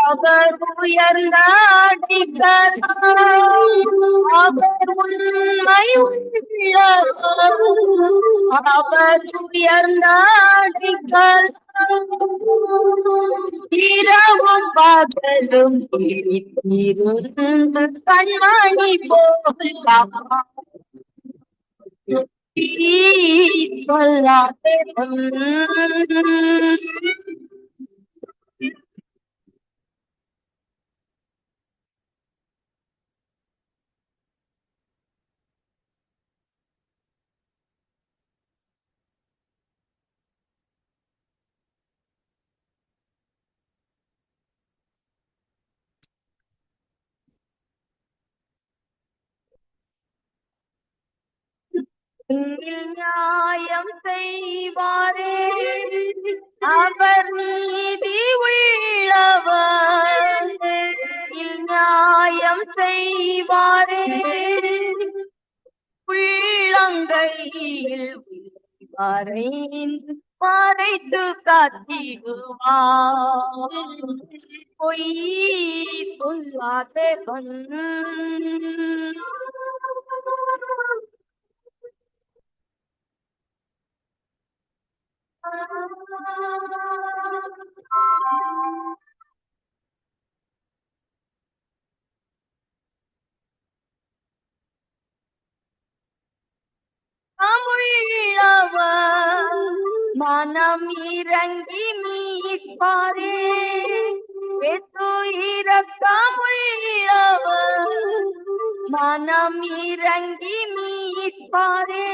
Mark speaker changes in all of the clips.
Speaker 1: அவர் உயர்ந்த அவர் உண்மை உள்ளவர். அவர் உயர்ந்த இரவும் பகலும் விழித்திருந்து கண்மணி போகலாம் சொல்லாதே நியாயம் செய்வாரே அவர் நீதி உள்ளவர். நியாயம் செய்வாரே உள்ளங்கையில் வரைந்து மறைத்து காத்திடுவார். பொய் சொல்லாதவன் மனம் இறங்கி மீட்பாரே இரக்கமுள்ளவர். மனம் இறங்கி மீட்பாரே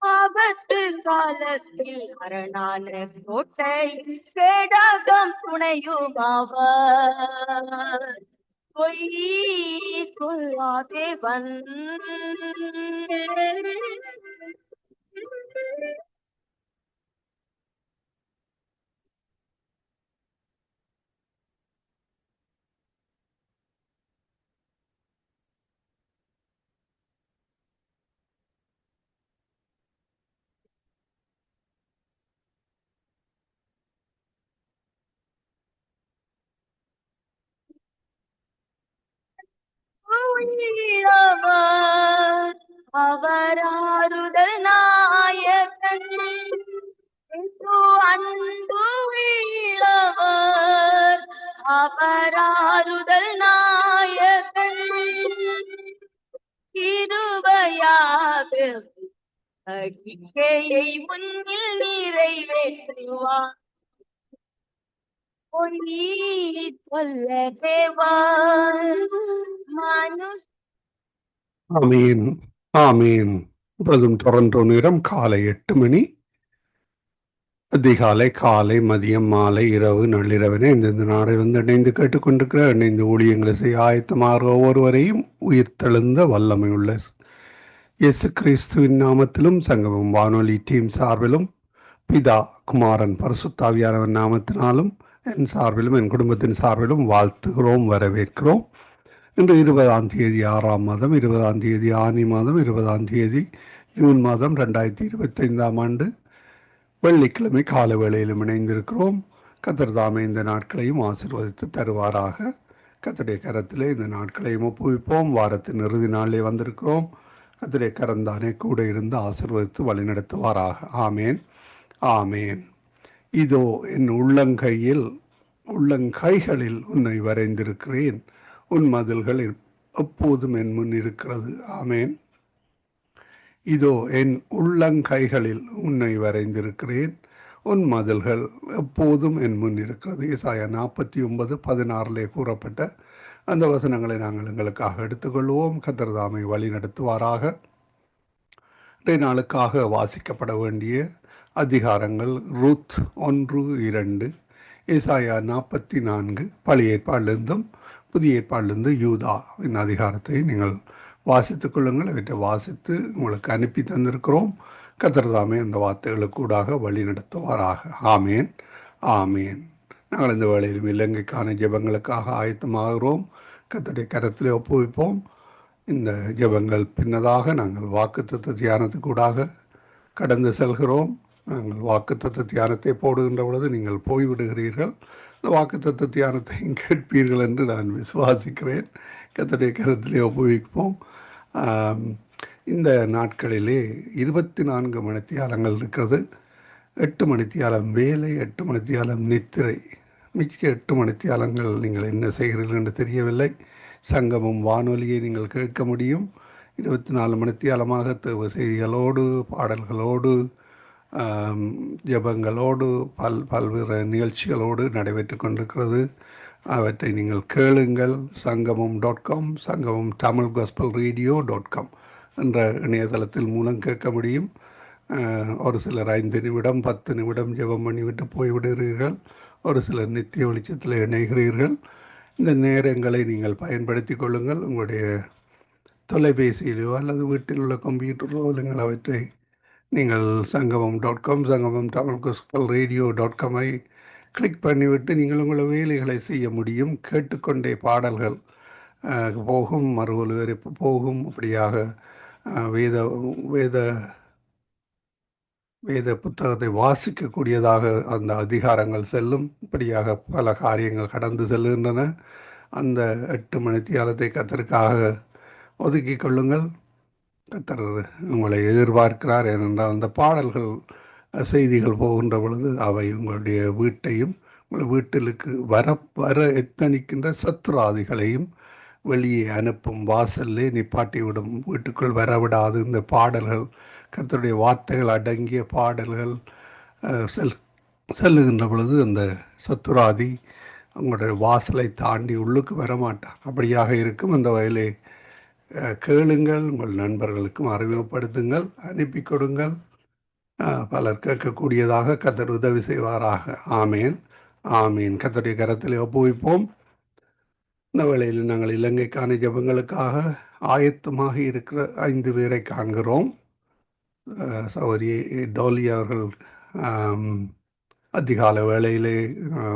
Speaker 1: ஆபத்து காலத்தில் அரணான கோட்டை கேடகம் துணையுமாவர். பொய் சொல்லாதேவன் அவர் ஆறுதல் நாயகன் அன்பு உள்ளவர். அவர் ஆறுதல் நாயகன் கிருபையாக அறிக்கையை முன்னில் நிறைவேற்றுவார். பொய் சொல்ல தேவன் மனுஷ.
Speaker 2: ஆமீன் ஆமீன். இப்பொழுதும் டொரண்டோ நேரம் காலை 8 மணி. அதிகாலை, காலை, மதியம், மாலை, இரவு, நள்ளிரவினை இந்தந்த நாளிலிருந்து இணைந்து கேட்டுக்கொண்டிருக்கிற இணைந்து ஊழியங்களை செய்ய ஆயத்தமாக ஒவ்வொருவரையும் உயிர்த்தெழுந்த வல்லமையுள்ள இயேசு கிறிஸ்துவின் நாமத்திலும் சங்கமம் வானொலி டீம் சார்பிலும் பிதா குமாரன் பரிசுத்தாவியானவன் நாமத்தினாலும் என் சார்பிலும் என் குடும்பத்தின் சார்பிலும் வாழ்த்துகிறோம், வரவேற்கிறோம். இன்று 20ஆம் தேதி 6ஆம் மாதம், 20ஆம் தேதி ஆனி மாதம், 20ஆம் தேதி ஜூன் மாதம் 2025ஆம் ஆண்டு வெள்ளிக்கிழமை கால வேளையிலும் இணைந்திருக்கிறோம். கர்த்தர் தாமே இந்த நாட்களையும் ஆசீர்வதித்து தருவாராக. கர்த்தருடைய கரத்திலே இந்த நாட்களையும் ஒப்புவிப்போம். வாரத்தின் இறுதி நாளிலே வந்திருக்கிறோம். கர்த்தருடைய கரந்தானே கூட இருந்து ஆசீர்வதித்து வழிநடத்துவாராக. ஆமேன் ஆமேன். இதோ என் உள்ளங்கைகளில் உன்னை வரைந்திருக்கிறேன், உன் மதில்கள் எப்போதும் என் முன் இருக்கிறது. ஆமேன். இதோ என் உள்ளங்கைகளில் உன்னை வரைந்திருக்கிறேன், உன் மதில்கள் எப்போதும் என் முன் இருக்கிறது. ஏசாயா 49:16 கூறப்பட்ட அந்த வசனங்களை நாங்கள் எங்களுக்காக எடுத்துக்கொள்வோம். கர்த்தர் தாமே வழி நடத்துவாராக. இன்றைய நாளுக்காக வாசிக்கப்பட வேண்டிய அதிகாரங்கள் ரூத் 1-2, ஏசாயா 44, பழைய ஏற்பாடிலிருந்தும் புதிய ஏற்பாடிலிருந்து யூதா என் அதிகாரத்தை நீங்கள் வாசித்துக் கொள்ளுங்கள். அவற்றை வாசித்து உங்களுக்கு அனுப்பி தந்திருக்கிறோம். கர்த்தர் தாமே அந்த வார்த்தைகளுக்கூடாக வழி நடத்துவாராக. ஆமேன் ஆமேன். நாங்கள் இந்த வேளையிலும் இலங்கைக்கான ஜெபங்களுக்காக ஆயத்தமாகிறோம். கர்த்தருடைய கரத்திலே ஒப்புவிப்போம். இந்த ஜெபங்கள் பின்னதாக நாங்கள் வாக்குத்தத்த தியானத்துக்கூடாக கடந்து செல்கிறோம். நாங்கள் வாக்குத்தத்த தியானத்தை போடுகின்ற பொழுது நீங்கள் போய்விடுகிறீர்கள். இந்த வாக்குத்தத்த தியானத்தையும் கேட்பீர்கள் என்று நான் விசுவாசிக்கிறேன். கர்த்தருடைய கரத்திலே ஒப்புவிப்போம். ஆம், இந்த நாட்களிலே 24 மணித்தியாலங்கள் இருக்கிறது. 8 மணித்தியாலம் வேலை, 8 மணித்தியாலம் நித்திரை. மிக்க 8 மணித்தியாலங்கள் நீங்கள் என்ன செய்கிறீர்கள் என்று தெரியவில்லை. சங்கமும் வானொலியை நீங்கள் கேட்க முடியும். 24 மணித்தியாலமாக தேவ செய்திகளோடு, பாடல்களோடு, ஜெபங்களோடு, பல்வேறு நிகழ்ச்சிகளோடு நடைபெற்று கொண்டிருக்கிறது. அவற்றை நீங்கள் கேளுங்கள். சங்கமம்.com, சங்கமம் தமிழ் காஸ்பல் ரேடியோ.com என்ற இணையதளத்தில் மூலம் கேட்க முடியும். ஒரு சிலர் 5 நிமிடம் 10 நிமிடம் ஜெபம் பண்ணிவிட்டு போய்விடுகிறீர்கள். ஒரு சிலர் நித்திய வெளிச்சத்தில் இணைகிறீர்கள். இந்த நேரங்களை நீங்கள் பயன்படுத்தி கொள்ளுங்கள். உங்களுடைய தொலைபேசியிலோ அல்லது வீட்டில் உள்ள கம்ப்யூட்டரோ நீங்கள் அவற்றை நீங்கள் சங்கமம்.com, சங்கமம் தமிழ் காஸ்பல் ரேடியோ.com-ஐ கிளிக் பண்ணிவிட்டு நீங்கள் உங்கள் வேலைகளை செய்ய முடியும். கேட்டுக்கொண்டே பாடல்கள் போகும், மறு ஒலிபரப்பு போகும். அப்படியாக வேத வேத வேத புத்தகத்தை வாசிக்கக்கூடியதாக அந்த அதிகாரங்கள் செல்லும். இப்படியாக பல காரியங்கள் கடந்து செல்கின்றன. அந்த 8 மணித்தியாலத்தை கர்த்தருக்காக ஒதுக்கி கொள்ளுங்கள். கர்த்தர் உங்களை எதிர்பார்க்கிறார். ஏனென்றால் அந்த பாடல்கள் செய்திகள் போகின்ற பொழுது அவை உங்களுடைய வீட்டையும் உங்கள் வீட்டிலுக்கு வர எத்தனிக்கின்ற சத்துராதிகளையும் வெளியே அனுப்பும். வாசல்லே நிப்பாட்டிவிடும். வீட்டுக்குள் வரவிடாது. இந்த பாடல்கள், கர்த்தருடைய வார்த்தைகள் அடங்கிய பாடல்கள் செல்லுகின்ற பொழுது அந்த சத்துராதி உங்களுடைய வாசலை தாண்டி உள்ளுக்கு வரமாட்டார். அப்படியாக இருக்கும். அந்த வயலை கேளுங்கள். உங்கள் நண்பர்களுக்கும் அறிமுகப்படுத்துங்கள், அனுப்பி கொடுங்கள். பலர் கேட்கக்கூடியதாக கர்த்தர் உதவி செய்வாராக. ஆமேன், ஆமீன். கர்த்தருடைய கரத்திலே ஒப்புவிப்போம். இந்த வேளையில் நாங்கள் இலங்கைக்கான ஜெபங்களுக்காக ஆயத்தமாக இருக்கிற 5 பேரை காண்கிறோம். சகோதரி டோலி அவர்கள் அதிகால வேளையிலே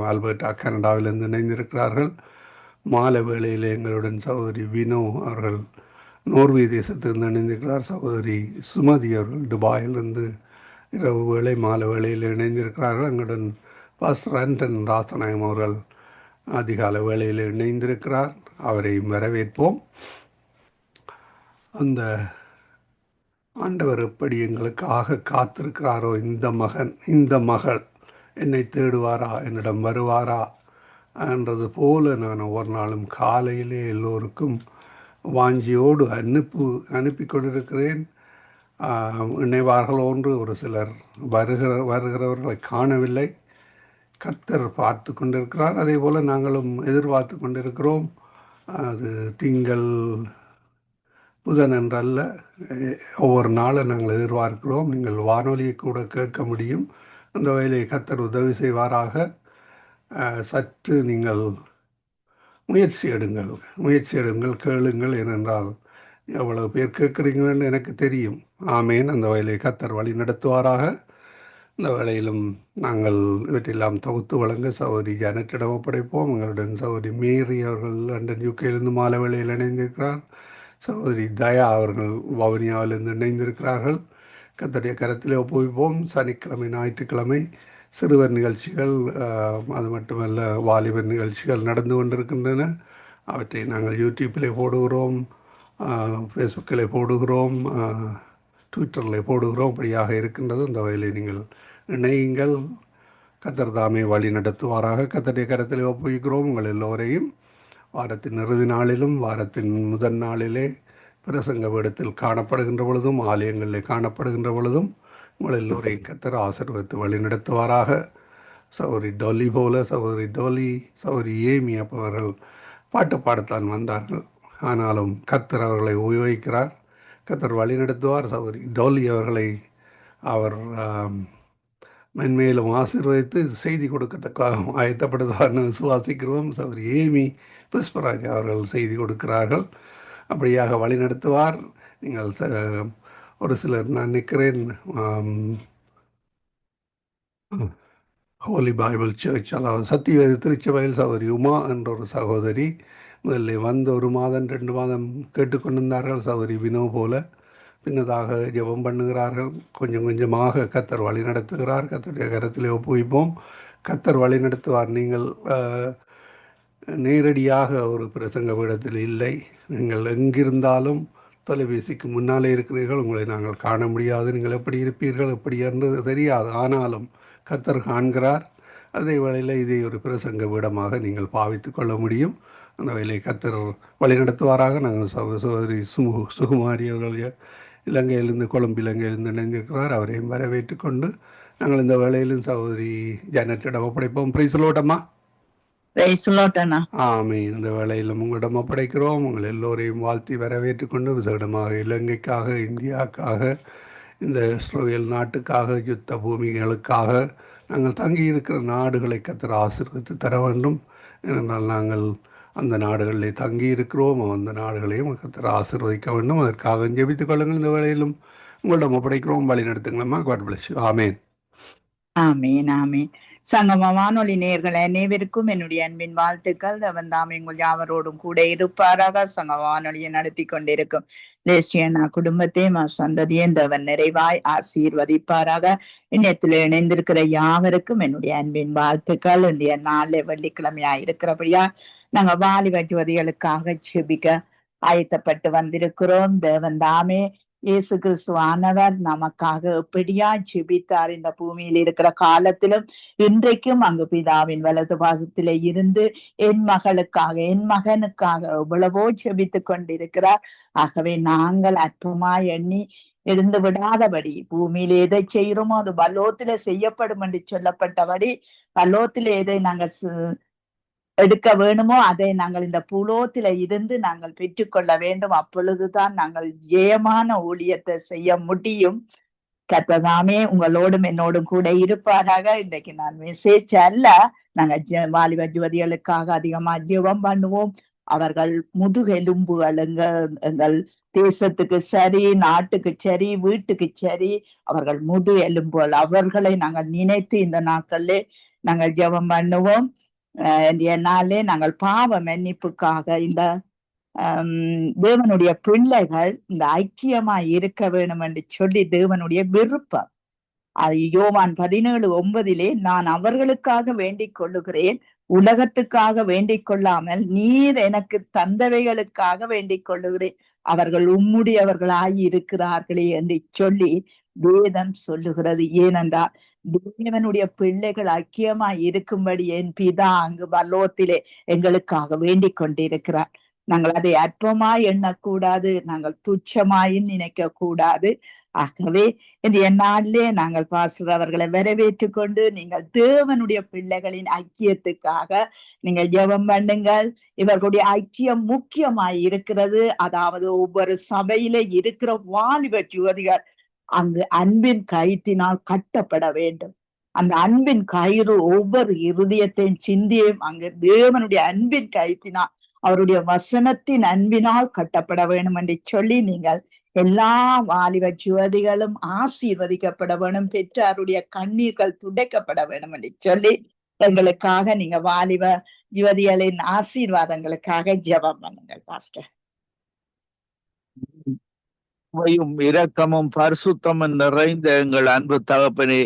Speaker 2: ஆல்பர்டா கனடாவிலிருந்து இணைந்திருக்கிறார்கள். மாலை வேளையிலே எங்களுடன் சகோதரி வினோ அவர்கள் நோர்வே தேசத்திலிருந்து இணைந்திருக்கிறார். சகோதரி சுமதி அவர்கள் துபாயிலிருந்து இரவு வேளை மாலை வேளையில் இணைந்திருக்கிறார்கள். எங்களுடன் பாஸ்டர் ஆண்டன் ராசநாயம் அவர்கள் அதிகால வேளையில் இணைந்திருக்கிறார். அவரையும் வரவேற்போம். அந்த ஆண்டவர் எப்படி எங்களுக்காக காத்திருக்கிறாரோ, இந்த மகன் இந்த மகள் என்னை தேடுவாரா, என்னிடம் வருவாரா என்றது போல நான் ஒவ்வொரு நாளும் காலையிலே எல்லோருக்கும் வாஞ்சியோடு அனுப்பி கொண்டிருக்கிறேன். இணைவார்கள் ஒன்று ஒரு சிலர் வருகிறவர்களை காணவில்லை. கர்த்தர் பார்த்து கொண்டிருக்கிறார். அதே போல் நாங்களும் எதிர்பார்த்து கொண்டிருக்கிறோம். அது திங்கள் புதன் என்றல்ல, ஒவ்வொரு நாளும் நாங்கள் எதிர்பார்க்கிறோம். நீங்கள் வானொலியை கூட கேட்க முடியும். அந்த வேலையை கர்த்தர் உதவி செய்வாராக. சற்று நீங்கள் முயற்சி எடுங்கள், கேளுங்கள். ஏனென்றால் எவ்வளவு பேர் கேட்குறீங்களன்னு எனக்கு தெரியும். ஆமேன். அந்த வேலையை கர்த்தர் வழி நடத்துவாராக. இந்த வேளையிலும் நாங்கள் இவற்றெல்லாம் தொகுத்து வழங்க சகோதரி ஜானட்டிடம் ஒப்படைப்போம். எங்களுடன் சகோதரி மேரி அவர்கள் லண்டன் யூகேயிலிருந்து மாலை வேளையில் இணைந்திருக்கிறார். சகோதரி தயா அவர்கள் வவுனியாவிலிருந்து இணைந்திருக்கிறார்கள். கர்த்தருடைய கரத்திலே ஒப்புவிப்போம். சனிக்கிழமை ஞாயிற்றுக்கிழமை சிறுவர் நிகழ்ச்சிகள், அது மட்டுமல்ல வாலிபர் நிகழ்ச்சிகள் நடந்து கொண்டிருக்கின்றன. அவற்றை நாங்கள் யூடியூப்பிலே போடுகிறோம், ஃபேஸ்புக்கில் போடுகிறோம், ட்விட்டரில் போடுகிறோம். அப்படியாக இருக்கின்றது. இந்த வகையில் நீங்கள் இணையுங்கள். கர்த்தர் தாமே வழி நடத்துவாராக. கர்த்தருடைய கரத்தில் ஒப்புவிக்கிறோம் உங்கள் எல்லோரையும். வாரத்தின் இறுதி நாளிலும் வாரத்தின் முதல் நாளிலே பிரசங்க வேடத்தில் காணப்படுகின்ற பொழுதும் ஆலயங்களில் காணப்படுகின்ற பொழுதும் உங்கள் எல்லோரையும் கர்த்தர் ஆசீர்வதித்து வழி நடத்துவாராக. சகோதரி டோலி போல சகோதரி டோலி, சகோதரி ஏமி அவர்கள் பாட்டு பாடத்தான் வந்தார்கள். ஆனாலும் கர்த்தர் அவர்களை உபயோகிக்கிறார். கர்த்தர் வழி நடத்துவார். சகோதரி டோலி அவர்களை அவர் மென்மேலும் ஆசீர்வதித்து செய்தி கொடுக்கத்தக்காக ஆயத்தப்படுத்துவார்னு விசுவாசிக்கிறோம். சகோதரி ஏமி புஷ்பராஜ் அவர்கள் செய்தி கொடுக்கிறார்கள். அப்படியாக வழி நடத்துவார். நீங்கள் ஒரு சிலர், நான் நிற்கிறேன் ஹோலி பைபிள் சர்ச், அதாவது சத்தியவேத திருச்சபையில் சகோதரி உமா என்ற ஒரு சகோதரி முதல்ல வந்து 1 மாதம் 2 மாதம் கேட்டுக்கொண்டிருந்தார்கள். சகோதரி வினோ போல பின்னதாக ஜெபம் பண்ணுகிறார்கள். கொஞ்சம் கொஞ்சமாக கத்தர் வழி நடத்துகிறார். கத்தருடைய கரத்திலே ஒப்புவிப்போம். கத்தர் வழி நடத்துவார். நீங்கள் நேரடியாக ஒரு பிரசங்க பீடத்தில் இல்லை. நீங்கள் எங்கிருந்தாலும் தொலைபேசிக்கு முன்னாலே இருக்கிறீர்கள். உங்களை நாங்கள் காண முடியாது. நீங்கள் எப்படி இருப்பீர்கள் எப்படி என்று தெரியாது. ஆனாலும் கத்தர் காண்கிறார். அதே வேளையில் இதை ஒரு பிரசங்க பீடமாக நீங்கள் பாவித்து கொள்ள முடியும். அந்த வேலையை கத்தர் வழிநடத்துவாராக. நாங்கள் சகோதரி சுகுமாரி அவர்கள் இலங்கையிலிருந்து இலங்கையிலிருந்து இணைந்திருக்கிறார். அவரையும் வரவேற்று கொண்டு நாங்கள் இந்த வேளையிலும் சகோதரி ஜனத்திடம் ஒப்படைப்போம். பிரைசலோட்டம்மா. ஆமே. இந்த வேளையிலும் உங்களிடம் ஒப்படைக்கிறோம். உங்கள் எல்லோரையும் வாழ்த்தி வரவேற்று கொண்டு விசேடமாக இலங்கைக்காக, இந்தியாவுக்காக, இந்த இஸ்ரேல் நாட்டுக்காக, யுத்த பூமிகளுக்காக நாங்கள் தங்கியிருக்கிற நாடுகளை கத்தர் ஆசீர்வதித்து தர வேண்டும். ஏனென்றால் நாங்கள் அந்த நாடுகளிலே தங்கி இருக்கிறோம். அந்த நாடுகளையும் கத்தர் ஆசீர்வதிக்க வேண்டும். அதற்காக ஜெபித்துக் கொள்ளுங்கள். இந்த வேளையிலும் உங்களிடம் ஒப்படைக்கிறோம். வழி நடத்துங்களம்மா. God bless you. ஆமேன்.
Speaker 3: ஆமீன் ஆமீன். சங்கம வானொலி நேயர்கள் அனைவருக்கும் என்னுடைய அன்பின் வாழ்த்துக்கள். அவன் தாமே உங்கள் யாவரோடும் கூட இருப்பாராக. சங்க வானொலியை நடத்தி கொண்டிருக்கும் லேசியனா குடும்பத்தையும் சந்ததியும் அவன் நிறைவாய் ஆசீர்வதிப்பாராக. இணையத்தில் இணைந்திருக்கிற யாவருக்கும் என்னுடைய அன்பின் வாழ்த்துக்கள். இன்றைய நாளை வெள்ளிக்கிழமையா இருக்கிறபடியா நாங்க வாலிப ஜோதிகளுக்காக செபிக்க ஆயத்தப்பட்டு வந்திருக்கிறோம். தேவன் தாமே இயேசு கிறிஸ்துவானவர் நமக்காக எப்படியா ஜெபித்தார் இந்த பூமியில் இருக்கிற காலத்திலும் இன்றைக்கும் அங்கு பிதாவின் வலது பாசத்திலே இருந்து என் மகளுக்காக என் மகனுக்காக எவ்வளவோ ஜெபித்து கொண்டிருக்கிறார். ஆகவே நாங்கள் அற்பமாய் எண்ணி இருந்து விடாதபடி பூமியில எதை செய்யறோமோ அது பலோத்தில செய்யப்படும் என்று சொல்லப்பட்டபடி பலோத்தில எதை நாங்கள் எடுக்க வேணுமோ அதை நாங்கள் இந்த புலோத்தில இருந்து நாங்கள் பெற்றுக்கொள்ள வேண்டும். அப்பொழுதுதான் நாங்கள் ஜெயமான ஊழியத்தை செய்ய முடியும். கர்த்ததாமே உங்களோடும் என்னோடும் கூட இருப்பாராக. இன்றைக்கு நான் மெசேஜ் அல்ல, நாங்க வாலிப ஜோதிகளுக்காக அதிகமா ஜெபம் பண்ணுவோம். அவர்கள் முதுகெலும்புகள் எங்கள் தேசத்துக்கு சரி, நாட்டுக்கு சரி, வீட்டுக்கு சரி, அவர்கள் எலும்புகள் அவர்களை நாங்கள் நினைத்து இந்த நாட்களிலே நாங்கள் ஜெபம் பண்ணுவோம். என்னாலே நாங்கள் பாவ மன்னிப்புக்காக இந்த தேவனுடைய பிள்ளைகள் இந்த ஐக்கியமா இருக்க வேணும் என்று சொல்லி தேவனுடைய விருப்பம். அது யோவான் 17:9 நான் அவர்களுக்காக வேண்டிக் கொள்ளுகிறேன், உலகத்துக்காக வேண்டிக் கொள்ளாமல் நீர் எனக்கு தந்தவைகளுக்காக வேண்டிக் கொள்ளுகிறேன், அவர்கள் உம்முடையவர்களாய் இருக்கிறார்களே என்று சொல்லி வேதம் சொல்லுகிறது. ஏனென்றால் தேவனுடைய பிள்ளைகள் ஐக்கியமா இருக்கும்படி என் பிதா அங்கு பலோத்திலே எங்களுக்காக வேண்டிக் கொண்டிருக்கிறார். நாங்கள் அதை அற்பமாய் எண்ணக்கூடாது, நாங்கள் துச்சமாயும் நினைக்க கூடாது. ஆகவே இந்த நாளிலே நாங்கள் பாஸ்டர் அவர்களை வரவேற்று கொண்டு நீங்கள் தேவனுடைய பிள்ளைகளின் ஐக்கியத்துக்காக நீங்கள் ஜெபம் பண்ணுங்கள். இவர்களுடைய ஐக்கியம் முக்கியமாய் இருக்கிறது. அதாவது ஒவ்வொரு சபையில இருக்கிற வாலிப ஜோதிகள் அங்கு அன்பின் கயிற்றினால் கட்டப்பட வேண்டும். அந்த அன்பின் கயிறு ஒவ்வொரு இருதயத்தையும் சிந்தியும் அங்கு தேவனுடைய அன்பின் கயிற்றினால் அவருடைய வசனத்தின் அன்பினால் கட்டப்பட வேண்டும் என்று சொல்லி நீங்கள் எல்லா வாலிப ஜோதிகளும் ஆசீர்வதிக்கப்பட வேணும், பெற்றாருடைய கண்ணீர்கள் துடைக்கப்பட வேண்டும் என்று சொல்லி எங்களுக்காக நீங்க வாலிப ஜோதிகளின் ஆசீர்வாதங்களுக்காக ஜெபம் பண்ணுங்கள் பாஸ்டர்.
Speaker 4: இரக்கமும் பரிசுத்தமும் நிறைந்த எங்கள் அன்பு தகப்பனே,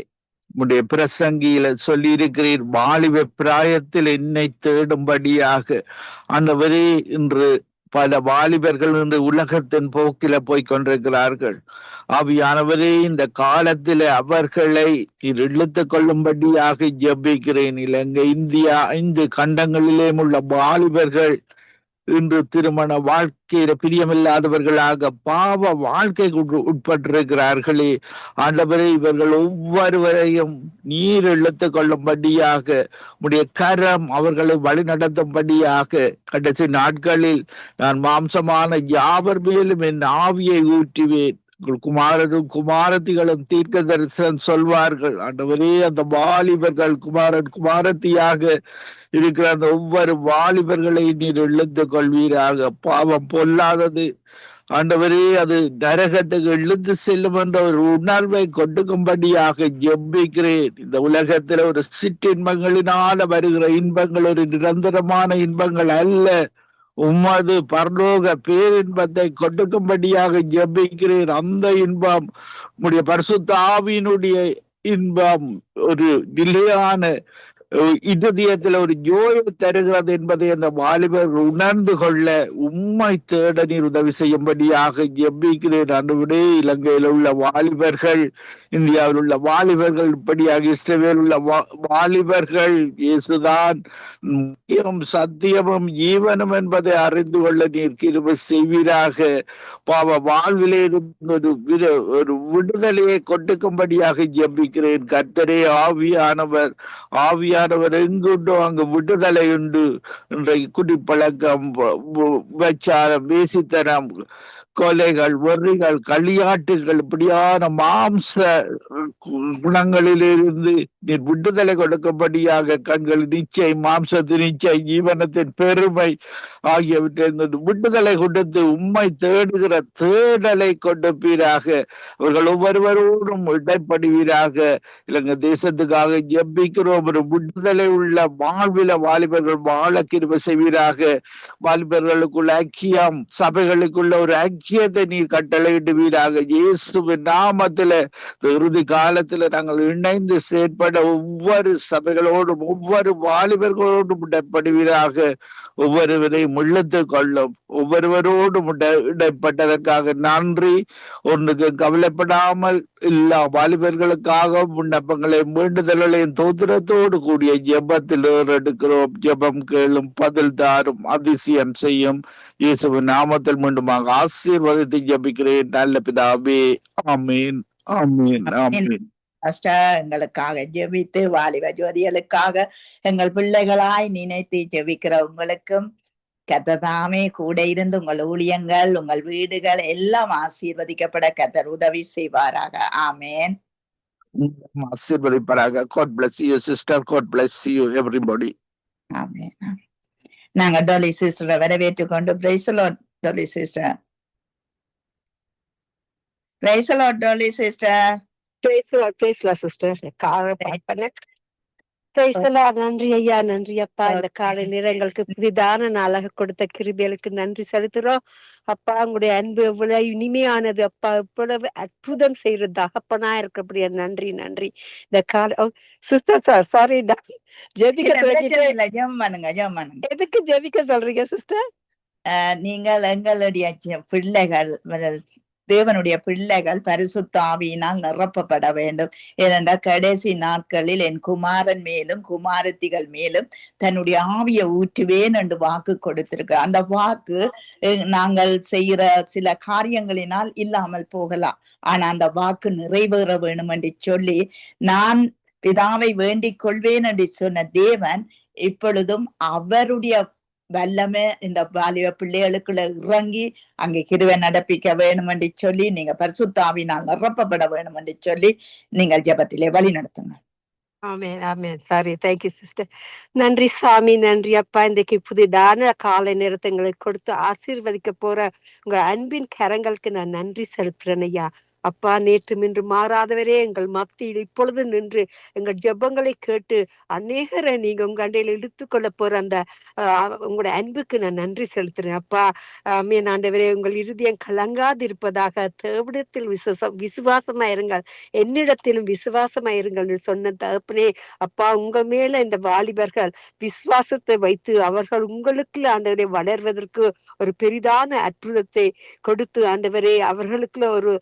Speaker 4: உடைய பிரசங்கியில சொல்லி இருக்கிறீர், வாலிப பிராயத்தில் என்னை தேடும்படியாக. ஆண்டவரே, இன்று பல வாலிபர்கள் இன்று உலகத்தின் போக்கில போய் கொண்டிருக்கிறார்கள். ஆவியானவரே, இந்த காலத்தில அவர்களை இழுத்துக் கொள்ளும்படியாக ஜெபிக்கிறேன். இலங்கை, இந்தியா, 5 கண்டங்களிலே உள்ள வாலிபர்கள் இன்று திருமண வாழ்க்கையில பிரியமில்லாதவர்களாக பாவ வாழ்க்கைக்கு உட்பட்டிருக்கிறார்களே. ஆண்டவரே, இவர்கள் ஒவ்வொருவரையும் நீர் இழுத்துக் கொள்ளும்படியாக உடைய கரம் அவர்களை வழி நடத்தும்படியாக கடைசி நாட்களில் நான் மாம்சமான யாவர் மேலும் என் ஆவியை ஊற்றுவேன். குமாரரும் குமாரத்திகளும் தீர்க்க தரிசனம் சொல்வார்கள். ஆண்டவரே, அந்த வாலிபர்கள் குமாரன் குமாரத்தியாக இருக்கிற அந்த ஒவ்வொரு வாலிபர்களை நீர் இழுத்துக் கொள்வீராக. பாவம் பொல்லாதது ஆண்டவரே, அது நரகத்துக்கு இழுத்து செல்லும் என்ற ஒரு உணர்வை கொடுக்கும்படியாக ஜெபிக்கிறேன். இந்த உலகத்துல ஒரு சிற்றின்பங்களினால வருகிற இன்பங்கள் ஒரு நிரந்தரமான இன்பங்கள் அல்ல. உமது பரலோக பேரின்பத்தை கொடுக்கும்படியாக ஜெபிக்கிறேன். அந்த இன்பம் உம்முடைய பரிசுத்த ஆவியினுடைய இன்பம் ஒரு நிலையான இதயத்தில் ஒரு ஜோயை தருகிறது என்பதை அந்த வாலிபர் உணர்ந்து கொள்ள உம்மை தேட நீர் உதவி செய்யும்படியாக ஜெபிக்கிறேன். ஆண்டவரே, இலங்கையில் உள்ள வாலிபர்கள், இந்தியாவில் உள்ள வாலிபர்கள், இப்படியாக இஸ்ரவேல் உள்ள வாலிபர்கள் இயேசுதான் சத்தியமும் ஜீவனும் என்பதை அறிந்து கொள்ள நீர் கிருபை செய்வீராக. பாவ வாழ்விலே இருந்து ஒரு விடுதலையை கொடுக்கும்படியாக ஜெபிக்கிறேன். கர்த்தரே, ஆவியானவர் எங்குண்டோ அங்கு விடுதலை உண்டு. இன்றைக்கு குடிப்பழக்கம், விபச்சாரம், வேசித்தனம், கொலைகள், வெறிகள், களியாட்டுகள், இப்படியான மாம்ச குணங்களிலிருந்து நீர் விடுதலை கொடுக்கும்படியாக கண்கள் நிச்சயம், மாம்சத்தின் நிச்சயம், ஜீவனத்தின் பெருமை ஆகியவற்றை விடுதலை கொடுத்து உம்மை தேடுகிற தேடலை கொடுப்பீராக. அவர்கள் ஒவ்வொருவரோடும் இடைப்படுவீராக. இலங்கை தேசத்துக்காக ஜெபிக்கிறோம். ஒரு விடுதலை உள்ள வாழ்வில வாலிபர்கள் வாழ கிருபை செய்வீராக. வாலிபர்களுக்குள்ள ஐக்கியம், சபைகளுக்குள்ள ஒரு ஐக்கியத்தை நீர் கட்டளையிடுவீராக. இயேசுவின் நாமத்தில இறுதி காலத்துல நாங்கள் இணைந்து செயற்பட ஒவ்வொரு சபைகளோடும் ஒவ்வொரு வாலிபர்களோடும் இடைப்படுவீராக. ஒவ்வொருவரையும் இழுத்துக் கொள்ளும். ஒவ்வொருவரோடும் இடைப்பட்டதற்காக நன்றி. ஒன்றுக்கு கவலைப்படாமல் எல்லா வாலிபர்களுக்காக விண்ணப்பங்களையும் வேண்டுதல்களையும் தோத்திரத்தோடு கூடிய ஜெபத்தில் எடுக்கிறோம். ஜெபம் கேளும், பதில் தாரும், அதிசயம் செய்யும். இயேசுவின் நாமத்தில் மீண்டுமாக ஆசீர்வாதத்தை ஜெபிக்கிறேன் நல்ல பிதாவே. ஆமீன், ஆமீன், ஆமீன்.
Speaker 3: எங்களுக்காக ஜெபித்து வாலிப ஜோதிகளுக்காக எங்கள் பிள்ளைகளாய் நினைத்து ஜெபிக்கிற உங்களுக்கும் கர்த்தர் கூட இருந்து உங்கள் ஊழியங்கள், உங்கள் வீடுகள் எல்லாம் ஆசீர்வதிக்கப்பட கர்த்தர் உதவி செய்வாராக. ஆமேன்.
Speaker 4: ஆசீர்வதிப்பாராக. God bless you sister. God bless you everybody.
Speaker 3: ஆமேன். நாங்க டோலி சிஸ்டரை வரவேற்றுக் கொண்டு praise the Lord Dolly sister. Praise the Lord Dolly sister.
Speaker 5: Praise the Lord sister. நன்றி ஐயா, நன்றி அப்பா. இந்த காலை நேரங்களுக்கு புதிதான நாளாக கொடுத்த கிருபைகளுக்கு நன்றி செலுத்துறோம் அப்பா. உங்களுடைய அன்பு எவ்வளவு இனிமையானது அப்பா, எவ்வளவு அற்புதம் செய்யறது அப்பனா இருக்கக்கூடிய நன்றி, நன்றி. இந்த கால சிஸ்டர் சாரி எதுக்கு ஜெபிக்க சொல்றீங்க சிஸ்டர்?
Speaker 3: நீங்கள் எங்களுடைய பிள்ளைகள், தேவனுடைய பிள்ளைகள் பரிசுத்த ஆவியினால் நிரப்பப்பட வேண்டும். ஏனென்றால் கடைசி நாட்களில் என் குமாரன் மேலும் குமாரத்திகள் மேலும் தன்னுடைய ஆவியை ஊற்றுவேன் என்று வாக்கு கொடுத்திருக்க. அந்த வாக்கு நாங்கள் செய்கிற சில காரியங்களினால் இல்லாமல் போகலாம். ஆனா அந்த வாக்கு நிறைவேற வேணும் என்று சொல்லி நான் பிதாவை வேண்டிக் கொள்வேன் என்று சொன்ன தேவன் இப்பொழுதும் அவருடைய வல்லமே இந்த வாலிப பிள்ளைகளுக்குள்ள இறங்கி அங்கே கிருபை நடப்பிக்க வேணும் என்று சொல்லி நீங்க பரிசுத்த ஆவியினால் நிரப்பப்பட வேணும் என்று சொல்லி நீங்கள் ஜெபத்திலே வழி நடத்துங்க.
Speaker 5: Amen, amen. Sorry, thank you sister. நன்றி சாமி, நன்றி அப்பா. இன்றைக்கு புதிதான காலை நேரத்தை எங்களுக்கு கொடுத்து ஆசீர்வதிக்க போற உங்க அன்பின் கரங்களுக்கு நான் நன்றி செலுத்துறேன் ஐயா. அப்பா, நேற்று இன்று மாறாதவரே எங்கள் மத்தியில் இப்பொழுது நின்று எங்கள் ஜெபங்களை கேட்டு அநேகரை நீங்க உங்க அண்டையில இழுத்துக்கொள்ள போற அந்த உங்களுடைய அன்புக்கு நான் நன்றி செலுத்துறேன் அப்பா. ஆமீன் ஆண்டவரே, உங்கள் இருதயம் கலங்காது இருப்பதாக. தேவனிடத்தில் விசுவாசமா இருங்கள், என்னிடத்திலும் விசுவாசமா இருங்கள் சொன்ன தகப்பனே அப்பா. உங்க மேல இந்த வாலிபர்கள் விசுவாசத்தை வைத்து அவர்கள் உங்களுக்குள்ள ஆண்டவரே வளர்வதற்கு ஒரு பெரிதான அற்புதத்தை கொடுத்து ஆண்டவரே அவர்களுக்குள்ள ஒரு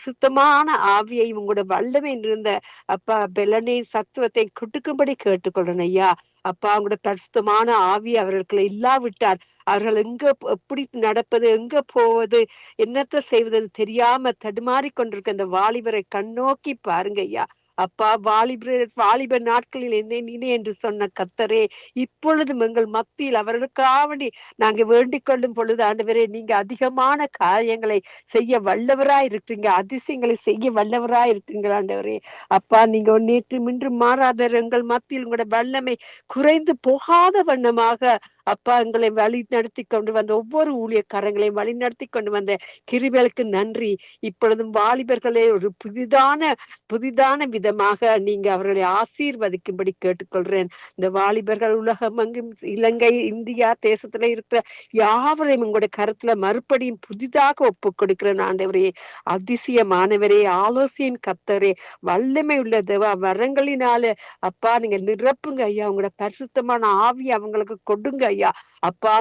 Speaker 5: சுத்தமான ஆவியை உங்களோட வல்லமை இருந்த அப்பா பெலனை சத்துவத்தை கொடுக்கும்படி கேட்டுக்கொள்ளணும் ஐயா. அப்பா, உங்களோட பரிசுத்தமான ஆவி அவர்களுக்கு இல்லாவிட்டால் அவர்கள் எங்க எப்படி நடப்பது, எங்க போவது, என்னத்த செய்வதுன்னு தெரியாம தடுமாறி கொண்டிருக்க அந்த வாலிபரை கண்ணோக்கி பாருங்க ஐயா. அப்பா, வாலிப நாட்களில் என்ன என்று சொன்ன கர்த்தரே இப்பொழுதும் எங்கள் மத்தியில் அவர்களுக்காக நாங்க வேண்டிக் கொள்ளும் பொழுது ஆண்டவரே நீங்க அதிகமான காரியங்களை செய்ய வல்லவராய் இருக்கீங்க, அதிசயங்களை செய்ய வல்லவராய் இருக்கீங்க ஆண்டவரே. அப்பா, நீங்க நேற்று இன்று மாறாத எங்கள் மத்தியில் உங்களோட வல்லமை குறைந்து போகாத வண்ணமாக அப்பா எங்களை வழி நடத்தி கொண்டு வந்த ஒவ்வொரு ஊழியக்காரங்களையும் வழி நடத்தி கொண்டு வந்த கிருபைகளுக்கு நன்றி. இப்பொழுதும் வாலிபர்களை ஒரு புதிதான விதமாக நீங்க அவர்களை ஆசீர்வதிக்கும்படி கேட்டுக்கொள்றேன். இந்த வாலிபர்கள் உலகம் அங்கும் இலங்கை இந்தியா தேசத்துல இருக்கிற யாவரையும் உங்களுடைய கருத்துல மறுபடியும் புதிதாக ஒப்பு கொடுக்கிறேன் ஆண்டவரே. அதிசயமானவரே, ஆலோசனையின் கர்த்தரே, வல்லமை உள்ள தேவா, வரங்களினால அப்பா நீங்க நிரப்புங்க ஐயா. உங்களோட பரிசுத்தமான ஆவி அவங்களுக்கு கொடுங்க ஐயா. அப்பா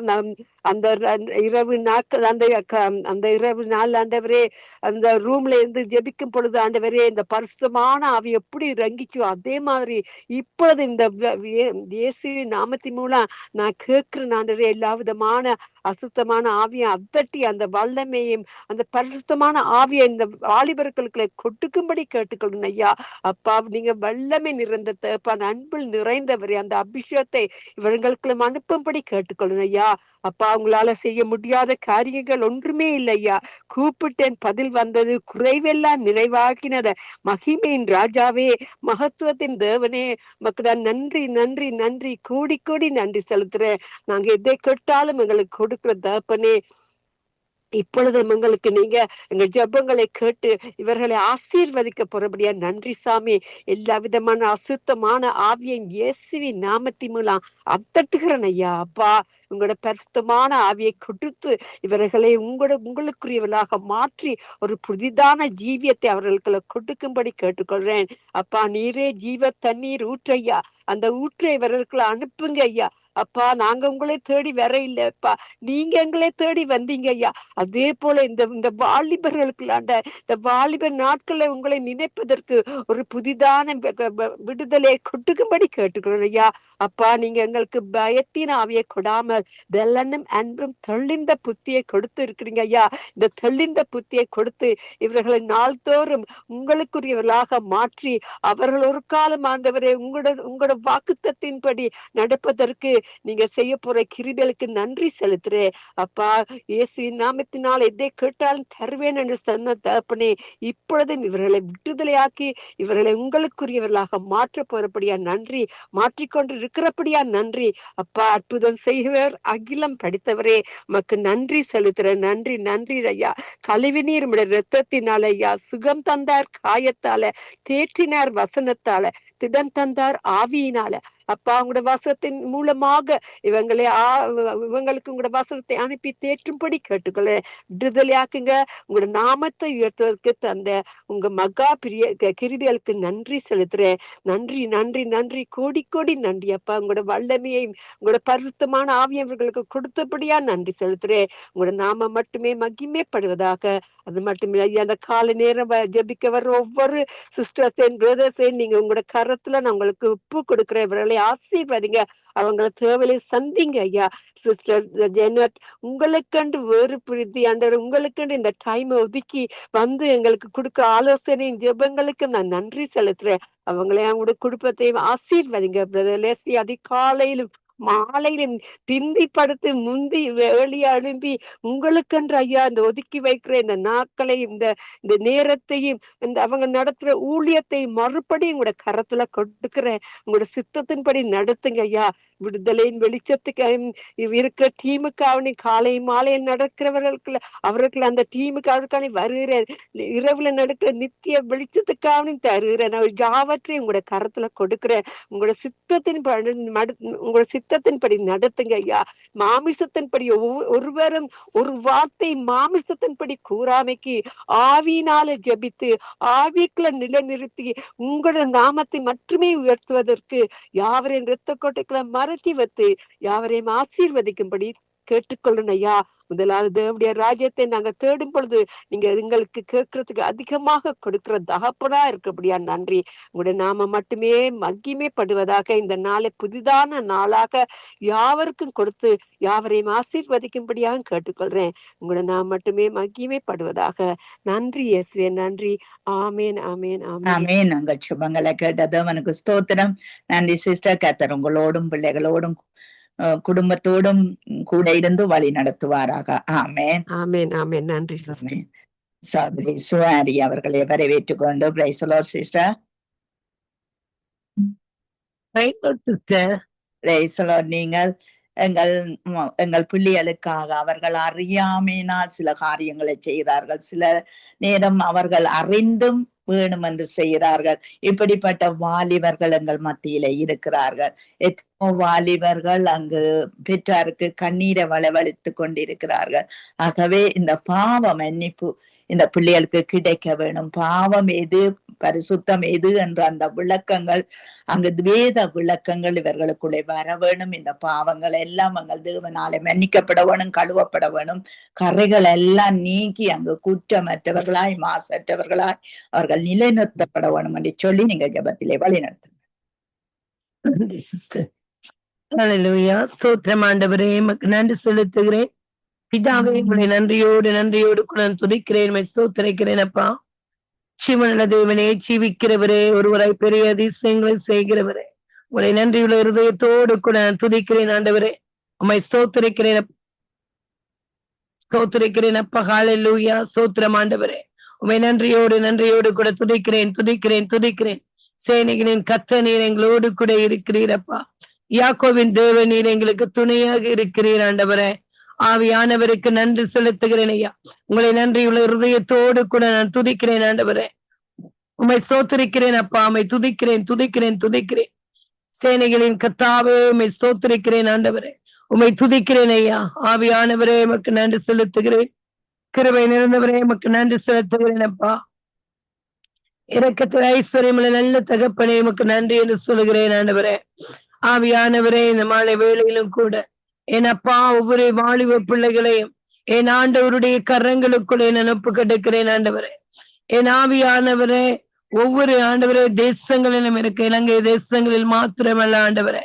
Speaker 5: அந்த இரவு நாட்கள் அந்த இரவு நாள் ஆண்டவரே, அந்த ரூம்ல இருந்து ஜெபிக்கும் பொழுது ஆண்டவரே, இந்த பரிசுத்தமான ஆவி எப்படி இறங்கிச்சோ அதே மாதிரி இப்பொழுது இந்த இயேசுவின் நாமத்தின் மூலம் நான் கேட்கிறேன் ஆண்டவரே. எல்லா விதமான அசுத்தமான ஆவியை அதட்டி அந்த வல்லமையும் அந்த பரிசுத்தமான ஆவியை இந்த வாலிபர்களுக்கு கொட்டுக்கும்படி கேட்டுக்கொள்ளுங்க ஐயா. அப்பா நீங்க வல்லமை நிறைந்த தேப்பான், அன்பில் நிறைந்தவரே, அந்த அபிஷேகத்தை இவர்களுக்கு அனுப்பும்படி கேட்டுக்கொள்ளுங்க ஐயா. அப்பா உங்களால செய்ய முடியாத காரியங்கள் ஒன்றுமே இல்லையா. கூப்பிட்டேன், பதில் வந்தது, குறைவெல்லாம் நிறைவாக்கினத மகிமையின் ராஜாவே, மகத்துவத்தின் தேவனே, மக்கள் நன்றி நன்றி நன்றி, கூடி கூடி நன்றி செலுத்துறேன். நாங்க எதை கேட்டாலும் எங்களுக்கு கொடுக்கிற தகப்பனே, இப்பொழுதும் எங்களுக்கு நீங்க எங்க ஜெபங்களை கேட்டு இவர்களை ஆசீர்வதிக்க போறபடியா நன்றி சாமி. எல்லா விதமான அசுத்தமான ஆவியின் இயேசுவின் நாமத்தின் மூலம் அத்தட்டுகிறேன் ஐயா. அப்பா உங்களோட பரிசுத்தமான ஆவியை கொடுத்து இவர்களை உங்களுக்குரியவர்களாக மாற்றி ஒரு புதிதான ஜீவியத்தை அவர்களுக்கு கொடுக்கும்படி கேட்டுக்கொள்றேன். அப்பா நீரே ஜீவ தண்ணீர் ஊற்றையா, அந்த ஊற்றை இவர்களுக்கு அனுப்புங்க ஐயா. அப்பா நாங்க உங்களை தேடி வர இல்லப்பா, நீங்க எங்களை தேடி வந்தீங்க ஐயா. அதே போல இந்த வாலிபர்களுக்குள்ளாண்ட இந்த வாலிபர் நாட்களை உங்களை நினைப்பதற்கு ஒரு புதிதான விடுதலை கொட்டுக்கும்படி கேட்டுக்கிறோம் ஐயா. அப்பா நீங்க எங்களுக்கு பயத்தின் ஆவியை கொடாமல் வெள்ளனும் அன்பும் தெளிந்த புத்தியை கொடுத்து இருக்கிறீங்க ஐயா. இந்த தெளிந்த புத்தியை கொடுத்து இவர்களை நாள்தோறும் உங்களுக்குரியவர்களாக மாற்றி அவர்கள் ஒரு காலம் ஆண்டவரை உங்களோட வாக்குத்தத்தின்படி நடப்பதற்கு நீங்க செய்ய போற கிருபைகளுக்கு நன்றி செலுத்துறேன். அப்பா இயேசுவின் நாமத்தினால் எதை கேட்டாலும் தருவேன் என்று சொன்ன தகப்பனே, இப்பொழுதும் இவர்களை விடுதலையாக்கி இவர்களை உங்களுக்குரியவர்களாக மாற்ற போறபடியா நன்றி, மாற்றிக்கொண்டு இருக்கிறபடியா நன்றி. அப்பா அற்புதம் செய்வர் அகிலம் படித்தவரே, உமக்கு நன்றி செலுத்துறேன். நன்றி நன்றி ஐயா. கழுவி நீர் இரத்தத்தினால ஐயா, சுகம் தந்தார் காயத்தால, தேற்றினார் வசனத்தால, திடம் தந்தார் ஆவியினால. அப்பா உங்களோட வசனத்தின் மூலமாக இவங்களுக்கு உங்களோட வசனத்தை அனுப்பி தேற்றும்படி கேட்டுக்கொள்ள விடுதலையாக்குங்க. உங்களோட நாமத்தை உயர்த்துவதற்கு தந்த உங்க மகா பிரிய கிருபைகளுக்கு நன்றி செலுத்துறேன். நன்றி நன்றி நன்றி, கோடி கோடி நன்றி அப்பா. உங்களோட வல்லமையையும் உங்களோட பரிசுத்தமான ஆவியவர்களுக்கு கொடுத்தபடியா நன்றி செலுத்துறேன். உங்களோட நாம மட்டுமே மகிமைப்படுவதாக. அது மட்டுமில்லை ஐயா, அந்த காலை நேரம் ஜெபிக்க வர்ற ஒவ்வொரு சிஸ்டர்ஸையும் பிரதர்ஸையும் நீங்க உங்களோட கரத்துல நான் உங்களுக்கு ஒப்பு கொடுக்குறேன். இவர்களை ஆசீர்வதிங்க, அவங்கள தேவையை சந்திங்க ஐயா. சிஸ்டர் ஜெனட் உங்களுக்கண்டு வேறு பிரித்தி ஆண்டவர் உங்களுக்கண்டு இந்த டைமை ஒதுக்கி வந்து எங்களுக்கு கொடுக்க ஆலோசனையும் ஜெபங்களுக்கு நான் நன்றி செலுத்துறேன். அவங்களே அவங்களோட குடும்பத்தையும் ஆசீர்வதிங்க. பிரதர் லெஸ்லி அதிகாலையிலும் மாலையிலும் பிந்தி படுத்து முந்தி வெளியே அனுப்பி உங்களுக்கென்று ஐயா இந்த ஒதுக்கி வைக்கிற இந்த நாட்களை இந்த நேரத்தையும் இந்த அவங்க நடத்துற ஊழியத்தையும் மறுபடியும் உங்களோட கரத்துல கொடுக்கிறேன். உங்களோட சித்தத்தின்படி நடத்துங்க ஐயா. விடுதலையின் வெளிச்சத்துக்கு இருக்கிற டீமுக்கு காலை மாலையில் நடக்கிறவர்களுக்கு அவர்கள் அந்த டீமுக்கு அவருக்கான வருகிறேன். இரவுல நடக்கிற நித்திய வெளிச்சத்துக்காக தருகிறேன். யாவற்றையும் உங்களோட கரத்துல கொடுக்கிறேன். உங்களோட சித்தத்தின்படி நடத்துங்க ஐயா. மாமிசத்தின்படி ஒருவரும் ஒரு வார்த்தை மாமிசத்தின்படி கூறாமைக்கு ஆவியினால ஜபித்து ஆவிக்குள்ள நிலைநிறுத்தி உங்களோட நாமத்தை மட்டுமே உயர்த்துவதற்கு யாவரையும் இரத்த கோட்டைக்குள்ள மறைச்சி வைத்து யாவரையும் ஆசீர்வதிக்கும்படி கேட்டுக்கொள்ளணும் ஐயா. முதலாவது தேவனுடைய ராஜ்யத்தை நாங்க தேடும் பொழுது நீங்க எங்களுக்கு கேட்கறதுக்கு அதிகமாக கொடுக்கிற தகப்பனா இருக்கபடியா நன்றி. உங்களுடைய நாம மட்டுமே மகிமைப்படுவதாக இந்த நாளை புதிதான நாளாக யாவருக்கும் கொடுத்து யாவரையும் ஆசீர்வதிக்கும்படியாக கேட்டுக்கொள்றேன். உங்களுடைய நாம மட்டுமே மகிமைப்படுவதாக. நன்றி இயேசுவே, நன்றி. ஆமேன் ஆமேன்
Speaker 3: ஆமேன். நாங்கள் சுபங்களை கேட்டது அவனுக்கு ஸ்தோத்திரம். நன்றி சிஸ்டர். கர்த்தர் உங்களோடும் பிள்ளைகளோடும் குடும்பத்தோடும் கூட இருந்து வழி நடத்துவாராக. ஆமேன் ஆமேன் ஆமேன். நன்றி சிஸ்டர். சகோதரி சுவாரி அவர்களை வரவேற்றுக் கொண்டு praise the Lord sister. Praise the Lord. நீங்கள் எங்கள் பிள்ளைகளுக்காக அவர்கள் அறியாமையினால் சில காரியங்களை செய்கிறார்கள். சில நேரம் அவர்கள் அறிந்தும் வேணும் என்று செய்கிறார்கள். இப்படிப்பட்ட வாலிபர்கள் எங்கள் மத்தியில இருக்கிறார்கள். எத்தனை வாலிபர்கள் அங்கு பெற்றாருக்கு கண்ணீரை வளவழித்து கொண்டிருக்கிறார்கள். ஆகவே இந்த பாவ மன்னிப்பு இந்த பிள்ளைகளுக்கு கிடைக்க வேணும். பாவம் எது, பரிசுத்தம் எது என்ற அந்த விளக்கங்கள், அங்கு வேத விளக்கங்கள் இவர்களுக்குள்ளே வர வேணும். இந்த பாவங்கள் எல்லாம் எங்கள் தேவனாலே மன்னிக்கப்பட வேணும், கழுவப்பட வேணும். கரைகள் எல்லாம் நீக்கி அங்கு குற்றமற்றவர்களாய் மாசற்றவர்களாய் அவர்கள் நிலைநிறுத்தப்பட வேணும் என்று சொல்லி நீங்க ஜெபத்திலே வழி நடத்துங்க.
Speaker 6: ஸ்தோத்திரம் ஆண்டவரே, நன்றி செலுத்துகிறேன். பிதாவே, உங்களை நன்றியோடு நான் துதிக்கிறேன், ஸ்தோத்திரிக்கிறேன். அப்பா, சிவனல்ல தேவனே, ஜீவிக்கிறவரே, ஒருவராய் பெரிய அதிசயங்களை செய்கிறவரே, உங்களை நன்றியுள்ள இருதயத்தோடு கூட நான் துதிக்கிறேன் ஆண்டவரே. உம்மை ஸ்தோத்திரிக்கிறேன் அப்பா. ஹல்லேலூயா, ஸ்தோத்திரம் ஆண்டவரே. உம்மை நன்றியோடு கூட துதிக்கிறேன். சேனைகளின் கர்த்தர் நீர் எங்களோடு கூட இருக்கிறீர் அப்பா. யாக்கோபின் தேவன் நீர் எங்களுக்கு துணையாக இருக்கிறீர் ஆண்டவரே. ஆவியானவருக்கு நன்றி செலுத்துகிறேன் ஐயா. உங்களை நன்றியுள்ள இருதயத்தோடு கூட நான் துதிக்கிறேன் ஆண்டவரே. உம்மை ஸ்தோத்திரிக்கிறேன் அப்பா. உம்மை துதிக்கிறேன். சேனைகளின் கர்த்தாவே, உம்மை ஸ்தோத்திரிக்கிறேன் ஆண்டவரே. உம்மை துதிக்கிறேன் ஐயா. ஆவியானவரே, உமக்கு நன்றி செலுத்துகிறேன். கிருபை நிறைந்தவரே, உமக்கு நன்றி செலுத்துகிறேன் அப்பா. இரக்கத்தில் ஐஸ்வர்யமுள்ள நல்ல தகப்பனே, உமக்கு நன்றி என்று சொல்லுகிறேன் ஆண்டவரே. ஆவியானவரே, இந்த மாலை வேளையிலும் கூட என் அப்பா ஒவ்வொரு வாலிப பிள்ளைகளையும் என் ஆண்டவருடைய கரங்களுக்குள்ளே நான் ஒப்பு கெடுக்கிறேன் ஆண்டவரே. என் ஆவியானவரே, ஒவ்வொரு ஆண்டவரே தேசங்களிலும் இருக்க, இலங்கை தேசங்களில் மாத்திரமல்ல ஆண்டவரே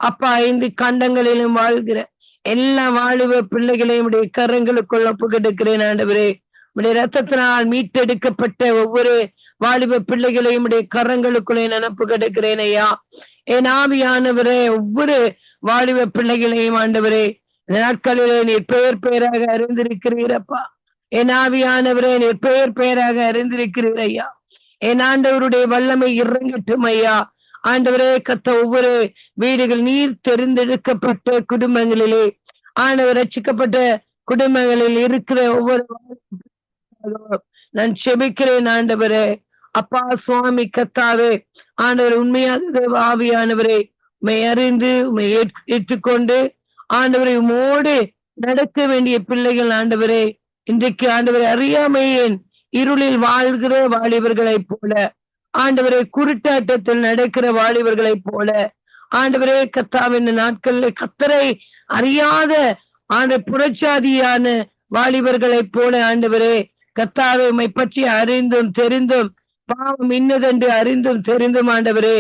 Speaker 6: அப்பா, 5 கண்டங்களிலும் வாழ்கிற எல்லா வாலிப பிள்ளைகளையும் உடைய கரங்களுக்குள் ஒப்பு கெடுக்கிறேன் ஆண்டவரே. உடைய ரத்தத்தினால் மீட்டெடுக்கப்பட்ட ஒவ்வொரு வாலிப பிள்ளைகளையும் உடைய கரங்களுக்குள்ளே நான் ஒப்பு கெடுக்கிறேன் ஐயா. என் ஆவியானவரே, ஒவ்வொரு வாலிப பிள்ளைகளையும் ஆண்டவரே இந்த நாட்களிலே நீர் பெயராக அறிந்திருக்கிறீரப்பா. என் ஆவியானவரே, நீர் பெயராக அறிந்திருக்கிறீர் ஐயா. என் ஆண்டவருடைய வல்லமை இறங்கட்டும் ஐயா. ஆண்டவரே கத்த, ஒவ்வொரு வீடுகள் நீர் தெரிந்தெடுக்கப்பட்ட குடும்பங்களிலே ஆண்டவர் ரட்சிக்கப்பட்ட குடும்பங்களில் இருக்கிற ஒவ்வொரு நான் செபிக்கிறேன் ஆண்டவரே. அப்பா சுவாமி கத்தாவே, ஆண்டவர் உண்மையாக ஆவியானவரே, உம்மை அறிந்து உம்மை ஏற்றுக்கொண்டு ஆண்டவரை உம்மோடு நடக்க வேண்டிய பிள்ளைகள் ஆண்டவரே, இன்றைக்கு ஆண்டவரை அறியாமையின் இருளில் வாழ்கிற வாலிபர்களை போல, ஆண்டவரை குருட்டாட்டத்தில் நடக்கிற வாலிபர்களை போல, ஆண்டவரே கத்தாவின் நாட்களில் கத்தரை அறியாத புறச்சாதியான வாலிபர்களை போல ஆண்டவரே கத்தாவை உம்மை பற்றி அறிந்தும் தெரிந்தும், பாவம் இன்னதென்று அறிந்தும் தெரிந்தும் ஆண்டவரே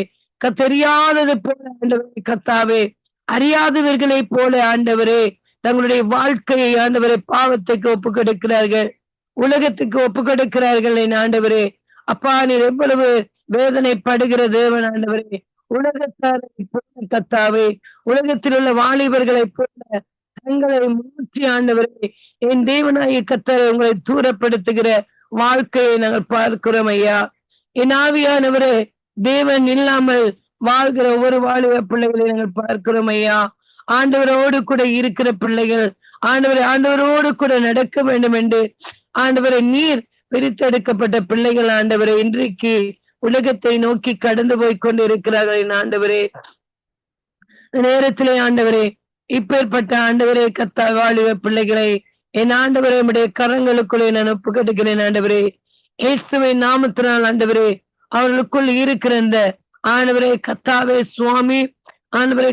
Speaker 6: தெரியாதது போல ஆண்டவரே கத்தாவே, அறியாதவர்களை போல ஆண்டவரே தங்களுடைய வாழ்க்கையை ஆண்டவரை பாவத்துக்கு ஒப்பு கொடுக்கிறார்கள், உலகத்துக்கு ஒப்பு கொடுக்கிறார்கள். ஆண்டவரே அப்பா, நீர் எவ்வளவு வேதனைப்படுகிற தேவன் ஆண்டவரே. உலகத்தாரை போல கத்தாவே, உலகத்தில் உள்ள வாலிபர்களை போல தங்களை மூச்சு ஆண்டவரே என் தேவனாய கத்தரை உங்களை தூரப்படுத்துகிற வாழ்க்கையை நாங்கள் பார்க்கிறோம் ஐயா. என் ஆவியானவரே, தேவன் இல்லாமல் வாழ்கிற ஒவ்வொரு வாலிப பிள்ளைகளை நாங்கள் பார்க்கிறோம் ஐயா. ஆண்டவரோடு கூட இருக்கிற பிள்ளைகள் ஆண்டவரோடு கூட நடக்க வேண்டும் என்று ஆண்டவரை நீர் பிரித்தெடுக்கப்பட்ட பிள்ளைகள் ஆண்டவரை இன்றைக்கு உலகத்தை நோக்கி கடந்து போய் கொண்டு இருக்கிறார்கள் ஆண்டவரே. நேரத்திலே ஆண்டவரே, இப்பேற்பட்ட ஆண்டவரே கத்தா வாலிப பிள்ளைகளை என் ஆண்டவரை உடைய கரங்களுக்குள்ளே நான் ஒப்பு கட்டுகிறேன் ஆண்டவரே. இயேசுவின் நாமத்தினால் ஆண்டவரே அவர்களுக்குள் இருக்கிற இந்த ஆண்டவரே கத்தாவே சுவாமி ஆண்டவரே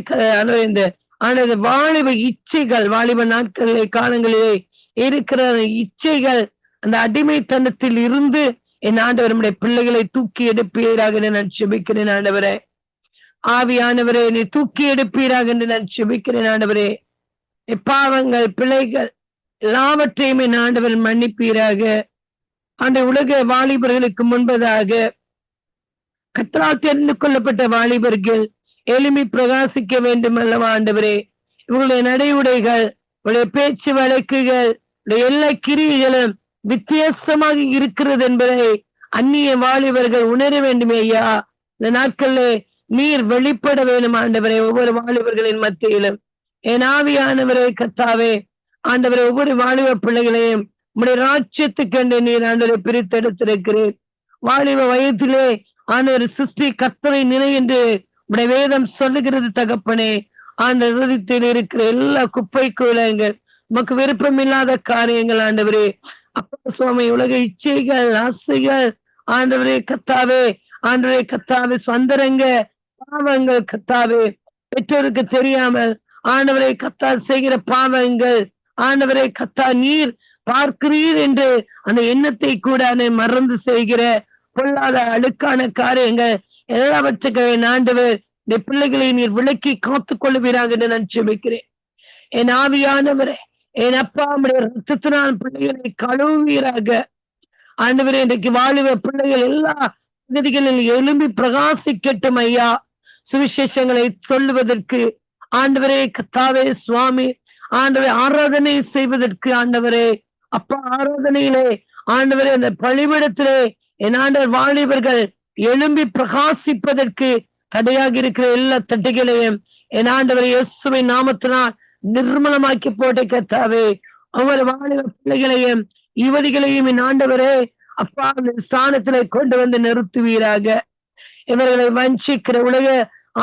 Speaker 6: இந்த ஆண்டவரே வாலிப இச்சைகள், வாலிப நாட்களிலே காலங்களிலே இருக்கிற இச்சைகள், அந்த அடிமைத்தனத்தில் இருந்து என் ஆண்டவர் நம்முடைய பிள்ளைகளை தூக்கி எடுப்பீராக நான் செபிக்கிறேன் ஆண்டவரே. ஆவியானவரே, நீ தூக்கி எடுப்பீராக என்று நான் செபிக்கிறேன் ஆண்டவரே. பாவங்கள் பிள்ளைகள் எல்லாவற்றையும் என் ஆண்டவர் மன்னிப்பீராக. அந்த உலக வாலிபர்களுக்கு முன்பதாக கர்த்தரால் தெரிந்து கொள்ளப்பட்ட வாலிபர்கள் எளிமை பிரகாசிக்க வேண்டும் அல்லவா ஆண்டவரே. இவங்களுடைய நடைமுறைகள், உடைய பேச்சு வழக்குகள், எல்லா கிரியைகளும் வித்தியாசமாக இருக்கிறது என்பதை அந்நிய வாலிபர்கள் உணர வேண்டுமே ஐயா. இந்த நாட்களில் நீர் வெளிப்பட வேண்டும் ஆண்டவரே ஒவ்வொரு வாலிபர்களின் மத்தியிலும். என் ஆவியானவரே கர்த்தாவே, ஆண்டவரே ஒவ்வொரு வாலிப பிள்ளைகளையும் உம்முடைய ராஜ்யத்துக்கென்று நீர் ஆண்டவரை பிரித்தெடுத்திருக்கிறேன். வாலிப வயதிலே ஆண்டவர் சிருஷ்டி கர்த்தரை நினை என்று உடைய வேதம் சொல்லுகிறது தகப்பனே. ஆண்ட இருதயத்தில் இருக்கிற எல்லா குப்பை கூலங்கள், உமக்கு விருப்பம் இல்லாத காரியங்கள் ஆண்டவரே, அப்பா சுவாமி, உலக இச்சைகள், ஆசைகள் ஆண்டவரே கர்த்தாவே, ஆண்டவரே கர்த்தாவே, சொந்தரங்க பாவங்கள் கர்த்தாவே, பெற்றோருக்கு தெரியாமல் ஆண்டவரை கர்த்தா செய்கிற பாவங்கள் ஆண்டவரை கர்த்தா நீர் பார்க்கிறீர் என்று அந்த எண்ணத்தை கூட மறந்து செய்கிற பொல்லாத அழுக்கான காரியங்கள் எல்லாவற்றுக்கு ஆண்டவர் இந்த பிள்ளைகளை நீர் விலக்கி காத்துக் கொள்ளுவீராக என்று நான் ஜெபிக்கிறேன். என் ஆவியானவரே, என் அப்பா உம்முடைய ரத்தத்தினால் பிள்ளைகளை கழுவீராக. ஆண்டவரே, இன்றைக்கு வாலிப பிள்ளைகள் எல்லா பகுதிகளில் எழும்பி பிரகாசிக்கட்டும் ஐயா, சுவிசேஷங்களை சொல்லுவதற்கு ஆண்டவரே கர்த்தாவே சுவாமி, ஆண்டவரே ஆராதனை செய்வதற்கு ஆண்டவரே அப்பா, ஆராதனையிலே ஆண்டவரே அந்த பழிவிடத்திலே என் ஆண்டவர் வாலிபர்கள் எழும்பி பிரகாசிப்பதற்கு தடையாக இருக்கிற எல்லா தடைகளையும் என் ஆண்டவர் இயேசுவின் நாமத்தினால் நிர்மலமாக்கி போட்ட கர்த்தாவே, ஒவ்வொரு வாலிப பிள்ளைகளையும் யுவதிகளையும் என் ஆண்டவரே அப்பா அந்த ஸ்தானத்திலே கொண்டு வந்து நிறுத்துவீராக. இவர்களை வஞ்சிக்கிற உலக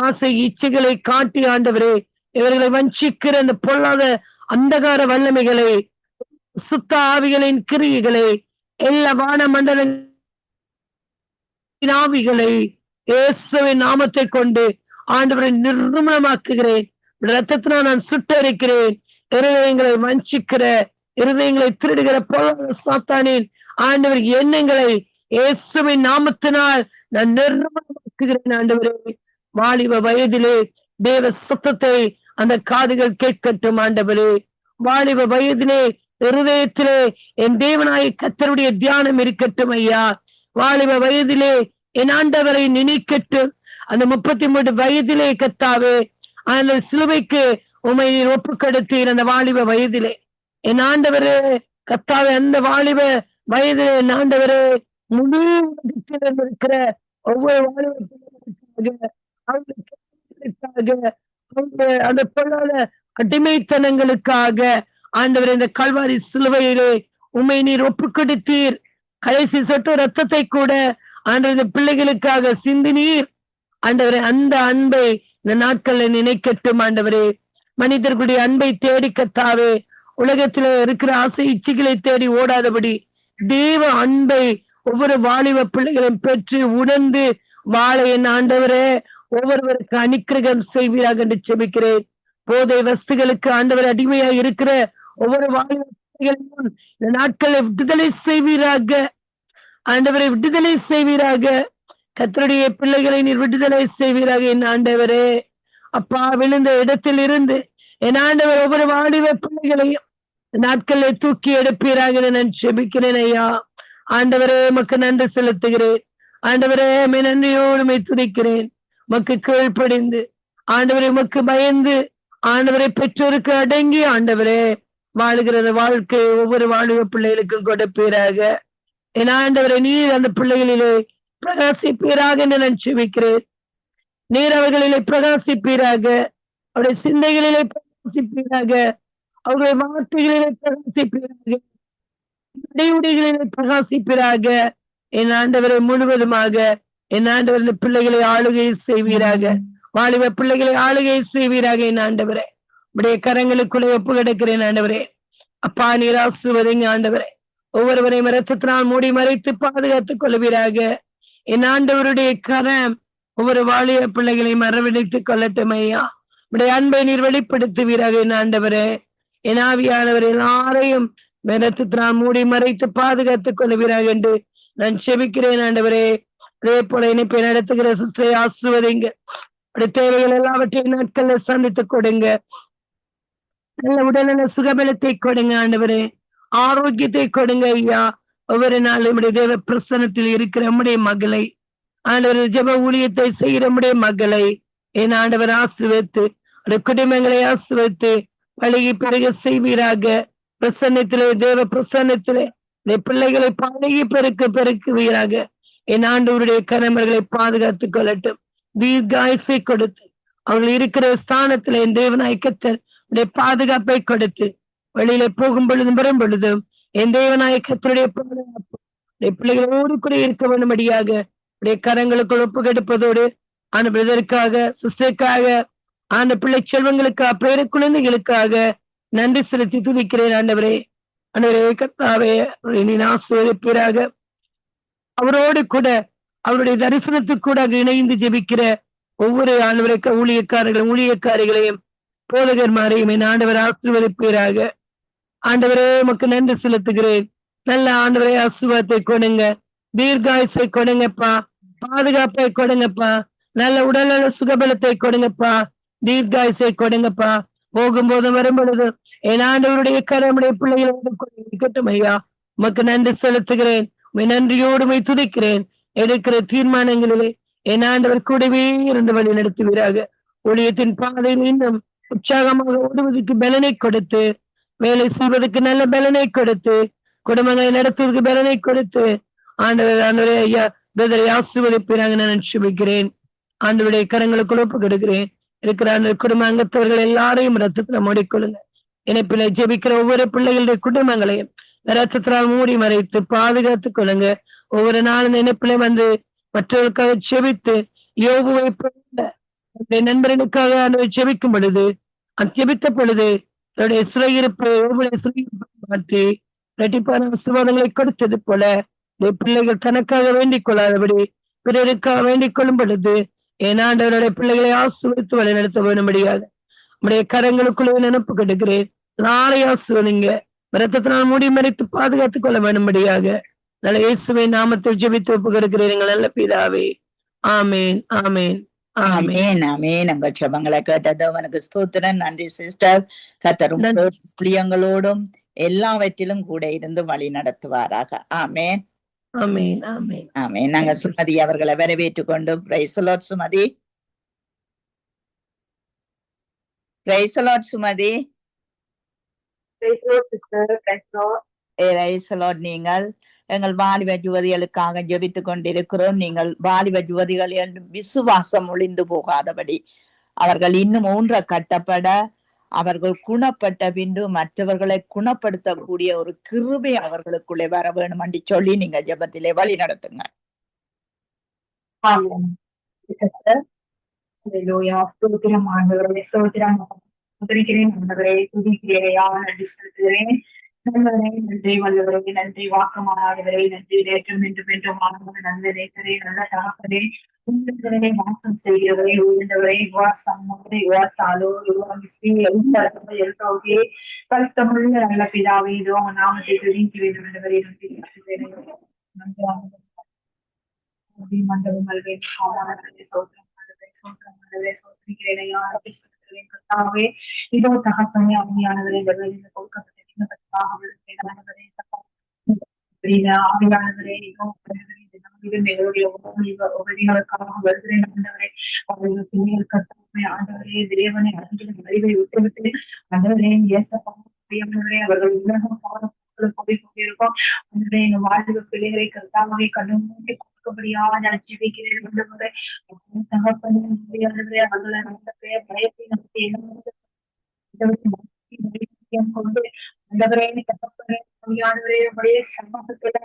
Speaker 6: ஆசை இச்சைகளை காட்டி ஆண்டவரே, இவர்களை வஞ்சிக்கிற அந்த பொல்லாத அந்தகார வல்லமைகளை, சுத்த ஆவிகளின் கிரியைகளை, எல்லா வான மண்டல ஆவிகளை இயேசுவின் நாமத்தை கொண்டு ஆண்டவரை நிர்மூலமாக்குகிறேன். ரத்தத்தினால் நான் சுட்டரிக்கிறேன். இருதயங்களை வஞ்சிக்கிற, இருதயங்களை திருடுகிற பொல்லாத சாத்தானின் ஆண்டவர் எண்ணங்களை இயேசுவின் நாமத்தினால் நான் நிர்மூலமாக்குகிறேன். ஆண்டவரே, வாலிப வயதிலே தேவ சத்தத்தை அந்த காதுகள் கேட்கட்டும். ஆண்டவரே, வாலிப வயதிலே இருதயத்திலே என் தேவனாய கர்த்தருடைய தியானம் இருக்கட்டும் ஐயா. வாலிப வயதிலே என் ஆண்டவரை நினைக்கட்டும். அந்த 33 வயதிலே கர்த்தாவே, அந்த சிலுவைக்கு உம்மை நீர் ஒப்பு கொடுத்தீர். அந்த வாலிப வயதிலே என் ஆண்டவரே கர்த்தாவே, அந்த வாலிப வயதிலே என் ஆண்டவரே முழு உலகத்தில் இருக்கிற ஒவ்வொரு வாலிப அந்த பொருளாத அடிமைத்தனங்களுக்காக ஆண்டவர் இந்த கல்வாரி சிலுவையிலே உம்மை நீர் ஒப்பு கொடுத்தீர். கடைசி சொட்டு ரத்தத்தை கூட ஆண்டவர் இந்த பிள்ளைகளுக்காக சிந்தினீர். ஆண்டவரே, அந்த அன்பை இந்த நாட்களில் நினைக்கட்டும். ஆண்டவரே, மனிதர்களுடைய அன்பை தேடி கர்த்தாவே, உலகத்திலே இருக்கிற ஆசை இச்சைகளை தேடி ஓடாதபடி தேவ அன்பை ஒவ்வொரு வாலிப பிள்ளைகளையும் பெற்று உணர்ந்து வாழ என் ஆண்டவரே ஒவ்வொருவருக்கு அனுக்கிரகம் செய்வீராக என்று ஜெபிக்கிறேன். போதை வஸ்துகளுக்கு ஆண்டவர் அடிமையாக இருக்கிற ஒவ்வொரு வாலிப பிள்ளைகளையும் இந்த நாட்களை விடுதலை செய்வீராக. ஆண்டவரை விடுதலை செய்வீராக. கர்த்தருடைய பிள்ளைகளை நீர் விடுதலை செய்வீராக. என் ஆண்டவரே அப்பா, விழுந்த இடத்தில் இருந்து என் ஆண்டவர் ஒவ்வொரு வாலிப பிள்ளைகளையும் நாட்களை தூக்கி எடுப்பீராக நான் ஜெபிக்கிறேன் ஐயா. ஆண்டவரே, உமக்கு நன்றி செலுத்துகிறேன். ஆண்டவரே, நன்றியோடு துதிக்கிறேன். உமக்கு கீழ்ப்படிந்து ஆண்டவரை உமக்கு பயந்து ஆண்டவரை பெற்றோருக்கு அடங்கி ஆண்டவரே வாழுகிற வாழ்க்கை ஒவ்வொரு வாலிப பிள்ளைகளுக்கும் கொடுப்பீராக. என் ஆண்டவரை நீர் அந்த பிள்ளைகளிலே பிரகாசிப்பீராக என்று நான் ஜெபிக்கிறேன். நீர் அவர்களிலே பிரகாசிப்பீராக. அவருடைய சிந்தைகளிலே பிரகாசிப்பீராக. அவருடைய வார்த்தைகளிலே பிரகாசிப்பீராக. இடையுடைகளிலே பிரகாசிப்பீராக. என் ஆண்டவரை முழுவதுமாக என் ஆண்டவர் இந்த பிள்ளைகளை ஆளுகை செய்வீராக. வாலிப பிள்ளைகளை ஆளுகை செய்வீராக. என் ஆண்டவரே, உடைய கரங்களுக்குள்ளே ஒப்பு கிடக்கிறேன். ஆண்டவரே அப்பா, நீர் ஆசீர்வதிங்க. ஆண்டவரே, ஒவ்வொருவரையும் இரத்தத்தினால் மூடி மறைத்து பாதுகாத்துக் கொள்வீராக. என் ஆண்டவருடைய கரம் ஒவ்வொரு வாலிப பிள்ளைகளையும் அரவணைத்துக் கொள்ளட்டும் ஐயா. உடைய அன்பை நீர் வெளிப்படுத்துவீராக. என் ஆண்டவரே, என் ஆவியானவர் எல்லாரையும் இரத்தத்தினால் மூடி மறைத்து பாதுகாத்துக் கொள்வீராக என்று நான் செபிக்கிறேன். ஆண்டவரே, அதே போல இணைப்பை நடத்துகிற சிஸ்டரை ஆசீர்வதிங்க. தேவைகள் எல்லாவற்றையும் நாட்கள்ல சந்தித்து கொடுங்க. நல்ல உடல்நல சுகபலத்தை கொடுங்க. ஆண்டவரே, ஆரோக்கியத்தை கொடுங்க ஐயா. ஒவ்வொரு நாளும் நம்முடைய தேவ பிரசன்னத்தில் இருக்கிற நம்முடைய மகளை, ஆண்டவர் ஜெப ஊழியத்தை செய்கிற நம்முடைய மகளை என் ஆண்டவர் ஆசீர்வதித்து குடும்பங்களை ஆசீர்வதித்து பழகி பெருக செய்வீராக. பிரசன்னத்திலே, தேவ பிரசன்னத்திலே பிள்ளைகளை பழகி பெருக்குவீராக. என் ஆண்டவருடைய கரமர்களை பாதுகாத்துக் கொள்ளட்டும். தீர்காயுசை கொடுத்து அவர்கள் இருக்கிற ஸ்தானத்துல என் தேவனாய் கர்த்தர் உடைய பாதுகாப்பை கொடுத்து வெளியில போகும் பொழுதும் வரும் பொழுதும் என் தேவனாய கர்த்தருடைய பாதுகாப்பு பிள்ளைகளோடு கூட இருக்க வேண்டும்படியாக உடைய கரங்களுக்குள் ஒப்பு கெடுப்பதோடு ஆன பிரதருக்காக சிஸ்டருக்காக ஆன பிள்ளை செல்வங்களுக்காக பேர குழந்தைகளுக்காக நன்றி செலுத்தி துதிக்கிறேன். ஆண்டவரே ஆண்டவரே கர்த்தாவே ஆசீர்வதிப்பீராக. அவரோடு கூட அவருடைய தரிசனத்துக்கு கூட இணைந்து ஜெபிக்கிற ஒவ்வொரு ஆண்டவரை ஊழியக்காரிகளையும் போதகர்மாரையும் என் ஆண்டவர் ஆசீர்வதிப்பீராக. ஆண்டவரே உமக்கு நன்றி செலுத்துகிறேன். நல்ல ஆண்டவரே ஆசீர்வாதத்தை கொடுங்க, தீர்காயுசை கொடுங்கப்பா, பாதுகாப்பை கொடுங்கப்பா, நல்ல உடல்நல சுகபலத்தை கொடுங்கப்பா, தீர்காயுசை கொடுங்கப்பா. போகும்போதும் வரும் பொழுது என் ஆண்டவருடைய கரமுடைய பிள்ளைகளோடு இருக்கட்டும் ஐயா. உமக்கு நன்றி செலுத்துகிறேன், நன்றியோடு துதிக்கிறேன். எடுக்கிற தீர்மானங்களிலே என் ஆண்டவர் கூடவே இருந்து வழி நடத்துவீராக. ஊழியத்தின் பாதையில் இன்னும் உற்சாகமாக ஓடுவதற்கு பலனை கொடுத்து, வேலை செய்வதற்கு நல்ல பலனை கொடுத்து, குடும்பங்களை நடத்துவதற்கு பலனை கொடுத்து ஆண்டவரே ஐயா பிரதரை ஆசீர்வதிப்பீராக நான் சுபிக்கிறேன். ஆண்டவருடைய கரங்களுக்குள் ஒப்பு கொடுக்கிறேன். இருக்கிற அந்த குடும்ப அங்கத்தவர்கள் எல்லாரையும் ரத்தத்துல மூடிக்கொள்ளுங்க. இணைப்பில ஜெபிக்கிற ஒவ்வொரு பிள்ளைகளுடைய குடும்பங்களையும் ரத்தத்தினால் மூடி மறைத்து பாதுகாத்துக் கொள்ளுங்க. ஒவ்வொரு நாளும் இணைப்பில வந்து மற்றவர்களுக்காக ஜெபித்து யோபுவை நண்பர்களுக்காக ஜெபிக்கும் பொழுது ஜெபித்த பொழுது தன்னுடைய சிறையிருப்பை மாற்றி இரட்டிப்பான ஆசீர்வாதங்களை கொடுத்தது போல பிள்ளைகள் தனக்காக வேண்டிக் கொள்ளாதபடி பிறருக்காக வேண்டிக் கொள்ளும் பொழுது என் ஆண்டவருடைய பிள்ளைகளை ஆசீர்வதித்து வழிநடத்த வேண்டும்படியாக நம்முடைய கரங்களுக்குள்ளே நினைப்பு கெடுக்கிறேன். நாளை ஆசீர்வதிங்க, ரத்தத்தினால் மூடி மறைத்து பாதுகாத்துக் கொள்ள வேண்டும்படியாக நல்ல இயேசுவின் நாமத்தில் ஜெபித்து ஒப்பு கொடுக்கிறேன் எங்கள் நல்ல பிதாவே. ஆமேன் ஆமேன்
Speaker 3: ஆமேன் ஆமேன். உங்க ஜெபங்களை கேட்டது உனக்கு ஸ்தோத்திரம். நன்றி சிஸ்டர். கர்த்தரும் பிள்ளைகளோடும் எல்லாவற்றிலும் கூட இருந்து வழி நடத்துவாராக. ஆமேன்
Speaker 6: ஆமேன் ஆமேன்
Speaker 3: ஆமேன். நாங்க சுமதி அவர்களை வரவேற்றுக் கொண்டு praise the Lord Sumathi. Praise the Lord Sumathi. Praise the Lord. நீங்கள் எங்கள் வாலிப யுவதிகளுக்காக ஜெபித்துக் கொண்டிருக்கிறோம். நீங்கள் வாலிப யுவதிகள் என்று விசுவாசம் ஒளிந்து போகாதபடி அவர்கள் இன்னும் ஊன்ற கட்டப்பட அவர்கள் குணப்பட்ட பின்பு மற்றவர்களை குணப்படுத்தக்கூடிய ஒரு கிருபை அவர்களுக்குள்ளே வர வேணும் என்று சொல்லி நீங்க ஜெபத்திலே வழி நடத்துங்க.
Speaker 7: நன்றி வல்லவரே, நன்றி வாக்கமானவரே, நன்றி நேற்றும் இன்றும் என்றும் நல்ல நேசரே, நல்ல தகப்பனே, உங்களை வாசம் செய்கிறவரே, உயர்ந்தவரே, கஷ்டமுள்ள நல்ல பிதாவே, இதோ நாமத்தை தெரிவிக்க வேண்டும் என்றவரே, நன்றி மண்டபம் அல்வேன் சோதனை இதோ தகப்பனே அருமையானவரே, கொடுக்கப்பட்ட ஆண்டவரே தேவனை அறிவை விட்டுவிட்டு ஆண்டவரே அவர்கள் உலகம் போய் கொண்டிருக்கோம். ஆண்டவரே எங்க வாழ்வு பிள்ளைகளை கர்த்தாவை கண்ணூட்டி கொடுக்கும்படியாக நான் ஜெபிக்கிறேன். ஆண்டவரே தகப்பனே அவர்களை பயத்தை கொண்டு ஆண்டவரே தகப்பனே உடைய சமூகத்துல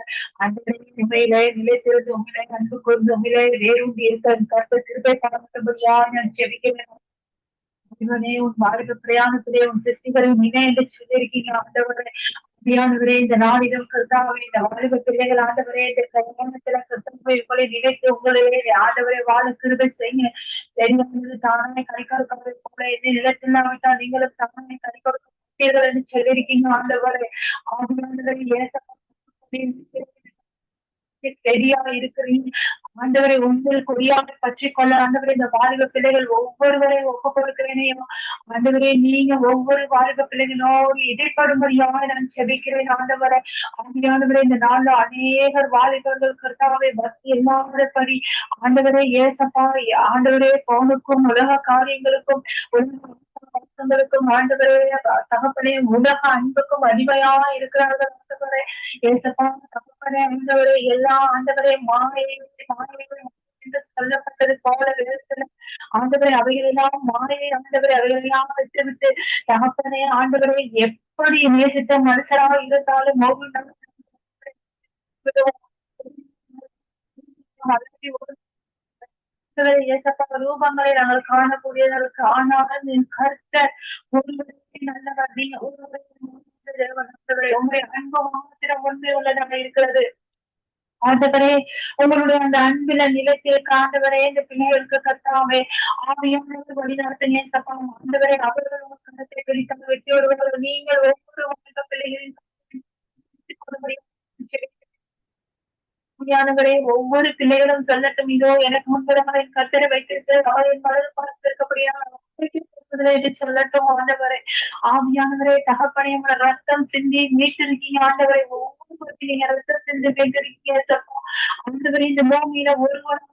Speaker 7: ஆண்டவரே உண்மையில நிலைத்திருந்து உண்மையில அன்பு கொண்டு உண்மையில வேரூண்டி இருக்க கிருபை காணப்படும்படியா நான் ஜெபிக்கிறேன். உன் வாழ்க்கை பிரயாணத்திலே உன் சிருஷ்டிகளை மிக என்று சொல்லியிருக்கீங்க. ஆண்டவரே அடியானவரே இந்த நாளிலும் கர்த்தாவே இந்த வாழ்வு பிள்ளைகள் ஆண்டவரே இந்த பிரயாணத்துல கர்த்தாவை உங்களை நினைத்து உங்களையே ஆண்டவரை வாழ கிருபை செய்ய சரியானது தானே கணிக்காத போல என்ன நிலத்தில்லாவிட்டால் நீங்களும் தானே கணிக்க சொல்லிருக்கீங்க. ஆண்டவரே ஆண்டவரை சரியா இருக்கிறீங்க. ஆண்டவரை உங்கள் கொடியாக பற்றி கொள்ள ஆண்டவரை இந்த வாலிப பிள்ளைகள் ஒவ்வொருவரையும் ஒப்பு கொடுக்கிறேனே. ஆண்டவரே நீங்க ஒவ்வொரு வாலிப பிள்ளைகளோடு எதிர்படும்படியாக நான் செபிக்கிறேன். ஆண்டவரை ஆண்டியானவரே இந்த நாள்ல அநேகர் வாலிபர்கள் கர்த்தாவை பக்தி எல்லாபடி ஆண்டவரே ஏசப்பா ஆண்டவரே பவுனுக்கும் உலக காரியங்களுக்கும் வருத்தங்களுக்கும் ஆண்டவரே தகப்பனே உலக அன்புக்கும் அடிமையா இருக்கிறார்கள். ஆண்டவரே ஏசப்பா தகப்பனே ஆண்டவரே எல்லா ஆண்டவரே மாயை சொல்லப்பட்டது போல வேதத்துல ஆண்டவரை அவைகளெல்லாம் மாயை ஆண்டவரை அவைகளெல்லாம் விட்டு தகப்பனே ஆண்டவரை எப்படி நேசித்த மனுஷராக இருந்தாலும் ரூபங்களை நாங்கள் காணக்கூடியதற்கு ஆனால் என் கர்த்தர் நல்லவர் நீங்க உங்களுடைய அன்பு மாத்திரம் உண்மை உள்ளதாக இருக்கிறது. ஆண்டவரே உங்களுடைய அந்த அன்பில நிலைத்திருக்க ஆண்டவரே இந்த பிள்ளைகளுக்கு கர்த்தாவே ஆவியானவர் வழிநடத்துங்க சப்பா. ஆண்டவரே அவர்கள் உங்கள் கருத்தை பிடித்த வெற்றியோடுவர்கள் நீங்கள் ஒவ்வொரு பிள்ளைகளின் ானவரே ஒவ்வொரு பிள்ளைகளும் சொல்லட்டும், இதோ எனக்கு முன்பதாக என் கர்த்தரை வைத்திருக்கு அவர் என் வலது பார்த்திருக்கபடியாக சொல்லட்டும். ஆண்டவரே ஆவியானவரே தகப்பனே உங்களோட ரத்தம் சிந்தி மீட்டிருக்கீங்க ஆண்டவரை ஒவ்வொரு நீங்க ரத்தம் சிந்து மீட்டிருக்கீங்க ஆண்டவரே. இந்த பூமியில ஒருவரும்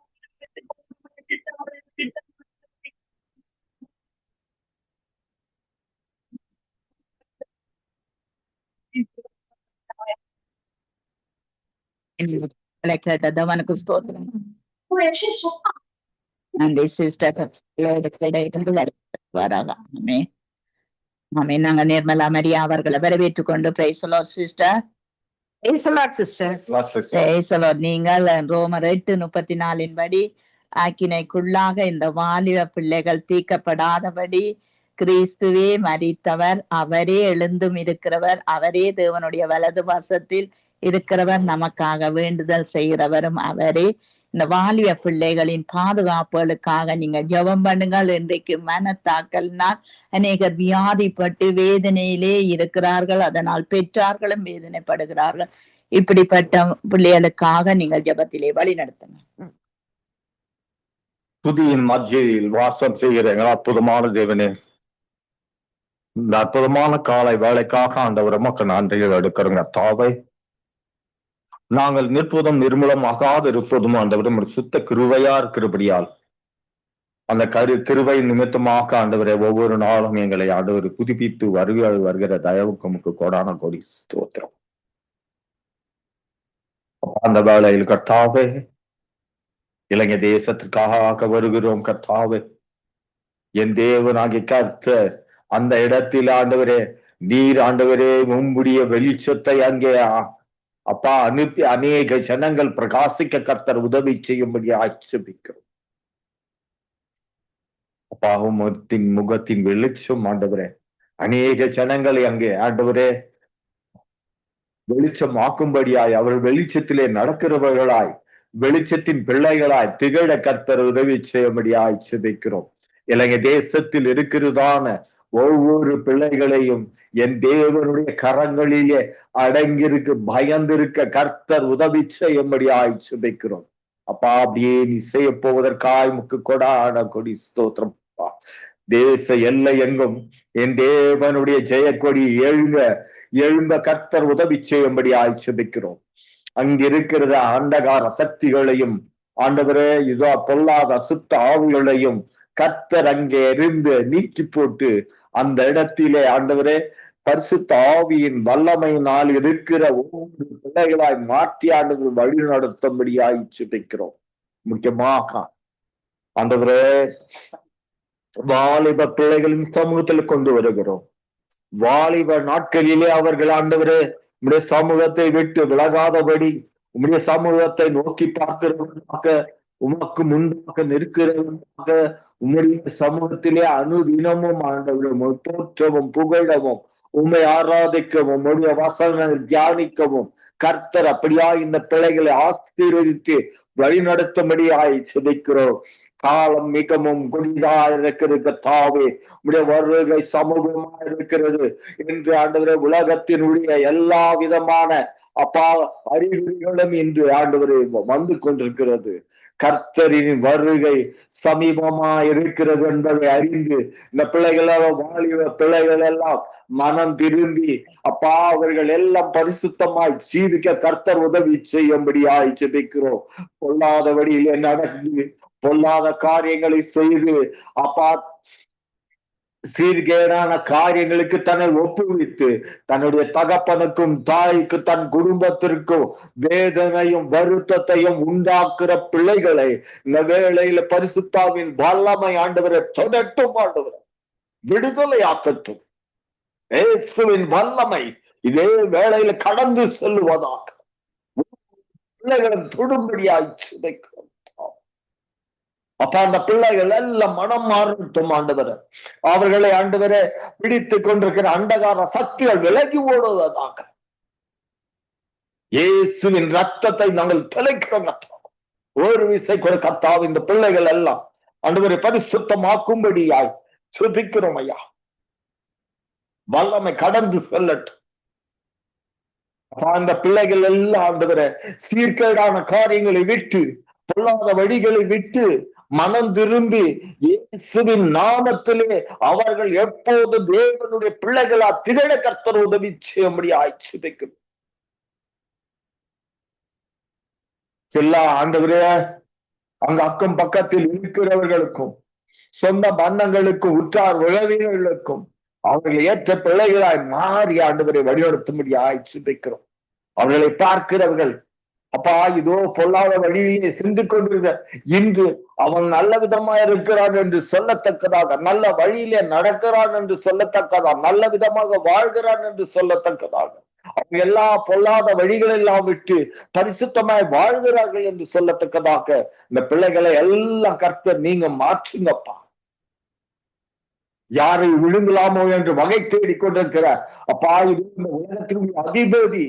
Speaker 3: கேட்டதவனுக்கு ஸ்தோத்திரம். நன்றி சிஸ்டர். நாங்க நிர்மலா மரியா அவர்களை வரவேற்றுக் கொண்டு பிரைஸ் தி லார்ட் சிஸ்டர். நீங்கள் ரோமர் 8:34 படி ஆக்கினைக்குள்ளாக இந்த வாலிப பிள்ளைகள் தீர்க்கப்படாதபடி கிறிஸ்துவே மரித்தவர், அவரே எழுந்தும் இருக்கிறவர், அவரே தேவனுடைய வலது பாசத்தில் இருக்கிறவர், நமக்காக வேண்டுதல் செய்கிறவரும் அவரே. இந்த வாலிப பிள்ளைகளின் பாதுகாப்புகளுக்காக நீங்க ஜெபம் பண்ணுங்கள். இன்றைக்கு மனத்தாக்கல்னால் அநேகர் வியாதிப்பட்டு வேதனையிலே இருக்கிறார்கள், அதனால் பெற்றார்களும் வேதனைப்படுகிறார்கள். இப்படிப்பட்ட பிள்ளைகளுக்காக நீங்கள் ஜெபத்திலே வழி நடத்துங்க.
Speaker 8: துதியின் மத்தியில் வாசம் செய்கிற அற்புதமான தேவனே, இந்த அற்புதமான காலை வேலைக்காக ஆண்டவர் மக்கள் நன்றிகள் எடுக்கிறோங்க தாவை. நாங்கள் நிற்பதும் நிர்மூலமாகாது இருப்பதும் ஆண்டவரும் சுத்த கிருபையா இருக்கிறபடியால் அந்த கிருபை நிமித்தமாக ஆண்டவரை ஒவ்வொரு நாளும் எங்களை ஆண்டவர் புதுப்பித்து வருகிற தயவுக்கு நமக்கு கோடான கோடி ஸ்தோத்திரம். அந்த வேளையில் கர்த்தாவே இலங்கை தேசத்திற்காக வருகிறோம் கர்த்தாவே. என் தேவனாகிய கர்த்தர் அந்த இடத்தில் ஆண்டவரே நீர் ஆண்டவரே உம்முடைய வெளிச்சத்தை அங்கே அப்பா அனுப்பி அநேக ஜனங்கள் பிரகாசிக்க கர்த்தர் உதவி செய்யும்படி ஆட்சேபிக்கிறோம். அப்பா முகத்தின் வெளிச்சம் ஆண்டவரே அநேக ஜனங்களை அங்கே ஆண்டவரே வெளிச்சமாக்கும்படியாய் அவர்கள் வெளிச்சத்திலே நடக்கிறவர்களாய் வெளிச்சத்தின் பிள்ளைகளாய் திகழ கர்த்தர் உதவி செய்யும்படியாய் ஆட்சேபிக்கிறோம். இலங்கை தேசத்தில் இருக்கிறதான ஒவ்வொரு பிள்ளைகளையும் என் தேவனுடைய கரங்களிலே அடங்கியிருக்கு பயந்திருக்க கர்த்தர் உதவி செய்யும்படியாய் சுபிக்கிறோம். அப்பா அப்படியே நீ செய்ய போவதற்காய் முக்கு கொடான கொடி ஸ்தோத்திரம். தேச எல்லை எங்கும் என் தேவனுடைய ஜெயக்கொடி எழும்ப கர்த்தர் உதவி செய்யும்படியாய் சுபிக்கிறோம். அங்கிருக்கிறத அண்டகார சக்திகளையும் ஆண்டவரே இதோ பொல்லாத அசுத்த ஆவிகளையும் கர்த்தர் அங்கே இருந்து நீக்கி போட்டு அந்த இடத்திலே ஆண்டவரே பரிசுத்த ஆவியின் வல்லமையினால் இருக்கிற ஒவ்வொரு பிள்ளைகளாய் மாற்றி ஆண்டவர் வழி நடத்தும்படியாய் சுபிக்கிறோம். முக்கியமாக ஆண்டவரே வாலிப பிள்ளைகளின் சமூகத்தில் கொண்டு வருகிறோம். வாலிப நாட்களிலே அவர்கள் ஆண்டவரே உம்முடைய சமூகத்தை விட்டு விலகாதபடி உம்முடைய சமூகத்தை நோக்கி பார்க்கிறவர்களாக உமக்கு முன்பாக நிற்கிறவர்களாக உம்முடைய சமூகத்திலே அனுதினமும் ஆண்டவரும் போற்றவும் புகழவும் உண்மை ஆராதிக்கவும் உம்முடைய வசனங்களை தியானிக்கவும் கர்த்தர் அப்படியா இந்த பிள்ளைகளை ஆசீர்வதித்து வழி நடத்தும்படியாய் செபிக்கிறோம். காலம் மிகவும் கொடிதா இருக்கிறது தாவே உடைய வருகை சமூகமா இருக்கிறது என்று ஆண்டவரே உலகத்தினுடைய எல்லா விதமான அப்பா அறிகுறிகளும் இன்று ஆண்டவரே வந்து கொண்டிருக்கிறது. கர்த்தரின் வருகை சமீபமா இருக்கிறது என்பதை அறிந்து இந்த பிள்ளைகள் வாலிப பிள்ளைகள் எல்லாம் மனம் திரும்பி அப்பா அவர்கள் எல்லாம் பரிசுத்தமாய் ஜீவிக்க கர்த்தர் உதவி செய்யும்படியாய் ஜெபிக்கிறோம். பொல்லாத வழியிலே நடந்து பொல்லாத காரியங்களை செய்து அப்பா சீர்கேடான காரியங்களுக்கு தன்னை ஒப்புவித்து தன்னுடைய தகப்பனுக்கும் தாய்க்கு தன் குடும்பத்திற்கும் வேதனையும் வருத்தத்தையும் உண்டாக்குற பிள்ளைகளை இந்த வேளையில பரிசுத்தாவின் வல்லமை ஆண்டவரை தொடட்டும், ஆண்டவரை விடுதலை ஆக்கட்டும். இயேசுவின் வல்லமை இதே வேளையில கடந்து செல்லுவதாக பிள்ளைகளும் தொடும்படியாய் சிதைக்கும். அப்ப அந்த பிள்ளைகள் எல்லாம் மனம் மாறட்டும் ஆண்டவரை. அவர்களை ஆண்டவரை பிடித்து கொண்டிருக்கிற அண்டகார சக்திகள் விலகி ஓடுவதாக இயேசுவின் ரத்தத்தை நாங்கள் தெளிக்கிறோம். ஒரு விசை கூட கர்த்தாவே இந்த பிள்ளைகள் எல்லாம் ஆண்டவரை பரிசுத்தமாக்கும்படியாய் சுபிக்கிறோம் ஐயா. வல்லமை கடந்து செல்லட்டும். அந்த பிள்ளைகள் எல்லாம் ஆண்டவரை சீர்கேடான காரியங்களை விட்டு, பொல்லாத வழிகளை விட்டு மனம் திரும்பி இயேசுவின் நாமத்திலே அவர்கள் எப்போது தேவனுடைய பிள்ளைகளா திகழ கர்த்தர் உதவி செய்யும்படியாய் சுபிக்கும். எல்லா ஆண்டவரே அங்க அக்கம் பக்கத்தில் இருக்கிறவர்களுக்கும் சொந்த பந்தங்களுக்கும் உற்றார் உறவினர்களுக்கும் அவர்கள் ஏற்ற பிள்ளைகளாய் மாறி ஆண்டவரை வழிநடத்தும்படி ஆய்ச்சிக்கிறோம். அவர்களை பார்க்கிறவர்கள் அப்பா இதோ பொல்லாத வழியிலே சென்று கொண்டிருக்க இன்று அவன் நல்ல விதமா இருக்கிறான் என்று சொல்லத்தக்கதாக, நல்ல வழியிலே நடக்கிறான் என்று சொல்லத்தக்கதாக, நல்ல விதமாக வாழ்கிறான் என்று சொல்லத்தக்கதாக, அவங்க எல்லா பொல்லாத வழிகளெல்லாம் விட்டு பரிசுத்தமாய் வாழ்கிறார்கள் என்று சொல்லத்தக்கதாக இந்த பிள்ளைகளை எல்லாம் கர்த்தர் நீங்க மாற்றுங்கப்பா. யாரை விழுங்கலாமோ என்று வகை தேடிக்கொண்டிருக்கிறார் அப்பா. இது இந்த உலகத்தினுடைய அதிபதி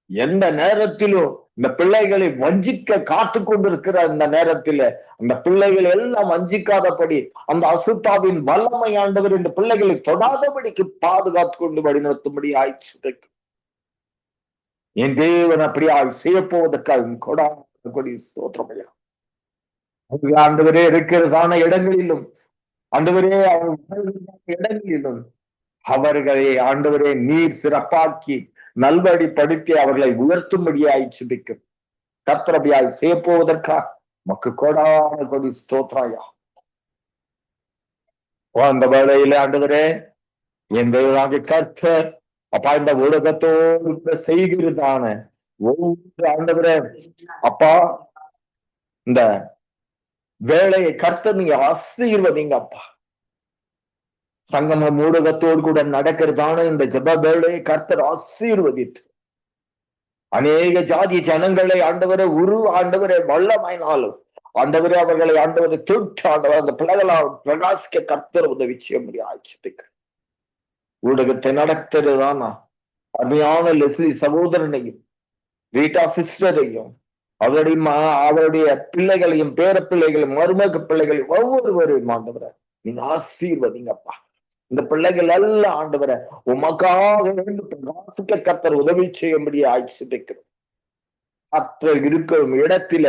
Speaker 8: எந்த நேரத்திலும் இந்த பிள்ளைகளை வஞ்சிக்க காத்து கொண்டிருக்கிற இந்த நேரத்தில அந்த பிள்ளைகளை எல்லாம் வஞ்சிக்காதபடி அந்த அசுத்தாவின் வல்லமை ஆண்டவர் இந்த பிள்ளைகளை தொடாதபடிக்கு பாதுகாத்து கொண்டு வழிநடத்தும்படி ஆய்ச்சி என் தேவன் அப்படி செய்ய போவதற்காக கொடி ஸ்தோத்திரமையா. ஆண்டவரே இருக்கிறதான இடங்களிலும் ஆண்டவரே இடங்களிலும் அவர்களை ஆண்டவரே நீர் சிறப்பாக்கி நல்வழிப்படுத்தி அவர்களை உயர்த்தும்படியாய் சிபிக்கும். கர்த்தரபியாய் செய்ய போவதற்கா மக்கு கோடான கொடி ஸ்தோத்ராயா. அந்த வேளையில ஆண்டவரே என் தேவனாகிய கர்த்தர் அப்பா இந்த உலகத்தோடு செய்கிறதான ஒவ்வொரு ஆண்டவரே அப்பா இந்த வேலையை கர்த்தர் நீங்க ஆசீர்வதிங்க அப்பா. சங்கமம் ஊடகத்தோடு கூட நடக்கிறதான இந்த ஜெப வேலையை கர்த்தர் ஆசீர்வதித்து அநேக ஜாதி ஜனங்களை ஆண்டவரை ஆண்டவரை வல்லமையினாலும் ஆண்டவரை அவர்களை ஆண்டவரை தொட்டு ஆண்டவர் அந்த பிள்ளைகளால் பிரகாசிக்க கர்த்தர் உதவி செய்ய முடியும் ஆட்சிப்பிக்க ஊடகத்தை நடத்துறதுதானா அருமையான லெஸ்லி சகோதரனையும் ரீட்டா சிஸ்டரையும் அவருடைய பிள்ளைகளையும் பேர பிள்ளைகளையும் மருமக பிள்ளைகளையும் ஒவ்வொருவரையும் ஆண்டவரை நீங்க ஆசீர்வதிங்கப்பா. இந்த பிள்ளைகள் எல்லாம் ஆண்டவரை உமக்காக பிரகாசிக்க கர்த்தர் உதவி செய்யும்படி ஆட்சிக்கிறோம். கர்த்தர் இருக்கும் இடத்தில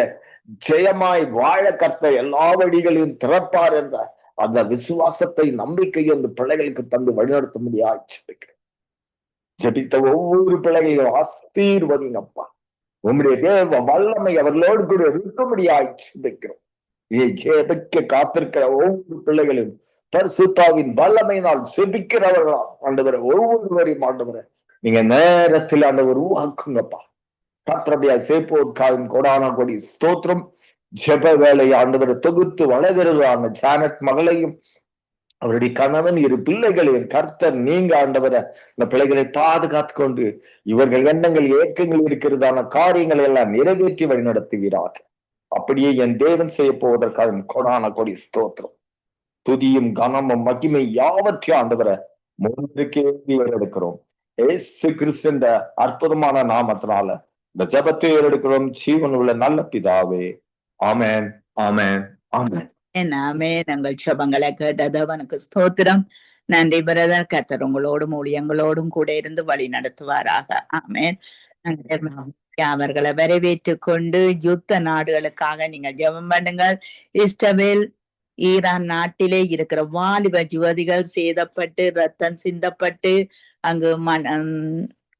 Speaker 8: ஜெயமாய் வாழ கர்த்தர் எல்லா வழிகளையும் திறப்பார் என்ற அந்த விசுவாசத்தை நம்பிக்கையை அந்த பிள்ளைகளுக்கு தந்து வழிநடத்தும்படி ஆட்சிக்கிறோம். ஜெபித்த ஒவ்வொரு பிள்ளைகளையும் ஆசீர்வதிங்கப்பா. உம்முடைய தேவ வல்லமை அவர்களோடு கூட இருக்கும்படி ஆட்சிக்கிறோம். இதை ஜெபிக்க காத்திருக்கிற ஒவ்வொரு பிள்ளைகளையும் பரிசுத்தாவின் வல்லமையினால் செபிக்கிறவர்களாம் ஆண்டவரை ஒவ்வொருவரையும் ஆண்டவரை நீங்க நேரத்தில் ஆண்டவர் உருவாக்குங்கப்பா. கர்த்தரபியா சேப்போர்காவின் கோடான கொடி ஸ்தோத்திரம். ஜெப வேலையை ஆண்டவரை தொகுத்து வளர்கிறதான ஜானட் மகளையும் அவருடைய கணவன் இரு பிள்ளைகளையும் கர்த்தர் நீங்க ஆண்டவரை இந்த பிள்ளைகளை பாதுகாத்து கொண்டு இவர்கள் எண்ணங்கள் ஏக்கங்கள் இருக்கிறதான காரியங்களை எல்லாம் நிறைவேற்றி வழிநடத்துவீராக. அப்படியே என் தேவன் செய்ய போவதற்காக கொடான கொடி ஸ்தோத்திரம். துதியும் கனமும் மகிமை யாவற்றையும் ஆண்டவரை முன்னுக்கே எடுக்கிறோம். ஏசு கிறிஸ்துவின் அற்புதமான நாமத்தினால இந்த ஜெபத்தை எடுக்கிறோம். ஜீவன் உள்ள நல்ல பிதாவே, ஆமென், ஆமென், ஆமென்.
Speaker 3: ஆமென். நாங்கள் ஜெபங்களை கேட்டது அவனுக்கு ஸ்தோத்திரம். நன்றி பிரதர். கர்த்தர் உங்களோடும் ஊழியங்களோடும் கூட இருந்து வழி நடத்துவாராக. ஆமென். அவர்களை வரவேற்று கொண்டு யுத்த நாடுகளுக்காக நீங்கள் ஜெபம் பண்ணுங்கள். இஸ்ரவேல் ஈரான் நாட்டிலே இருக்கிற வாலிப யுவதிகள் சேதப்பட்டு ரத்தம் சிந்தப்பட்டு அங்கு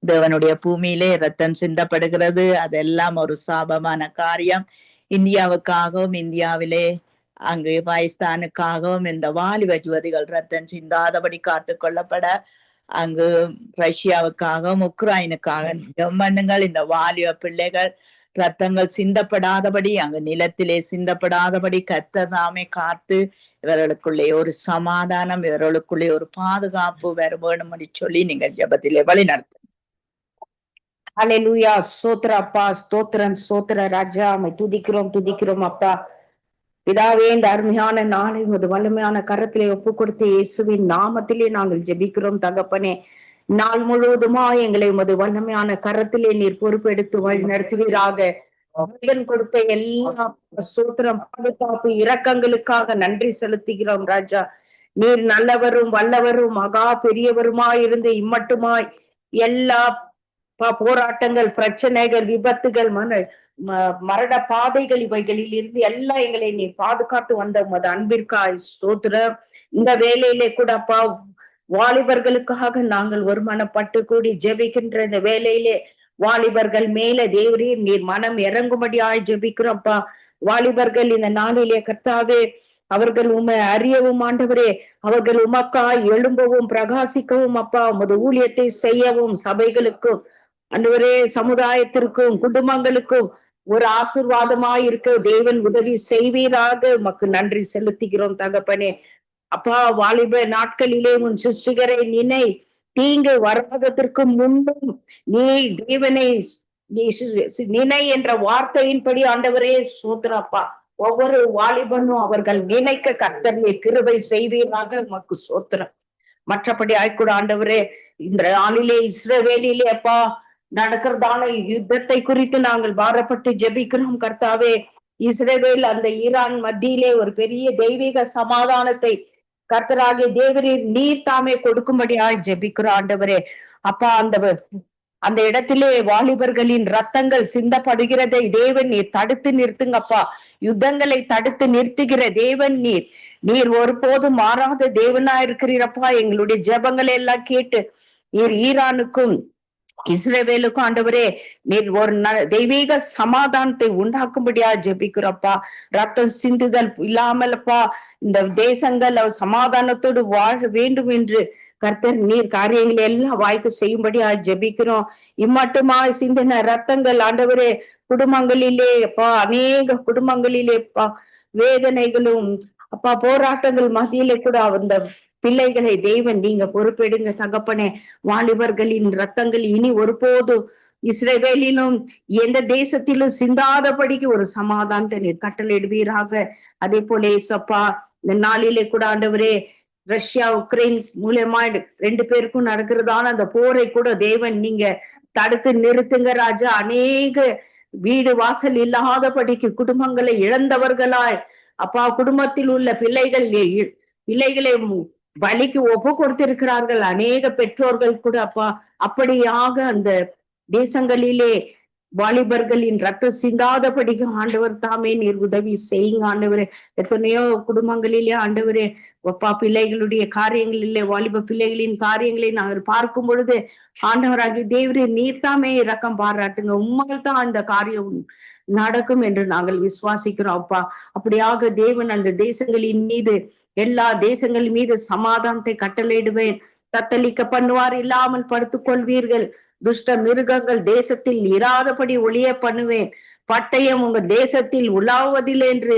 Speaker 3: தேவனுடைய பூமியிலே ரத்தம் சிந்தப்படுகிறது. அதெல்லாம் ஒரு சாபமான காரியம். இந்தியாவுக்காகவும் இந்தியாவிலே அங்கு பாகிஸ்தானுக்காகவும் இந்த வாலிப யுவதிகள் ரத்தம் சிந்தாதபடி காத்து கொள்ளப்பட, அங்கு ரஷ்யாவுக்காகவும் உக்ரைனுக்காக பண்ணுங்கள். இந்த வாலிப பிள்ளைகள் ரத்தங்கள் சிந்தப்படாதபடி, அங்கு நிலத்திலே சிந்தப்படாதபடி கர்த்தர் தாமே காத்து இவர்களுக்குள்ளே ஒரு சமாதானம், இவர்களுக்குள்ளே ஒரு பாதுகாப்பு வர வேணும் என்று சொல்லி நீங்கள் ஜெபத்திலே வழி நடத்து.
Speaker 9: ஹல்லேலூயா. ஸ்தோத்திர அப்பா, ஸ்தோத்திரம், ஸ்தோத்திர ராஜா, உம்மை துதிக்கிறோம் அப்பா. பிதாவே, இந்த அருமையான நாளை உமது வல்லமையான கரத்திலே ஒப்பு கொடுத்து இயேசுவின் நாமத்திலே நாங்கள் ஜெபிக்கிறோம் தகப்பனே. நாள் முழுவதுமா எங்களை உமது வல்லமையான கரத்திலே நீர் பொறுப்பெடுத்து வழி நடத்துவீராக. கொடுத்த எல்லா ஸ்தோத்திரம், பாதுகாப்பு, இரக்கங்களுக்காக நன்றி செலுத்துகிறோம் ராஜா. நீர் நல்லவரும் வல்லவரும் மகா பெரியவருமாய் இருந்து இம்மட்டுமாய் எல்லா போராட்டங்கள், பிரச்சனைகள், விபத்துகள், மரண பாதைகள் இவைகளில் இருந்து எல்லாம் எங்களை நீ பாதுகாத்து வந்த உமது அன்பிற்காய் ஸ்தோத்திரம். இந்த வேலையிலே கூட அப்பா வாலிபர்களுக்காக நாங்கள் ஒருமனப்பட்டு கூடி ஜெபிக்கின்ற இந்த வேலையிலே வாலிபர்கள் மேல தேவரீர் நீர் மனம் இறங்கும்படியாய் ஜெபிக்கிறோம்ப்பா. வாலிபர்கள் இந்த நாளிலே கர்த்தாவே அவர்கள் உம்மை அறியவும் ஆண்டவரே, அவர்கள் உமக்காய் எழும்பவும் பிரகாசிக்கவும் அப்பா, உமது ஊழியத்தை செய்யவும் சபைகளுக்கும் ஆண்டவரே சமுதாயத்திற்கும் குடும்பங்களுக்கும் ஒரு ஆசீர்வாதமாய் இருக்க தேவன் உதவி செய்வீராக. உமக்கு நன்றி செலுத்துகிறோம் தகப்பனே. அப்பா, வாலிப நாட்களிலே உன் சிருஷ்டிகரை நினை, தீங்கு வராததற்கு முன்னும் நீ தேவனை நீ நினை என்ற வார்த்தையின்படி ஆண்டவரே சோத்திரப்பா. ஒவ்வொரு வாலிபனும் அவர்கள் நினைக்க கர்த்தர் நீர் கிருபை செய்வீராக. உமக்கு சோத்திரம். மற்றபடி ஆய்க்கூட ஆண்டவரே, இந்த நாளிலே இஸ்ரவேலிலே அப்பா நடக்கிறதான யுத்தத்தை குறித்து நாங்கள் பாரப்பட்டு ஜெபிக்கிறோம் கர்த்தாவே. இஸ்ரவேல் அந்த ஈரான் மத்தியிலே ஒரு பெரிய தெய்வீக சமாதானத்தை கர்த்தராகிய தேவரீர் நீர் தாமே கொடுக்கும்படியாய் ஜெபிக்கிறோம் ஆண்டவரே. அப்பா, அந்த இடத்திலே வாலிபர்களின் ரத்தங்கள் சிந்தப்படுகிறதை தேவன் நீர் தடுத்து நிறுத்துங்கப்பா. யுத்தங்களை தடுத்து நிறுத்துகிற தேவன் நீர் ஒருபோதும் மாறாத தேவனா இருக்கிறீரப்பா. எங்களுடைய ஜெபங்களை எல்லாம் கேட்டு நீர் ஈரானுக்கும் இஸ்ரவேலுக்கும் ஆண்டவரே நீர் ஒரு தெய்வீக சமாதானத்தை உண்டாக்கும்படியா ஜெபிக்கிறப்பா. ரத்தம் சிந்துதல் இல்லாமல்ப்பா இந்த தேசங்கள் சமாதானத்தோடு வாழ வேண்டும் என்று கர்த்தர் நீர் காரியங்களை எல்லாம் வாய்க்கு செய்யும்படியா ஜெபிக்கிறோம். இம்மட்டுமாய் சிந்தின ரத்தங்கள் ஆண்டவரே குடும்பங்களிலே அப்பா, அநேக குடும்பங்களிலே அப்பா வேதனைகளும் அப்பா போராட்டங்கள் மத்தியிலே கூட அந்த பிள்ளைகளை தேவன் நீங்க பொறுப்பெடுங்க தகப்பனே. வாலிபர்களின் ரத்தங்கள் இனி ஒருபோது இஸ்ரவேலிலும் எந்த தேசத்திலும் சிந்தாதபடிக்கு ஒரு சமாதானத்தை நீர் கட்டளையிடுவீராக. அதே போல ஏசப்பா இந்த நாளிலே கூட ஆண்டவரே ரஷ்யா உக்ரைன் மூலமா 2 பேருக்கும் நடக்கிறதான அந்த போரை கூட தேவன் நீங்க தடுத்து நிறுத்துங்க ராஜா. அநேக வீடு வாசல் இல்லாதபடிக்கு குடும்பங்களை இழந்தவர்களாய் அப்பா, குடும்பத்தில் உள்ள பிள்ளைகளை பலிக்கு ஒப்பு கொடுத்திருக்கிறார்கள் அநேக பெற்றோர்கள் கூட அப்பா. அப்படியாக அந்த தேசங்களிலே வாலிபர்களின் ரத்தம் சிந்தாதபடிக்கு ஆண்டவர் தாமே நீர் உதவி செய்யுங்க ஆண்டவரே. எத்தனையோ குடும்பங்களிலே ஆண்டவரே அப்பா பிள்ளைகளுடைய காரியங்களிலே வாலிப பிள்ளைகளின் காரியங்களை நாங்கள் பார்க்கும் பொழுது ஆண்டவராகி தேவரே நீர் தாமே இரக்கம் பாராட்டுங்க. உண்மையில் தான் அந்த காரியம் நடக்கும் என்று நாங்கள் விசுவாசிக்கிறோம் அப்பா. அப்படியாக தேவன் அந்த தேசங்களின் மீது எல்லா தேசங்கள் மீது சமாதானத்தை கட்டளையிடுவேன். தத்தளிக்க பண்ணுவார் இல்லாமல் படுத்துக் கொள்வீர்கள். துஷ்ட மிருகங்கள் தேசத்தில் இராதபடி ஒளிய பண்ணுவேன். பட்டயம் உங்க தேசத்தில் உலாவதில்லை என்று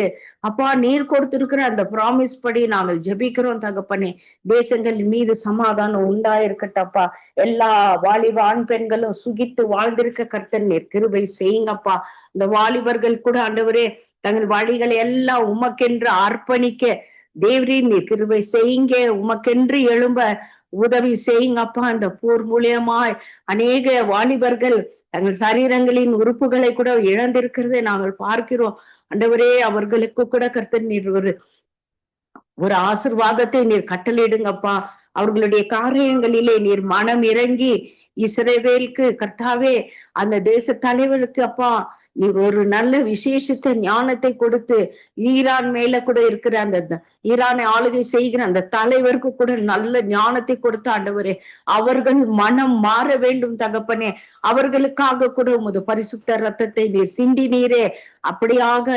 Speaker 9: அப்பா நீர் கொடுத்திருக்கிற அந்த ப்ராமிஸ் படி நாங்கள் ஜெபிக்கிறோம் தகப்பனே. தேசங்கள் மீது சமாதானம் உண்டாயிருக்கட்டப்பா. எல்லா வாலிப ஆண் பெண்களும் சுகித்து வாழ்ந்திருக்க கர்த்தர் நீர் கிருபை செய்யுங்கப்பா. இந்த வாலிபர்கள் கூட ஆண்டவரே தங்கள் வழிகளை எல்லாம் உமக்கென்று அர்ப்பணிக்க தேவரீர் நீர் கிருபை செய்யுங்க. உமக்கென்று எழும்ப உதவி செய்யுங்கப்பா. இந்த போர் மூலியமாய் அநேக வாலிபர்கள் தங்கள் சரீரங்களின் உறுப்புகளை கூட இழந்திருக்கிறதை நாங்கள் பார்க்கிறோம் ஆண்டவரே. அவர்களுக்கு கூட கர்த்தர் நீர் ஒரு ஆசீர்வாதத்தை நீர் கட்டளையிடுங்கப்பா. அவர்களுடைய காரியங்களிலே நீர் மனம் இறங்கி இஸ்ரவேலுக்கு கர்த்தாவே அந்த தேச தலைவருக்கு அப்பா நீ ஒரு நல்ல விசேஷத்தை ஞானத்தை கொடுத்து ஈரான் மேல கூட இருக்கிற அந்த ஈரானை ஆளுகை செய்கிற அந்த தலைவருக்கு கூட நல்ல ஞானத்தை கொடுத்த ஆண்டவரே, அவர்கள் மனம் மாற வேண்டும் தகப்பனே. அவர்களுக்காக கூட உமது பரிசுத்த ரத்தத்தை நீர் சிந்தி நீரே. அப்படியாக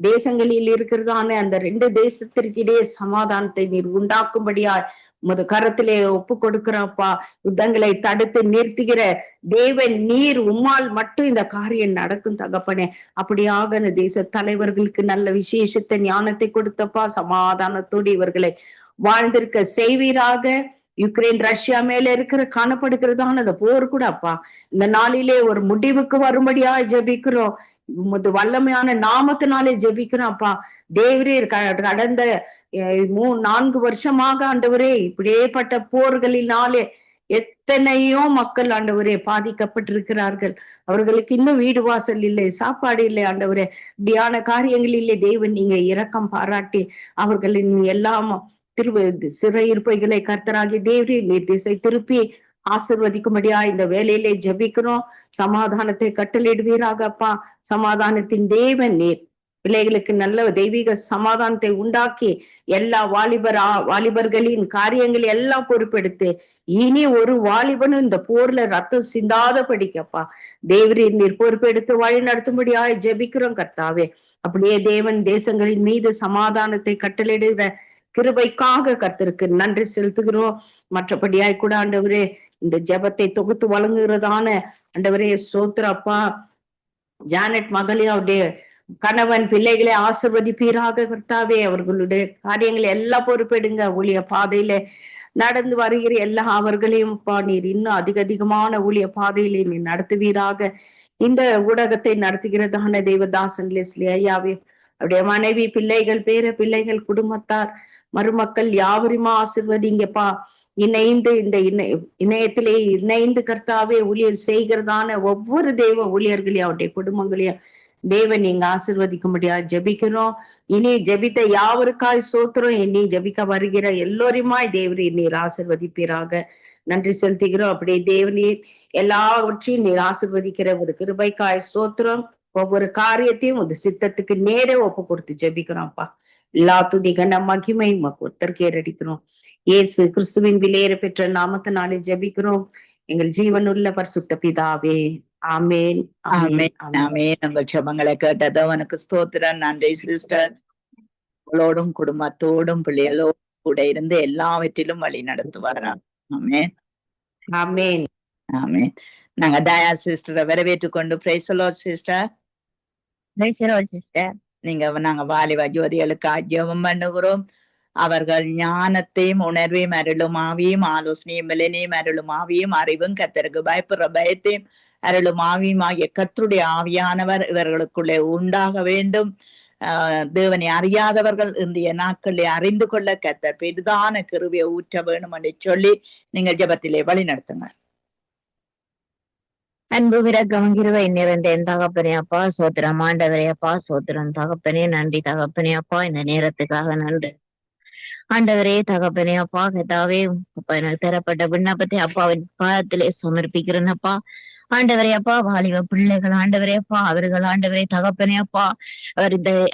Speaker 9: தேசங்களில் இருக்கிறதான அந்த 2 தேசத்திற்கிடையே சமாதானத்தை நீர் உண்டாக்கும்படியா உமது கரத்திலே ஒப்பு கொடுக்கிறப்பா. யுத்தங்களை தடுத்து நிறுத்துகிற தேவன் நீர், உம்மால் மட்டும் இந்த காரியம் நடக்கும் தகப்பனே. அப்படியாக அந்த தேச தலைவர்களுக்கு நல்ல விசேஷத்தை ஞானத்தை கொடுத்தப்பா. சமாதானத்தோடு இவர்களை வாழ்ந்திருக்க செய்வீராக. யுக்ரைன் ரஷ்யா மேல இருக்கிற காணப்படுகிறதான அந்த போர் கூட அப்பா இந்த நாளிலே ஒரு முடிவுக்கு வரும்படியா ஜெபிக்கிறோம். உமது வல்லமையான நாமத்தினாலே ஜெபிக்கிறோம் அப்பா. தேவரீர் கடந்த 3-4 வருஷமாக ஆண்டவரே இப்படியேப்பட்ட போர்களினாலே எத்தனையோ மக்கள் ஆண்டவரே பாதிக்கப்பட்டிருக்கிறார்கள். அவர்களுக்கு இன்னும் வீடு வாசல் இல்லை, சாப்பாடு இல்லை ஆண்டவரே. இப்படியான காரியங்கள் இல்லை. தேவன் நீங்க இரக்கம் பாராட்டி அவர்களின் எல்லாம் சிறையிருப்பைகளை கர்த்தராகி தேவரே நீர் திசை திருப்பி ஆசிர்வதிக்கும்படியா இந்த வேலையிலே ஜெபிக்கிறோம். சமாதானத்தை கட்டளையிடுவீராக அப்பா. சமாதானத்தின் தேவன் நீர். பிள்ளைகளுக்கு நல்ல தெய்வீக சமாதானத்தை உண்டாக்கி எல்லா வாலிபர்களின் காரியங்களை எல்லாம் பொறுப்பெடுத்து இனி ஒரு வாலிபனும் இந்த போர்ல ரத்தம் சிந்தாத படிக்கப்பா தேவரீர் நீர் பொறுப்பெடுத்து வழி நடத்தும்படியா ஜெபிக்கிறோம் கர்த்தாவே. அப்படியே தேவன் தேசங்களின் மீது சமாதானத்தை கட்டளையிடுகிற கிருபைக்காக கர்த்தருக்கு நன்றி செலுத்துகிறோம். மற்றபடியாய் கூட ஆண்டவரே இந்த ஜெபத்தை தொகுத்து வழங்குகிறதான ஆண்டவரே ஸ்தோத்திரப்பா. ஜானட் மகளே அவருடைய கணவன் பிள்ளைகளை ஆசிர்வதிப்பீராக கர்த்தாவே. அவர்களுடைய காரியங்களை எல்லாம் பொறுப்பெடுங்க. ஊழிய பாதையில நடந்து வருகிற எல்லா அவர்களையும் நீர் இன்னும் அதிகமான ஊழிய பாதையிலே நீர் நடத்துவீராக. இந்த ஊடகத்தை நடத்துகிறதான தேவதாசன் லெஸ்லி ஐயாவே, அவருடைய மனைவி, பிள்ளைகள், பேர பிள்ளைகள், குடும்பத்தார், மருமக்கள் யாவரையுமா ஆசிர்வதிங்கப்பா. இணைந்து இந்த இணையத்திலே இணைந்து கர்த்தாவே ஊழியர் செய்கிறதான ஒவ்வொரு தெய்வ ஊழியர்களையும் அவருடைய குடும்பங்களையும் தேவன் நீங்க ஆசிர்வதிக்க முடியாது ஜெபிக்கிறோம். இனி ஜெபித்த யாவருக்காய் சோத்திரம். இனி ஜெபிக்க வருகிற எல்லோருமாய் தேவரீ நீர் ஆசிர்வதிப்பீராக. நன்றி செலுத்துகிறோம். அப்படியே தேவனீர் எல்லாவற்றையும் நீர் ஆசிர்வதிக்கிற ஒரு கிருபைக்காய் சோத்திரம். ஒவ்வொரு காரியத்தையும் ஒரு சித்தத்துக்கு நேரே ஒப்பு கொடுத்து ஜெபிக்கிறோம்ப்பா. எல்லா துதி கன மகிமை ஒருத்தருக்கே அடிக்கிறோம். இயேசு கிறிஸ்துவின் விலையேற பெற்ற நாமத்தினாலே ஜெபிக்கிறோம் எங்கள் ஜீவனுள்ள பரிசுத்த பிதாவே. ஆமேன், ஆமேன்,
Speaker 3: ஆமேன். உங்கள் ஜெபங்களை கேட்டது உனக்கு ஸ்தோத்திரம். நன்றி சிஸ்டர். உங்களோடும் குடும்பத்தோடும் பிள்ளைகளோடும் கூட இருந்து எல்லாவற்றிலும் வழி நடத்துவாராம். ஆமேன்,
Speaker 9: ஆமேன்,
Speaker 3: ஆமேன். நாங்க தயா சிஸ்டரை வரவேற்றுக் கொண்டு praise the Lord sister. Praise the Lord sister. நாங்க வாலிப ஜோதிகளுக்கு ஜெபம் பண்ணுகிறோம். அவர்கள் ஞானத்தையும் உணர்வையும் அருளுமாவியும் ஆலோசனையும் பலனையும் அருளுமாவியும் அறிவும் கர்த்தருக்கு பயப்படுற பயத்தையும் அருளுமாவியும் ஆகிய கர்த்தருடைய ஆவியானவர் இவர்களுக்குள்ளே உண்டாக வேண்டும். தேவனை அறியாதவர்கள் இந்திய நாட்களிலே அறிந்து கொள்ள கர்த்தர் பெரிதான கிருபையை ஊற்ற வேணும் என்று சொல்லி நீங்கள் ஜெபத்திலே வழி நடத்துங்க.
Speaker 10: அன்பு விரக்கம் கிருபை நிறைந்த என் தகப்பனே அப்பா, சோத்திரம் ஆண்டவரே அப்பா, சோத்திரம் தகப்பனே, நன்றி தகப்பனே அப்பா, இந்த நேரத்துக்காக நன்றி ஆண்டவரே தகப்பனே அப்பா. கதாவே அப்பா எனக்கு தரப்பட்ட விண்ணப்பத்தை அப்பாவின் பாதத்திலே சமர்ப்பிக்கிறேன் அப்பா. ஆண்டவரே அப்பா, வாலிப பிள்ளைகள் ஆண்டவரே அப்பா, அவர்கள் ஆண்டவரே தகப்பனே அப்பா,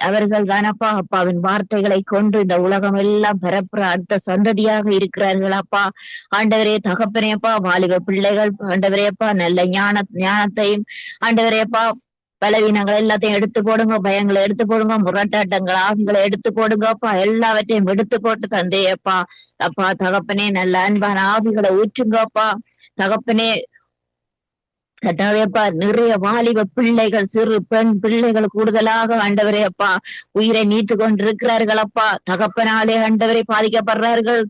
Speaker 10: அவர்கள் தானப்பா அப்பாவின் வார்த்தைகளை கொண்டு இந்த உலகம் எல்லாம் பரப்புற அடுத்த சந்ததியாக இருக்கிறார்கள் அப்பா. ஆண்டவரே தகப்பனே அப்பா, வாலிப பிள்ளைகள் ஆண்டவரே அப்பா நல்ல ஞானத்தையும் ஆண்டவரே அப்பா பலவீனங்கள் எல்லாத்தையும் எடுத்து போடுங்க, பயங்களை எடுத்து போடுங்க, முரட்டாட்டங்கள் ஆவிகளை எடுத்து போடுங்க அப்பா. எல்லாவற்றையும் எடுத்து போட்டு தந்தையப்பா அப்பா தகப்பனே நல்ல அன்பான ஆவிகளை ஊற்றுங்கப்பா தகப்பனே. கட்டாவேப்பா நிறைய வாலிப பிள்ளைகள், சிறு பெண் பிள்ளைகள் கூடுதலாக ஆண்டவரே அப்பா உயிரை நீத்து கொண்டிருக்கிறார்கள் அப்பா. தகப்பனாலே ஆண்டவரை பாதிக்கப்படுறார்கள்,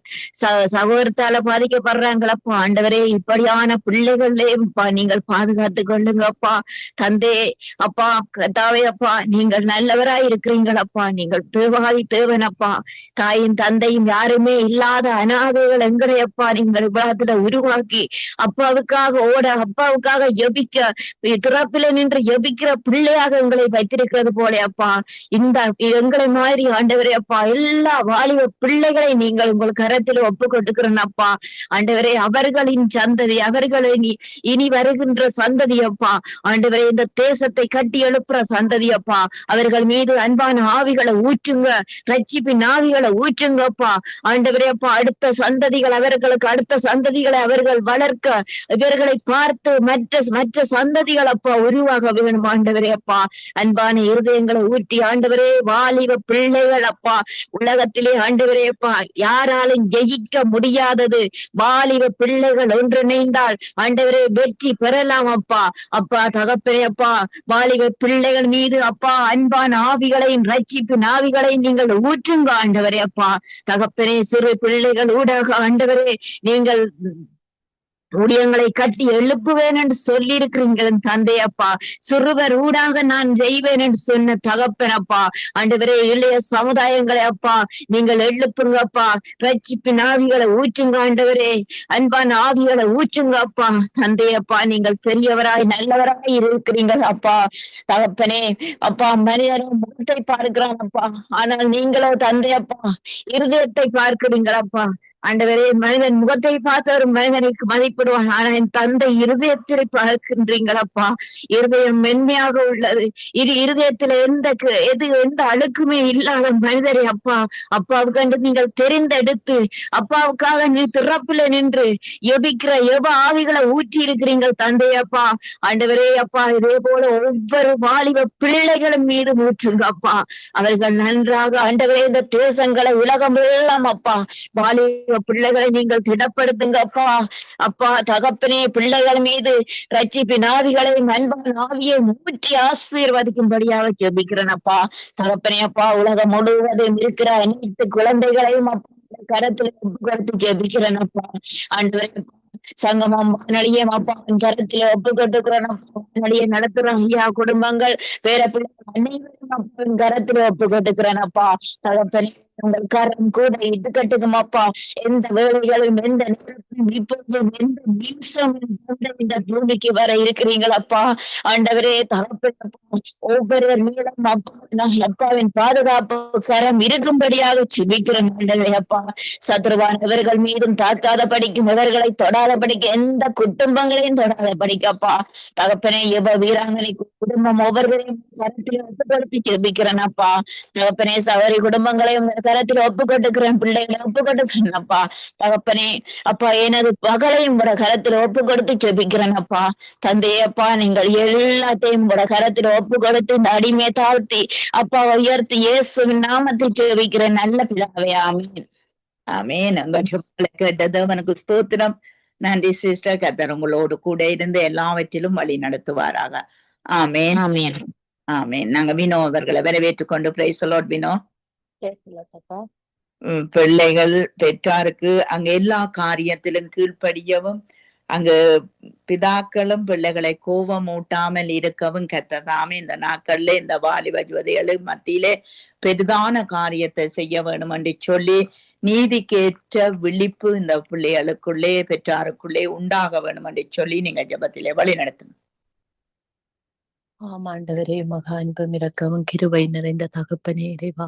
Speaker 10: சகோதரத்தால பாதிக்கப்படுறாங்களப்பா. ஆண்டவரே இப்படியான பிள்ளைகளையும் நீங்கள் பாதுகாத்து கொள்ளுங்கப்பா தந்தே அப்பா. கத்தாவே அப்பா நீங்கள் நல்லவராய் இருக்கிறீங்களப்பா. நீங்கள் தேவாதி தேவனப்பா. தாயும் தந்தையும் யாருமே இல்லாத அனாதைகள் எங்களையப்பா நீங்கள் உலகத்துல உருவாக்கி அப்பாவுக்காக ஓட, அப்பாவுக்காக திறப்பில நின்று ஜெபிக்கிற பிள்ளையாக எங்களை வைத்திருக்கிறது போல அப்பா, இந்த எங்களை மாதிரி ஆண்டவரே அப்பா எல்லா வாலிப பிள்ளைகளை நீங்கள் உங்கள் கரத்தில் ஒப்பு கொட்டுக்கிறேன் அப்பா. ஆண்டவரே அவர்களின் சந்ததி, அவர்களின் இனி வருகின்ற சந்ததி அப்பா, ஆண்டவரே இந்த தேசத்தை கட்டி எழுப்புற சந்ததி அப்பா, அவர்கள் மீது அன்பான ஆவிகளை ஊற்றுங்க, ரட்சிப்பின் ஆவிகளை ஊற்றுங்கப்பா. ஆண்டவரே அப்பா அடுத்த சந்ததிகள், அவர்களுக்கு அடுத்த சந்ததிகளை அவர்கள் வளர்க்க, இவர்களை பார்த்து மற்ற சந்ததிகள் அப்பா உருவாக வேணும் ஆண்டவரே அப்பா. அன்பான இருதயங்களை ஊற்றி ஆண்டவரே வாலிப பிள்ளைகள் அப்பா, உலகத்திலே ஆண்டவரே அப்பா யாராலும் ஜெயிக்க முடியாதது வாலிப பிள்ளைகள் ஒன்றிணைந்தால் ஆண்டவரே வெற்றி பெறலாம் அப்பா. அப்பா தகப்பனே அப்பா, வாலிப பிள்ளைகள் மீது அப்பா அன்பான ஆவிகளையும் ரட்சிப்பின் ஆவிகளையும் நீங்கள் ஊற்றுங்க ஆண்டவரே அப்பா. தகப்பனே சிறு பிள்ளைகள் ஊடாக ஆண்டவரே நீங்கள் ஊழியங்களை கட்டி எழுப்புவேன் என்று சொல்லி இருக்கிறீங்க தந்தை அப்பா. சிறுவர் ஊடாக நான் செய்வேன் என்று சொன்ன தகப்பன் அப்பா, ஆண்டவரே இளைய சமுதாயங்களை அப்பா நீங்கள் எழுப்புங்கப்பா. ரட்சிப்பின் ஆவிகளை ஊற்றுங்க ஆண்டவரே, அன்பான ஆவிகளை ஊற்றுங்க அப்பா. தந்தை அப்பா நீங்கள் பெரியவராய் நல்லவராய் இருக்கிறீங்கள் அப்பா. தகப்பனே அப்பா மனிதனும் முகத்தை பார்க்கிறான் அப்பா, ஆனால் நீங்களோ தந்தை அப்பா இருதயத்தை பார்க்கிறீங்களப்பா. ஆண்டவரே மனிதன் முகத்தை பார்த்த ஒரு மனிதனுக்கு மதிப்பிடுவான், ஆனா என் தந்தை இருதயத்தை பார்க்கின்றீங்களப்பா. இருதயம் மென்மையாக உள்ளது, இது இருதயத்துல எந்த அழுக்குமே இல்லாத மனிதரே அப்பா. அப்பாவுக்கு நீங்கள் தெரிந்தெடுத்து அப்பாவுக்காக நீ திறப்பில நின்று எபிக்கிற ஆவிகளை ஊற்றி இருக்கிறீங்கள் தந்தை அப்பா. ஆண்டவரே அப்பா இதே போல ஒவ்வொரு வாலிப பிள்ளைகளும் மீது ஊற்றுங்க அப்பா. அவர்கள் நன்றாக ஆண்டவரே இந்த தேசங்களை உலகம் எல்லாம் அப்பா வாலிப பிள்ளைகளை நீங்கள் திடப்படுத்துங்க அப்பா. அப்பா தகப்பனே பிள்ளைகள் மீது ரட்சிப்பின் ஆவிகளை அன்பான ஆவியை ஊற்றி ஆசீர்வதிக்கும்படியாக ஜெபிக்கிறேன் அப்பா. தகப்பனே அப்பா உலகம் முழுவதும் இருக்கிற அனைத்து குழந்தைகளையும் அப்பா கரத்தில் கொடுத்து ஜெபிக்கிறேன் அப்பா. ஆண்டவரே சங்கமம் வானொலியும் அப்பா கரத்திலே ஒப்பு கொட்டுக்கிறேன் அப்பா. வானொலியை நடத்துறோம் ஐயா குடும்பங்கள் பேர பிள்ளைகள் அனைவரும் அப்பா கரத்திலே ஒப்பு கொட்டுக்கிறேன் அப்பா. தகப்பனே உங்கள் கரம் கூட இட்டு கட்டுக்கும் அப்பா. எந்த வேலைகளும் எந்த நேரத்திலும் இப்பொழுதும் எந்த நிமிஷம் இந்த பூமிக்கு வர இருக்கிறீங்கள் அப்பா. ஆண்டவரே தகப்பன் ஒவ்வொருவர் மீதும் அப்பா அப்பாவின் பாதுகாப்பு கரம் இருக்கும்படியாக ஜெபிக்கிறேன் ஆண்டவரே அப்பா. சத்ருவானவர்கள் மீதும் தாக்காத படிக்கும், இவர்களை தொடாத படிக்க, எந்த குடும்பங்களையும் தொடாத படிக்கப்பா. தகப்பனே வீராங்கனை குடும்பம் ஒவ்வொருவரையும் கரத்தில் ஒப்புக்கொடுத்து ஜெபிக்கிறேன் அப்பா. தகப்பனே சவரி குடும்பங்களையும் கரத்தில் ஒப்பு கொட்டுக்கிறேன், பிள்ளைகளை ஒப்பு கொட்டுக்கிறேன் அப்பா. தகப்பனே அப்பா எனது பகலையும் உட கரத்தில் ஒப்பு கொடுத்து ஜெபிக்கிறேன் அப்பா. தந்தையப்பா நீங்கள் எல்லாத்தையும் உட கரத்தில் ஒப்பு கொடுத்து இந்த அடிமையை தாழ்த்தி அப்பா உயர்த்தி இயேசுவின் நாமத்தில் ஜெபிக்கிறேன் நல்ல பிதாவே. ஆமீன்
Speaker 3: ஆமென். கேட்டது அவனுக்கு ஸ்தோத்திரம். நன்றி சிஸ்டர். கர்த்தர் உங்களோடு கூட இருந்து எல்லாவற்றிலும் வழி நடத்துவாராக. ஆமென்
Speaker 10: ஆமென்
Speaker 3: ஆமென். நாங்க வினோ அவர்களை வரவேற்றுக் கொண்டு பிரைஸ் தி லார்ட். வினோ பிள்ளைகள் பெற்றாருக்கு அங்க எல்லா காரியத்திலும் கீழ்ப்படியவும், அங்கு பிதாக்களும் பிள்ளைகளை கோபம் ஊட்டாமல் இருக்கவும் கர்த்ததாமே இந்த நாட்கள்ல இந்த வாலிப யுவதிகளுக்கு மத்தியிலே பெரிதான காரியத்தை செய்ய வேணும் என்று சொல்லி நீதிக்கேற்ற விழிப்பு இந்த பிள்ளைகளுக்குள்ளே பெற்றாருக்குள்ளே உண்டாக வேணும் என்று சொல்லி நீங்க ஜெபத்திலே வழி நடத்தணும்.
Speaker 6: ஆமாண்டவரே மகா அன்பும் இரக்கவும் கிருபை நிறைந்த தகப்பனே இறைவா,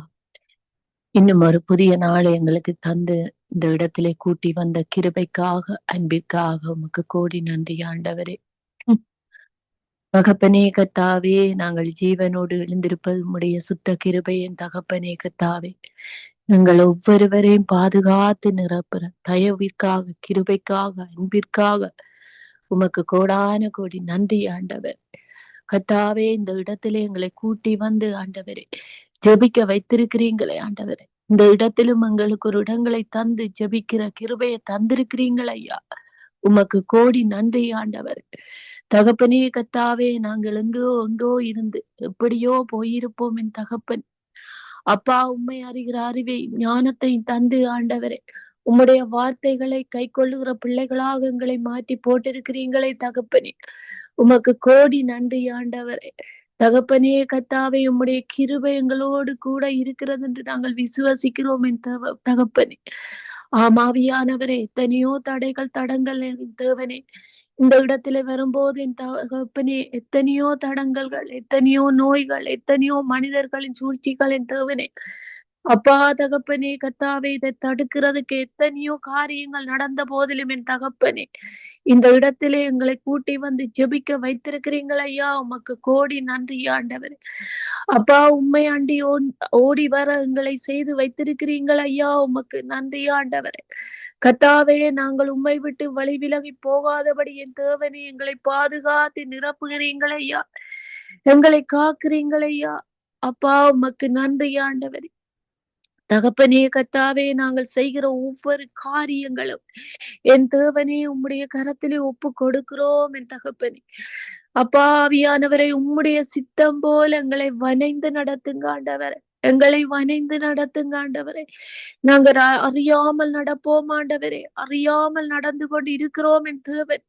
Speaker 6: இன்னும் ஒரு புதிய நாளை எங்களுக்கு தந்து இந்த இடத்திலே கூட்டி வந்த கிருபைக்காக அன்பிற்காக உமக்கு கோடி நன்றி ஆண்டவரே. தகப்பனே கர்த்தாவே, நாங்கள் ஜீவனோடு எழுந்திருப்பது உம்முடைய சுத்த கிருபை. என் தகப்பனே கர்த்தாவே, எங்கள் ஒவ்வொருவரையும் பாதுகாத்து நிரப்புற தயவிற்காக, கிருபைக்காக, அன்பிற்காக உமக்கு கோடான கோடி நன்றி ஆண்டவர். கர்த்தாவே, இந்த இடத்திலே எங்களை கூட்டி வந்து ஆண்டவரே ஜெபிக்க வைத்திருக்கிறீங்களே ஆண்டவரே. இந்த இடத்திலும் எங்களுக்கு ஒரு இடங்களை தந்து ஜெபிக்கிற கிருபையை தந்திருக்கிறீங்கள் ஐயா. உமக்கு கோடி நன்றி ஆண்டவர். தகப்பனே கர்த்தாவே, நாங்கள் எங்கோ இருந்து எப்படியோ போயிருப்போம் என் தகப்பன். அப்பா உம்மை அறிகிற அறிவை ஞானத்தை தந்து ஆண்டவரே உம்முடைய வார்த்தைகளை கை கொள்ளுகிற பிள்ளைகளாக எங்களை மாற்றி போட்டிருக்கிறீங்களே தகப்பனே. உமக்கு கோடி நன்றி ஆண்டவரே. தகப்பனே கர்த்தாவே, உம்முடைய கிருபை எங்களோடு கூட இருக்கிறது என்று நாங்கள் விசுவசிக்கிறோம் என் தகப்பனே. ஆமாவியானவரே, எத்தனையோ தடைகள் தடங்கள் தேவனே
Speaker 11: இந்த இடத்துல வரும்போது என் தகப்பனே எத்தனையோ தடங்கல்கள், எத்தனையோ நோய்கள், எத்தனையோ மனிதர்களின் சூழ்ச்சிகள் என் தேவனே. அப்பா தகப்பனே கர்த்தாவே, இதை தடுக்கிறதுக்கு எத்தனையோ காரியங்கள் நடந்த போதிலும் என் தகப்பனே, இந்த இடத்திலே எங்களை கூட்டி வந்து ஜெபிக்க வைத்திருக்கிறீங்கள் ஐயா. உமக்கு கோடி நன்றி ஆண்டவரே. அப்பா உண்மை ஆண்டி ஓடி வர எங்களை செய்து வைத்திருக்கிறீங்கள் ஐயா. உமக்கு நன்றி ஆண்டவரே. கர்த்தாவே, நாங்கள் உம்மை விட்டு வழி விலகி போகாதபடி என் தேவனே எங்களை பாதுகாத்து நிரப்புகிறீங்கள் ஐயா. எங்களை காக்கிறீங்கள் ஐயா. அப்பா உமக்கு நன்றி ஆண்டவரே. தகப்பனே கர்த்தாவே, நாங்கள் செய்கிற ஒவ்வொரு காரியங்களும் என் தேவனே உம்முடைய கரத்திலே ஒப்பு கொடுக்கிறோம் என் தகப்பனே. அப்பா ஆவியானவரை உம்முடைய சித்தம் போல எங்களை வனைந்து நடத்துங்க ஆண்டவரே. எங்களை வனைந்து நடத்துங்க ஆண்டவரே. நாங்கள் அறியாமல் நடப்போம் ஆண்டவரே. அறியாமல் நடந்து கொண்டு இருக்கிறோம் என் தேவன்.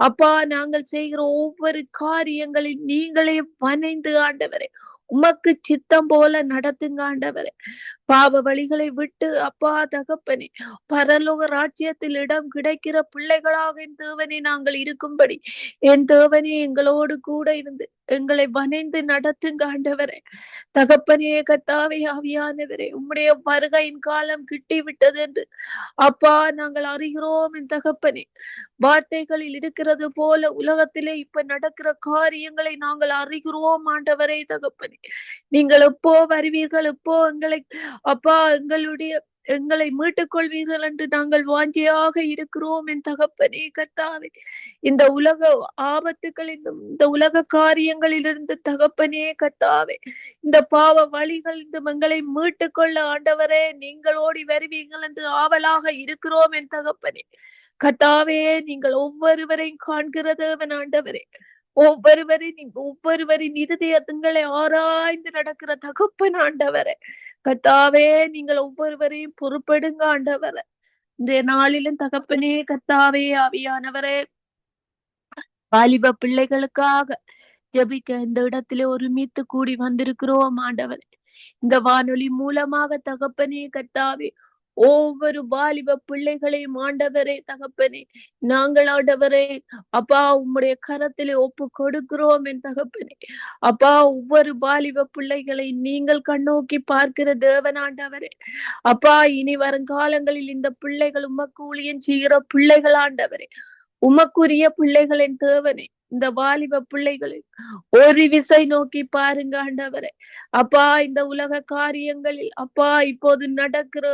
Speaker 11: அப்பா நாங்கள் செய்கிற ஒவ்வொரு காரியங்களில் நீங்களே வனைந்து ஆண்டவரே உமக்கு சித்தம் போல நடத்துங்க ஆண்டவரே. பாவ வழிகளை விட்டு அப்பா தகப்பனே பரலோக ராஜ்யத்தில் இடம் கிடைக்கிற பிள்ளைகளாக என் தேவனே நாங்கள் இருக்கும்படி என் தேவனே எங்களோடு கூட இருந்து எங்களை வனைந்து நடத்துங்க ஆண்டவரே. தகப்பனே கர்த்தாவே ஆவியானவரே, உம்முடைய வருகையின் காலம் கிட்டி விட்டது என்று அப்பா நாங்கள் அறிகிறோம் என் தகப்பனே. வார்த்தைகளில் இருக்கிறது போல உலகத்திலே இப்ப நடக்கிற காரியங்களை நாங்கள் அறிகிறோம் ஆண்டவரே தகப்பனே. நீங்கள் எப்போ வருவீர்கள், எப்போ அப்பா எங்களை மீட்டுக் கொள்வீர்கள் என்று நாங்கள் வாஞ்சியாக இருக்கிறோம் என் தகப்பனே கர்த்தாவே. இந்த உலக ஆபத்துக்களில் இந்த உலக காரியங்களிலிருந்து தகப்பனே கர்த்தாவே, இந்த பாவ வழிகளிலிருந்து எங்களை மீட்டுக் கொள்ள ஆண்டவரே நீங்கள் ஓடி வருவீர்கள் என்று ஆவலாக இருக்கிறோம் என் தகப்பனே. கர்த்தாவே, நீங்கள் ஒவ்வொருவரையும் காண்கிறதவன் ஆண்டவரே. ஒவ்வொருவரின் இருதயங்களை ஆராய்ந்து நடக்கிற தகப்பன் ஆண்டவரே. கர்த்தாவே, நீங்கள் ஒவ்வொருவரையும் பொறுப்படுங்க ஆண்டவரே. இந்த நாளிலும் தகப்பனே கர்த்தாவே ஆவியானவரே, வாலிப பிள்ளைகளுக்காக ஜெபிக்க இந்த இடத்திலே ஒருமித்து கூடி வந்திருக்கிறோம் ஆண்டவரே. இந்த வானொலி மூலமாக தகப்பனே கர்த்தாவே ஒவ்வொரு வாலிப பிள்ளைகளையும் ஆண்டவரே தகப்பனே நாங்கள் ஆண்டவரே அப்பா உம்முடைய கரத்திலே ஒப்பு கொடுக்கிறோம் என் தகப்பனே. அப்பா ஒவ்வொரு வாலிப பிள்ளைகளை நீங்கள் கண்ணோக்கி பார்க்கிற தேவன் ஆண்டவரே. அப்பா இனி வருங்காலங்களில் இந்த பிள்ளைகள் உமக்கு ஊழியம் செய்கிற பிள்ளைகள் ஆண்டவரே. உமக்குரிய பிள்ளைகளின் தேவனே, இந்த வாலிப பிள்ளைகளை ஒரு விசை நோக்கி பாருங்க ஆண்டவரே. அப்பா இந்த உலக காரியங்களில் அப்பா இப்போது நடக்கிற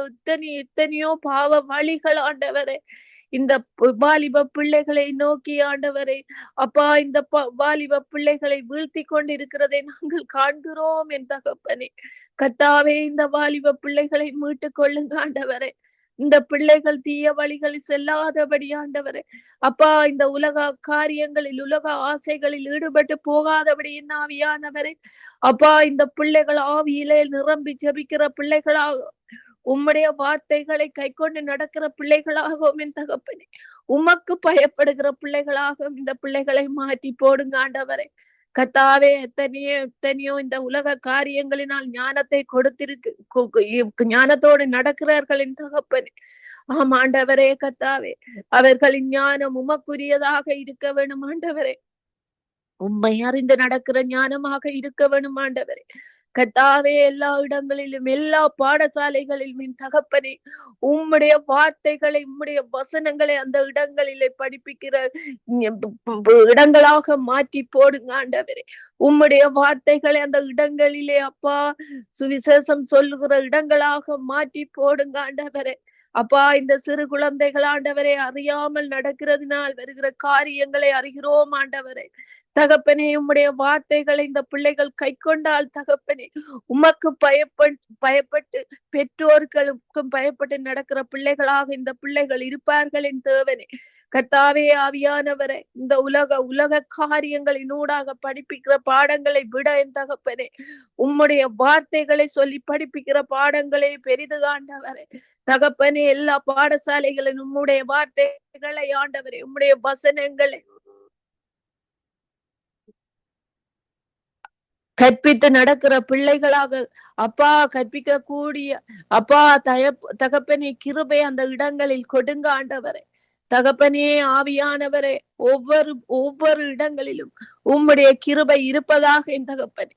Speaker 11: எத்தனையோ பாவ வழிகள் ஆண்டவரே, இந்த வாலிப பிள்ளைகளை நோக்கி ஆண்டவரே அப்பா இந்த வாலிப பிள்ளைகளை வீழ்த்தி கொண்டிருக்கிறதை நாங்கள் காண்கிறோம் என் தகப்பனே. கர்த்தாவே, இந்த வாலிப பிள்ளைகளை மீட்டுக் கொள்ளுங்க ஆண்டவரே. இந்த பிள்ளைகள் தீய வழிகளில் செல்லாதபடி ஆண்டவரே அப்பா இந்த உலக காரியங்களில் உலக ஆசைகளில் ஈடுபட்டு போகாதபடி என்ன ஆவியானவரே அப்பா இந்த பிள்ளைகள் ஆவியிலே நிரம்பி ஜெபிக்கிற பிள்ளைகளாக உம்முடைய வார்த்தைகளை கை கொண்டு நடக்கிற பிள்ளைகளாகவும் என் தகப்பனே உமக்கு பயப்படுகிற பிள்ளைகளாகவும் இந்த பிள்ளைகளை மாற்றி போடுங்க ஆண்டவரே. கர்த்தாவே, எத்தனையோ இந்த உலக காரியங்களினால் ஞானத்தை கொடுத்திருக்கு ஞானத்தோடு நடக்கிறார்களின் தகப்பனே. ஆம் ஆண்டவரே கர்த்தாவே, அவர்களின் ஞானம் உமக்குரியதாக இருக்க வேணும் ஆண்டவரே. உம்மை அறிந்து நடக்கிற ஞானமாக இருக்க வேணும் ஆண்டவரே. கர்த்தாவே, எல்லா இடங்களிலும் எல்லா பாடசாலைகளிலும் என் தகப்பனே உம்முடைய வார்த்தைகளை உம்முடைய வசனங்களை அந்த இடங்களிலே படிப்பிக்கிற இடங்களாக மாற்றி போடுங்க ஆண்டவரே. உம்முடைய வார்த்தைகளை அந்த இடங்களிலே அப்பா சுவிசேஷம் சொல்லுகிற இடங்களாக மாற்றி போடுங்க ஆண்டவரே. அப்பா இந்த சிறு குழந்தைகள் ஆண்டவரை அறியாமல் நடக்கிறதுனால் வருகிற காரியங்களை அறிகிறோம் ஆண்டவரே. தகப்பனே, உம்முடைய வார்த்தைகளை இந்த பிள்ளைகள் கை கொண்டால் தகப்பனே உமக்கு பயப்பட்டு பெற்றோர்களுக்கும் பயப்பட்டு நடக்கிற பிள்ளைகளாக இந்த பிள்ளைகள் இருப்பார்கள் என் தேவனே. கர்த்தாவே ஆவியானவரே, இந்த உலக காரியங்களின் ஊடாக படிப்பிக்கிற பாடங்களை விட என் தகப்பனே உம்முடைய வார்த்தைகளை சொல்லி படிப்பிக்கிற பாடங்களை பெரிது ஆண்டவரே. தகப்பனே, எல்லா பாடசாலைகளிலும் உம்முடைய வார்த்தைகளை ஆண்டவரே உம்முடைய வசனங்களை கற்பித்து நடக்கிற பிள்ளைகளாக அப்பா கற்பிக்க கூடிய அப்பா தகப்பனே கிருபை அந்த இடங்களில் கொடுங்க ஆண்டவரே. தகப்பனே ஆவியானவரே, ஒவ்வொரு இடங்களிலும் உம்முடைய கிருபை இருப்பதாக என் தகப்பனே.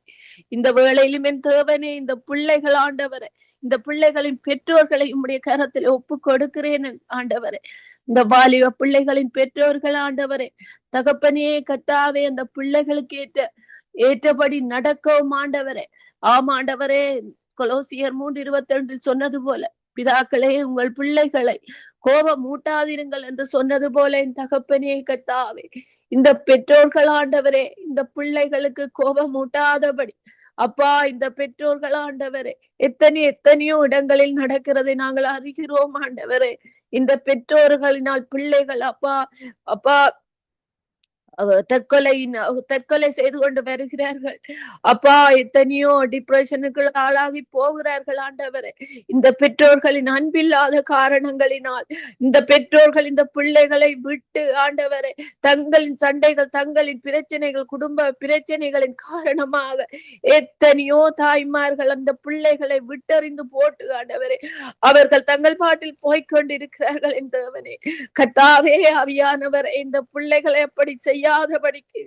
Speaker 11: இந்த வேளையிலும் என் தேவனே, இந்த பிள்ளைகள் ஆண்டவரே, இந்த பிள்ளைகளின் பெற்றோர்களை உம்முடைய கரத்தில் ஒப்பு கொடுக்கிறேன் ஆண்டவரே. இந்த வாலிப பிள்ளைகளின் பெற்றோர்கள் ஆண்டவரே, தகப்பனே கத்தாவே, அந்த பிள்ளைகளுக்கு ஏற்றபடி நடக்கவும் ஆண்டவரே. ஆமாண்டவரே, கொலோசியர் 3:22 சொன்னது போல, பிதாக்களே உங்கள் பிள்ளைகளை கோபம் மூட்டாதிருங்கள் என்று சொன்னது போல என் தகப்பனே கத்தாவே, இந்த பெற்றோர்கள் ஆண்டவரே, இந்த பிள்ளைகளுக்கு கோபம் மூட்டாதபடி அப்பா, இந்த பெற்றோர்கள் ஆண்டவரே, எத்தனையோ இடங்களில் நடக்கிறதை நாங்கள் அறிகிறோம் ஆண்டவரே. இந்த பெற்றோர்களினால் பிள்ளைகள் அப்பா தற்கொலை செய்து கொண்டு வருகிறார்கள் அப்பா. எத்தனையோ டிப்ரெஷனுக்கு ஆளாகி போகிறார்கள் ஆண்டவரே. இந்த பெற்றோர்களின் அன்பில்லாத காரணங்களினால் இந்த பெற்றோர்கள் இந்த பிள்ளைகளை விட்டு ஆண்டவரே, தங்களின் சண்டைகள், தங்களின் பிரச்சனைகள், குடும்ப பிரச்சனைகளின் காரணமாக எத்தனையோ தாய்மார்கள் அந்த பிள்ளைகளை விட்டறிந்து போட்டு ஆண்டவரே, அவர்கள் தங்கள் பாட்டில் போய்கொண்டிருக்கிறார்கள். தேவனே கர்த்தாவே ஆவியானவர், இந்த பிள்ளைகளை எப்படி செய்யாதபடிக்கு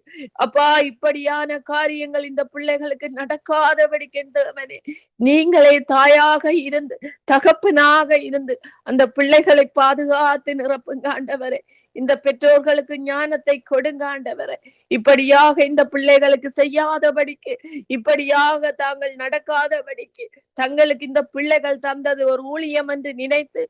Speaker 11: அப்பா, இப்படியான காரியங்கள் இந்த பிள்ளைகளுக்கு நடக்காதபடிக்கு தேவனே, நீங்களே தாயாக இருந்து தகப்பனாக இருந்து அந்த பிள்ளைகளை பாதுகாத்து நிரப்புங்க ஆண்டவரே. இந்த பெற்றோர்களுக்கு ஞானத்தை கொடுங்க ஆண்டவரே. இப்படியாக இந்த பிள்ளைகளுக்கு செய்யாதபடிக்கு, இப்படியாக தாங்கள் நடக்காதபடிக்கு, தங்களுக்கு இந்த பிள்ளைகள் தந்தது ஒரு ஊழியம் என்று நினைத்து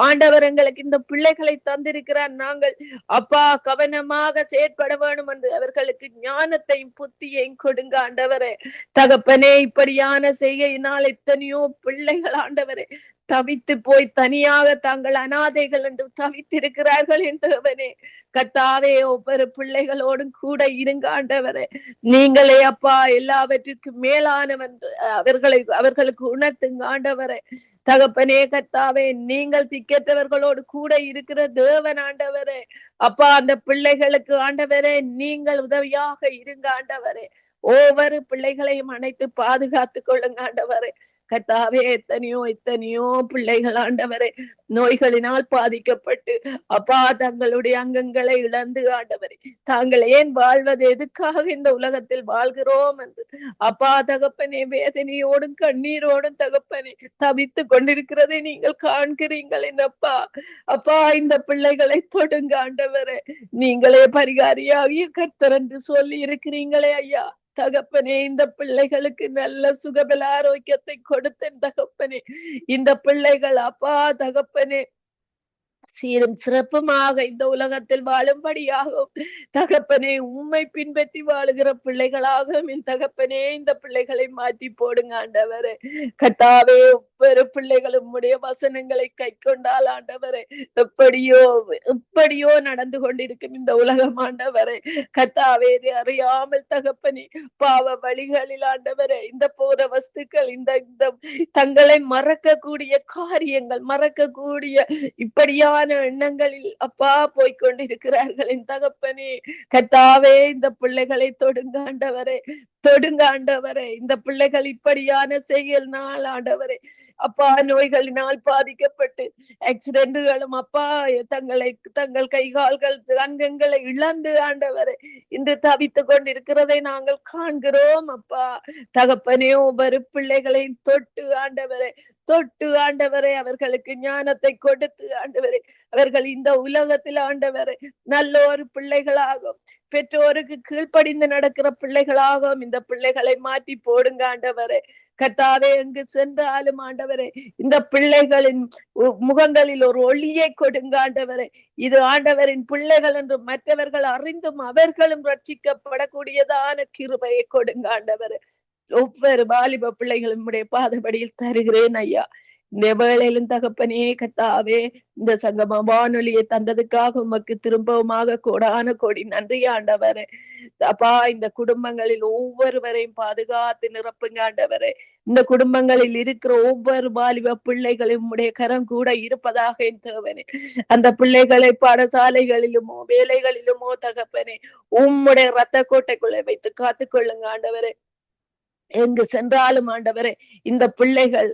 Speaker 11: ஆண்டவர் எங்களுக்கு இந்த பிள்ளைகளை தந்திருக்கிறார், நாங்கள் அப்பா கவனமாக செயற்பட வேண்டும் என்று அவர்களுக்கு ஞானத்தையும் புத்தியையும் கொடுங்க ஆண்டவரே. தகப்பனே, இப்படியான செய்கையினால் எத்தனையோ பிள்ளைகள் ஆண்டவரே தவித்து போய் தனியாக தாங்கள் அனாதைகள் என்று தவித்திருக்கிறார்கள் என் தேவனே. கர்த்தாவே, ஒவ்வொரு பிள்ளைகளோடும் கூட இருங்க ஆண்டவரே. நீங்களே அப்பா எல்லாவற்றிற்கும் மேலானவன் அவர்களுக்கு உணர்த்துங்க ஆண்டவரே. தகப்பனே கர்த்தாவே, நீங்கள் திக்கற்றவர்களோடு கூட இருக்கிற தேவன் ஆண்டவரே. அப்பா, அந்த பிள்ளைகளுக்கு ஆண்டவரே நீங்கள் உதவியாக இருங்க ஆண்டவரே. ஒவ்வொரு பிள்ளைகளையும் அணைத்து பாதுகாத்து கொள்ளுங்க ஆண்டவரே. கர்த்தாவே, எத்தனையோ பிள்ளைகள் ஆண்டவரே நோய்களினால் பாதிக்கப்பட்டு அப்பா தங்களுடைய அங்கங்களை இழந்து ஆண்டவரே, தாங்கள் ஏன் வாழ்வது, எதுக்காக இந்த உலகத்தில் வாழ்கிறோம் என்று அப்பா தகப்பனே வேதனையோடும் கண்ணீரோடும் தகப்பனே தவித்து கொண்டிருக்கிறதை நீங்கள் காண்கிறீங்கள் என்னப்பா. அப்பா, இந்த பிள்ளைகளை தொடுங்க ஆண்டவரே. நீங்களே பரிகாரியாகிய கர்த்தர் என்று சொல்லி இருக்கிறீங்களே ஐயா. தகப்பனே, இந்த பிள்ளைகளுக்கு நல்ல சுகபல ஆரோக்கியத்தை கொடுத்தேன் தகப்பனே. இந்த பிள்ளைகள் அப்பா தகப்பனே சீரும் சிறப்புமாக இந்த உலகத்தில் வாழும்படியாகவும் தகப்பனே உம்மை பின்பற்றி வாழுகிற பிள்ளைகளாகவும் என் தகப்பனே இந்த பிள்ளைகளை மாற்றி போடுங்க ஆண்டவரே. கர்த்தாவே, ஒவ்வொரு பிள்ளைகளும் உம்முடைய வசனங்களை கை கொண்டால் ஆண்டவரே, எப்படியோ நடந்து கொண்டிருக்கும் இந்த உலகம் ஆண்டவரே. கர்த்தாவே, இதை அறியாமல் தகப்பனே பாவ வழிகளில் ஆண்டவரே இந்த போத வஸ்துக்கள், இந்த தங்களை மறக்கக்கூடிய காரியங்கள், மறக்கக்கூடிய இப்படியான எண்ணங்களில் அப்பா போய்கொண்டிருக்கிறார்கள் என் தகப்பனே. கர்த்தாவே, இந்த பிள்ளைகளை தொடுங்க ஆண்டவரே. இந்த பிள்ளைகள் இப்படியான செயல்னால் ஆண்டவரே அப்பா நோய்களினால் பாதிக்கப்பட்டு ஆக்சிடென்ட்களும் அப்பா தங்கள் கைகால்கள் அங்கங்களை இழந்து ஆண்டவரே இன்று தவித்து கொண்டிருக்கிறதை நாங்கள் காண்கிறோம் அப்பா. தகப்பனே, ஒவ்வொரு பிள்ளைகளையும் தொட்டு ஆண்டவரே அவர்களுக்கு ஞானத்தை கொடுத்து ஆண்டவரே அவர்கள் இந்த உலகத்தில் ஆண்டவரே நல்ல ஒரு பிள்ளைகளாகும், பெற்றோருக்கு கீழ்ப்படிந்து நடக்கிற பிள்ளைகளாகவும் இந்த பிள்ளைகளை மாற்றி போடுங்க ஆண்டவரே. கர்த்தாவே, எங்கு சென்றாலும் ஆண்டவரே இந்த பிள்ளைகளின் முகங்களில் ஒரு ஒளியை கொடுங்க ஆண்டவரே. இது ஆண்டவரின் பிள்ளைகள் என்று மற்றவர்கள் அறிந்தும் அவர்களும் ரட்சிக்கப்படக்கூடியதான கிருபையை கொடுங்க ஆண்டவரே. ஒவ்வொரு வாலிப பிள்ளைகளும் உடைய பாதபடியில் தருகிறேன் ஐயா. இந்த வேளையிலும் தகப்பனே கர்த்தாவே, இந்த சங்கம வானொலியை தந்ததுக்காக உமக்கு திரும்பவுமாக கோடான கோடி நன்றி ஆண்டவரே. அப்பா, இந்த குடும்பங்களில் ஒவ்வொருவரையும் பாதுகாத்து நிரப்புங்க ஆண்டவரே. இந்த குடும்பங்களில் இருக்கிற ஒவ்வொரு வாலிப பிள்ளைகளும் உடைய கரம் கூட இருப்பதாக என் தேவனே. அந்த பிள்ளைகளை பாடசாலைகளிலுமோ வேலைகளிலுமோ தகப்பனே உம்முடைய இரத்த கோட்டைக்குள்ளே வைத்து காத்துக்கொள்ளுங்க ஆண்டவரே. எங்கு சென்றாலும் ஆண்டவரே இந்த பிள்ளைகள்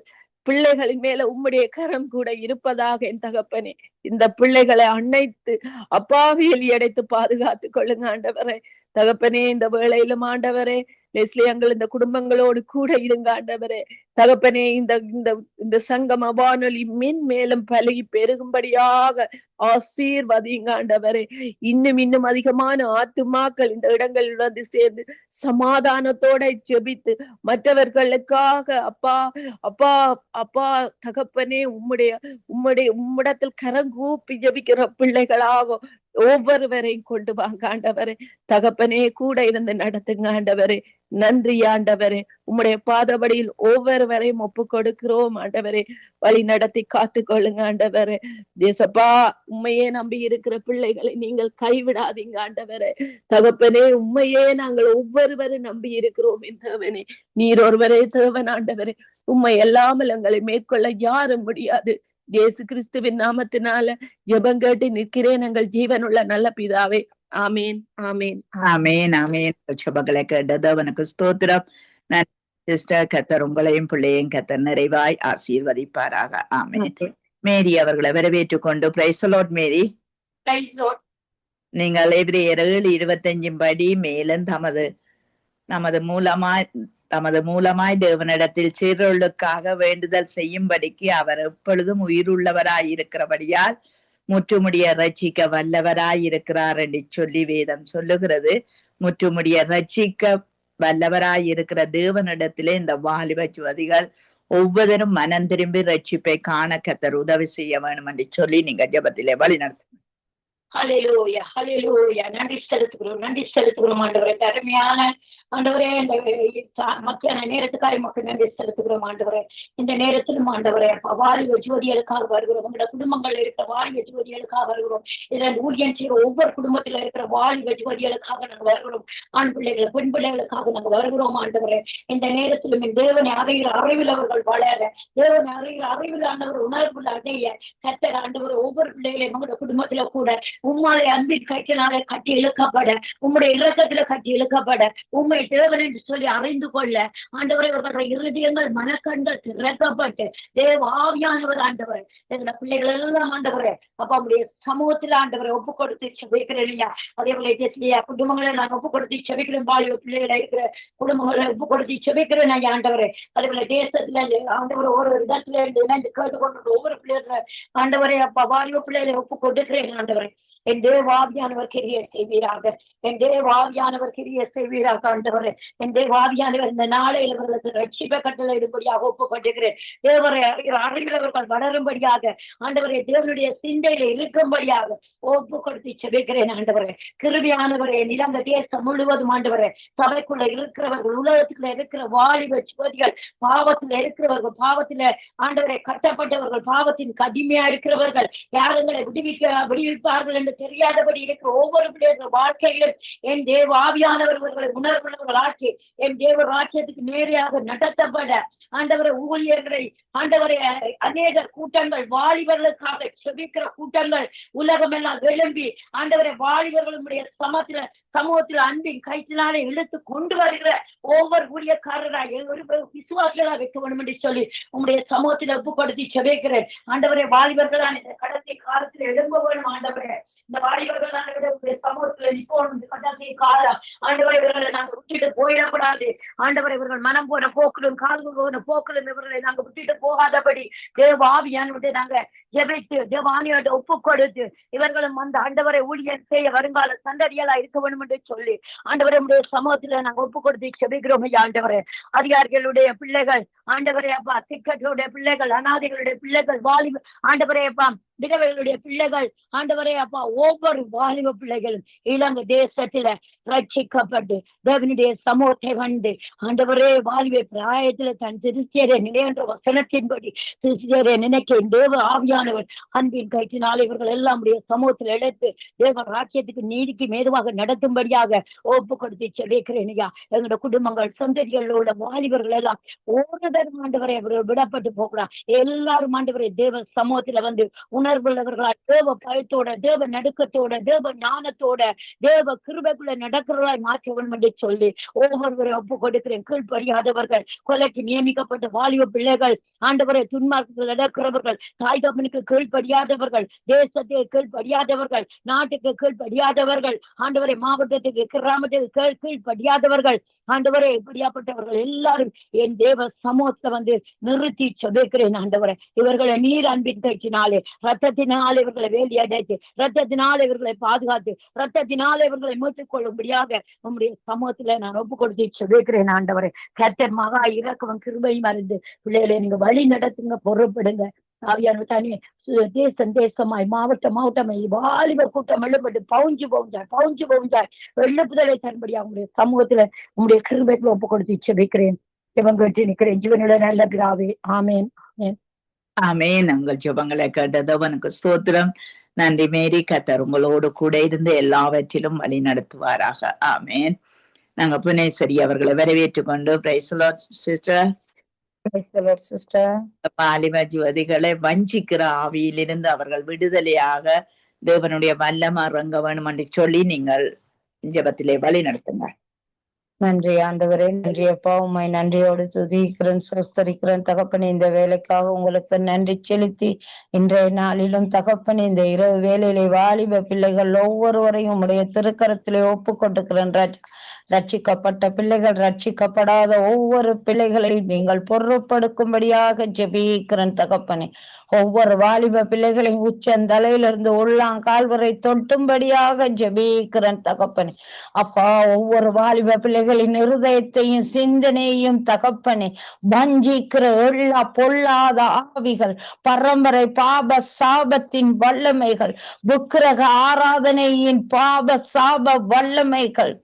Speaker 11: பிள்ளைகளின் மேல உம்முடைய கரம் கூட இருப்பதாக என் தகப்பனே. இந்த பிள்ளைகளை அணைத்து அப்பாவியல் அடைத்து பாதுகாத்து கொள்ளுங்க ஆண்டவரே. தகப்பனே, இந்த வேளையிலும் ஆண்டவரே லெஸ்லி அங்கள் இந்த குடும்பங்களோடு கூட இருங்க ஆண்டவரே. தகப்பனே, இந்த சங்கம வானொலி மேலும் பலகி பெருகும்படியாக ஆசீர்வதிங்க ஆண்டவரே. இன்னும் அதிகமான ஆத்துமாக்கள் இந்த இடங்களில் வந்து சேர்ந்து சமாதானத்தோட ஜெபித்து மற்றவர்களுக்காக அப்பா அப்பா அப்பா தகப்பனே உம்மிடத்தில் கரங்கூப்பி ஜெபிக்கிற பிள்ளைகளாக ஒவ்வொருவரையும் கொண்டு வாங்க ஆண்டவரே. தகப்பனே, கூட இருந்து நடத்துங்க ஆண்டவரே. நன்றி ஆண்டவரே. உம்முடைய பாதபடியில் ஒவ்வொருவரையும் ஒப்பு கொடுக்கிறோம் ஆண்டவரே. வழி நடத்தி காத்து கொள்ளுங்க ஆண்டவரே. தேசப்பா, உண்மையே நம்பி இருக்கிற பிள்ளைகளை நீங்கள் கைவிடாதீங்க ஆண்டவரே. தகப்பனே, உண்மையே நாங்கள் ஒவ்வொருவரும் நம்பி இருக்கிறோம் என் தேவனே. நீர் ஒருவரே தேவன் ஆண்டவரே. உண்மை எல்லாமல் எங்களை மேற்கொள்ள யாரும் முடியாது. இயேசு கிறிஸ்துவின் நாமத்தினால ஜெபம் கேட்டு நிற்கிறேன் எங்கள் ஜீவனுள்ள நல்ல பிதாவே. ஆமேன், ஆமேன்,
Speaker 3: ஆமேன், ஆமேன். ஜெபங்களை கேட்டது அவனுக்கு ஸ்தோத்திரம். சிஸ்டர், கத்தர் உங்களையும் பிள்ளையும் கத்தர் நிறைவாய் ஆசீர்வதிப்பாராக. ஆமேன். மேரி அவர்களை வரவேற்றுக் கொண்டு பிரைஸ் தி லார்ட். மேரி, நீங்கள் எபிரேயர் 7:25 படி மேலும் தமது மூலமாய் தேவனிடத்தில் சீரொழுக்காக வேண்டுதல் செய்யும்படிக்கு அவர் எப்பொழுதும் உயிருள்ளவராய் இருக்கிறபடியால் முற்றுமுடிய ரட்சிக்க வல்லவராய் இருக்கிறார் என்று சொல்லி வேதம் சொல்லுகிறது. முற்றுமுடிய ரட்சிக்க வல்லவராய் இருக்கிற தேவனிடத்திலே இந்த வாலிப ஜோதிகள் ஒவ்வொருவரும் மனம் திரும்பி ரட்சிப்பை காண கர்த்தர் உதவி செய்ய வேண்டும் என்று சொல்லி நீங்க ஜெபத்திலே வழி நடத்துங்க.
Speaker 7: ஹல்லேலூயா, ஹல்லேலூயா. நன்றி செலுத்துகிறோம் ஆண்டவரே. அருமையான ஆண்டவரே, இந்த மத்தியான நேரத்துக்காக மக்கள் நன்றி செலுத்துகிறோம் ஆண்டவரே. இந்த நேரத்திலும் ஆண்டவரே வாலிப ஜோதிகளுக்காக வருகிறோம். உங்களோட குடும்பங்கள் இருக்கிற வாலிப ஜோதிகளுக்காக வருகிறோம். இதன் ஊழியம் செய்கிற ஒவ்வொரு குடும்பத்துல இருக்கிற வாலிப ஜோதிகளுக்காக நாங்கள் வருகிறோம். ஆண் பிள்ளைகள், பெண் பிள்ளைகளுக்காக நாங்கள் வருகிறோம் ஆண்டவரே. இந்த நேரத்திலும் தேவனை அறிகிற அறிவில் அவர்கள் வளர, தேவனை அறிகிற அறிவில் ஆண்டவர் உணர்வுள்ள அடைய கர்த்தர் ஆண்டவர் ஒவ்வொரு பிள்ளைகளையும் உங்களோட குடும்பத்துல கூட உம்மாலை அன்பின் கட்டினாலே கட்டி இழுக்கப்பட, உம்முடைய இரக்கத்துல கட்டி இழுக்கப்பட, உண்மை தேவன் என்று சொல்லி அறிந்து கொள்ள ஆண்டவரை அவர்களுடைய இருதயங்கள் மனக்கண்கள் திறக்கப்பட்டு தேவ ஆவியானவர் ஆண்டவரை எங்களை பிள்ளைகள் எல்லாம் ஆண்டவரே அப்ப அவருடைய சமூகத்தில் ஆண்டவரை ஒப்பு கொடுத்து செபிக்கிறேன் இல்லையா. அதே போல இல்லையா குடும்பங்களை நான் ஒப்பு கொடுத்து செபிக்கிறேன். வாலிப பிள்ளைகளை இருக்கிற குடும்பங்களை ஒப்பு கொடுத்து செபிக்கிறேன் ஐயா ஆண்டவரே. அதே போல தேசத்துல ஆண்டவரை ஒரு இடத்துல இணைந்து கேட்டுக்கொண்டு ஒவ்வொரு பிள்ளைகளை ஆண்டவரை அப்ப வாலிப பிள்ளைகளை ஒப்பு கொடுக்கிறேன் ஆண்டவரை. என் தேவாவியானவர் கிரியை செய்வீராக, என் தேவாவியானவர் கிரியை செய்வீராக ஆண்டவரே. என் தேவாவியானவர் இந்த நாளையில் அவர்களுக்கு ரட்சிப்பை கட்டளை இடும்படியாக ஒப்புக்கொண்டிருக்கிறேன். தேவரை அறிகிறவர்கள் வளரும்படியாக ஆண்டவரை தேவனுடைய சிந்தையில இருக்கும்படியாக ஒப்பு கொடுத்து செபிக்கிறேன் ஆண்டவரே. கிருபியானவரே, நிலங்க தேசம் முழுவதும் ஆண்டவரே சபைக்குள்ள இருக்கிறவர்கள், உலகத்துக்குள்ள இருக்கிற வாலிப ஜோதிகள், பாவத்துல இருக்கிறவர்கள், பாவத்துல ஆண்டவரை கட்டப்பட்டவர்கள், பாவத்தின் கடுமையா இருக்கிறவர்கள், யாருங்களை விடுவிப்பார்கள் என்று தெரியாதபடி இருக்கிற ஒவ்வொரு பிள்ளைகள் வாழ்க்கையிலும் என் தேவ ஆவியானவர்களை உணர்வுள்ளவர்கள் ஆட்சி என் தேவ ராஜ்யத்துக்கு நேரையாக நடத்தப்பட ஆண்டவரை ஊழியர்களை ஆண்டவரை அநேக கூட்டங்கள் வாலிபர்களுக்காக செபிக்கிற கூட்டங்கள் உலகமெல்லாம் எழும்பி ஆண்டவரை வாலிபர்களுடைய சமூகத்தில் அன்பின் கைத்தினாலே இழுத்து கொண்டு வருகிற ஒவ்வொரு ஊழியக்காரராய் ஒரு விசுவாசிகளாக வைக்க வேண்டும் என்று சொல்லி உங்களுடைய சமூகத்தில் ஒப்புப்படுத்தி செபிக்கிறேன் ஆண்டவரை. வாலிபர்களான இந்த கடைசி காலத்தில் எழும்ப வேணும் ஆண்டவரே. இந்த வாலிபர்களான சமூகத்துல நிற்போம் கடைசி காலம் ஆண்டவரை. இவர்களை நாங்கள் விட்டுட்டு போயிடக்கூடாது ஆண்டவரை. இவர்கள் மனம் போன போக்கிலும் கால்கள் போன போக்கிலும் இவர்களை நாங்கள் விட்டுட்டு போகாதபடி தேவ ஆவியானவரை நாங்க ஜெபித்து தேவானியோட ஒப்பு கொடுத்து இவர்களும் அந்த ஆண்டவரை ஊழியர் செய்ய வருங்கால சந்ததிகளா இருக்க வேண்டும் என்று சொல்லி ஆண்டவரை சமூகத்துல நாங்க ஒப்பு கொடுத்து செபிக்கிறோம் ஆண்டவரே. அதிகாரிகளுடைய பிள்ளைகள் ஆண்டவரே அப்பா, திக்கர்களுடைய பிள்ளைகள், அநாதிகளுடைய பிள்ளைகள், வாலிப ஆண்டவரே அப்பா, விதவைகளுடைய பிள்ளைகள் ஆண்டவரே அப்பா, ஒவ்வொரு வாலிப பிள்ளைகளும் இலங்கை தேசத்துல ரட்சிக்கப்பட்டு தேவனுடைய சமூகத்தை கண்டு ஆண்டவரே வாலிப பிராயத்துல தன் திருச்சியரை நிலையென்ற வசனத்தின்படி திருச்சியரை நினைக்க தேவ ஆவியான ஆவியானவர் அன்பின் கைத்தினால் இவர்கள் எல்லாம் உடைய சமூகத்தில் எடுத்து தேவ ராஜ்யத்துக்கு நீதிக்கு மேதுவாக நடத்தும்படியாக ஒப்பு கொடுத்து செபிக்கிறேன் ஐயா. எங்களோட குடும்பங்கள் சந்ததிகளில் உள்ள வாலிபர்கள் எல்லாம் ஒரு தரம் ஆண்டவரை அவர்கள் விடப்பட்டு போகிறார். எல்லாரும் ஆண்டவரை தேவ சமூகத்துல வந்து உணர்வுள்ளவர்களா தேவ பயத்தோட தேவ நடுக்கத்தோட தேவ ஞானத்தோட தேவ கிருபைக்குள்ள நடக்கிறவர்களாய் மாற்ற வேண்டும் என்று சொல்லி ஒவ்வொருவரை ஒப்பு கொடுக்கிறேன். கீழ்ப்படியாதவர்கள், கொலைக்கு நியமிக்கப்பட்ட வாலிப பிள்ளைகள், ஆண்டவரை துன்மார்க்கத்தில் நடக்கிறவர்கள், தாய் தகப்பனுக்கு கீழ்ப்படியாதவர்கள், தேசத்துக்கு கீழ்ப்படியாதவர்கள், நாட்டுக்கு கீழ்ப்படியாதவர்கள், ஆண்டவரை மாவட்டத்துக்கு கிராமத்துக்கு கீழ்ப்படியாதவர்கள், ஆண்டவரே இப்படியாப்பட்டவர்கள் எல்லாரும் என் தேவ சமூகத்தை வந்து நிறுத்தி சொதைக்கிறேன். ஆண்டவரை இவர்களை நீர் அன்பின் கட்சினாலே ரத்தத்தினாலே இவர்களை வேலி அடைத்து ரத்தத்தினாலே இவர்களை பாதுகாத்து ரத்தத்தினாலே இவர்களை மீட்டுக் கொள்ளும்படியாக உங்களுடைய சமூகத்துல நான் ஒப்பு கொடுத்து சொதைக்கிறேன். ஆண்டவரை கர்த்தர் மகா இறக்கவும் கிருபையும் அறிந்து பிள்ளைகளை நீங்க வழி நடத்துங்க, பொறுப்படுங்க. ஆவியான தனி தேசமாய் மாவட்டமாய் வாலிப கூட்டம் எழுப்பட்டு பவுஞ்சு பவுஞ்சாய் எழுப்புதலை தரும்படியா உங்களுடைய சமூகத்துல உங்களுடைய கிருபைக்கு ஒப்பு கொடுத்து செபிக்கிறேன். ஜெபம் கேட்டு நிற்கிறேன். ஜீவனுள்ள நல்ல பிதாவே, ஆமேன்.
Speaker 3: ஆமேன். உங்கள் ஜெபங்களை கேட்டதவனுக்கு ஸ்தோத்திரம். நன்றி மேரி. கர்த்தர் உங்களோடு கூட இருந்து எல்லாவற்றிலும் வழி நடத்துவாராக. ஆமேன். நாங்க புனேஸ்வரி அவர்களை வரவேற்றுக் கொண்டு பிரைஸ் தி லார்ட் சிஸ்டர். பாலிம ஜோதிகளை வஞ்சிக்கிற ஆவியிலிருந்து அவர்கள் விடுதலையாக தேவனுடைய வல்லமை இறங்க வேணும் என்று சொல்லி நீங்கள் ஜெபத்திலே வழி நடத்துங்க.
Speaker 12: நன்றி ஆண்டவரே, நன்றி அப்பா. உண்மை நன்றியோடு துதிக்கிறேன், சோஸ்தரிக்கிறேன் தகப்பனே. இந்த வேலைக்காக உங்களுக்கு நன்றி செலுத்தி இன்றைய நாளிலும் தகப்பனே இந்த இரவு வேலையிலே வாலிப பிள்ளைகள் ஒவ்வொருவரையும் உடைய திருக்கரத்திலே ஒப்பு கொண்டிருக்கிறேன் ராஜா. ரட்சிக்கப்பட்ட பிள்ளைகள், ரட்சிக்கப்படாத ஒவ்வொரு பிள்ளைகளையும் நீங்கள் பொருட்படுக்கும்படியாக ஜெபிக்கிறேன் தகப்பனே. ஒவ்வொரு வாலிப பிள்ளைகளையும் உச்சந்தலையிலிருந்து உள்ளாங்கால் வரை தொட்டும்படியாக ஜெபிக்கிறேன் தகப்பனே. அப்பா, ஒவ்வொரு வாலிப பிள்ளைகளின் இருதயத்தையும் சிந்தனையும் தகப்பனே வஞ்சிக்கிற எல்லா பொல்லாத ஆவிகள், பரம்பரை பாப சாபத்தின் வல்லமைகள், புக்கிரக ஆராதனையின் பாப சாப வல்லமைகள்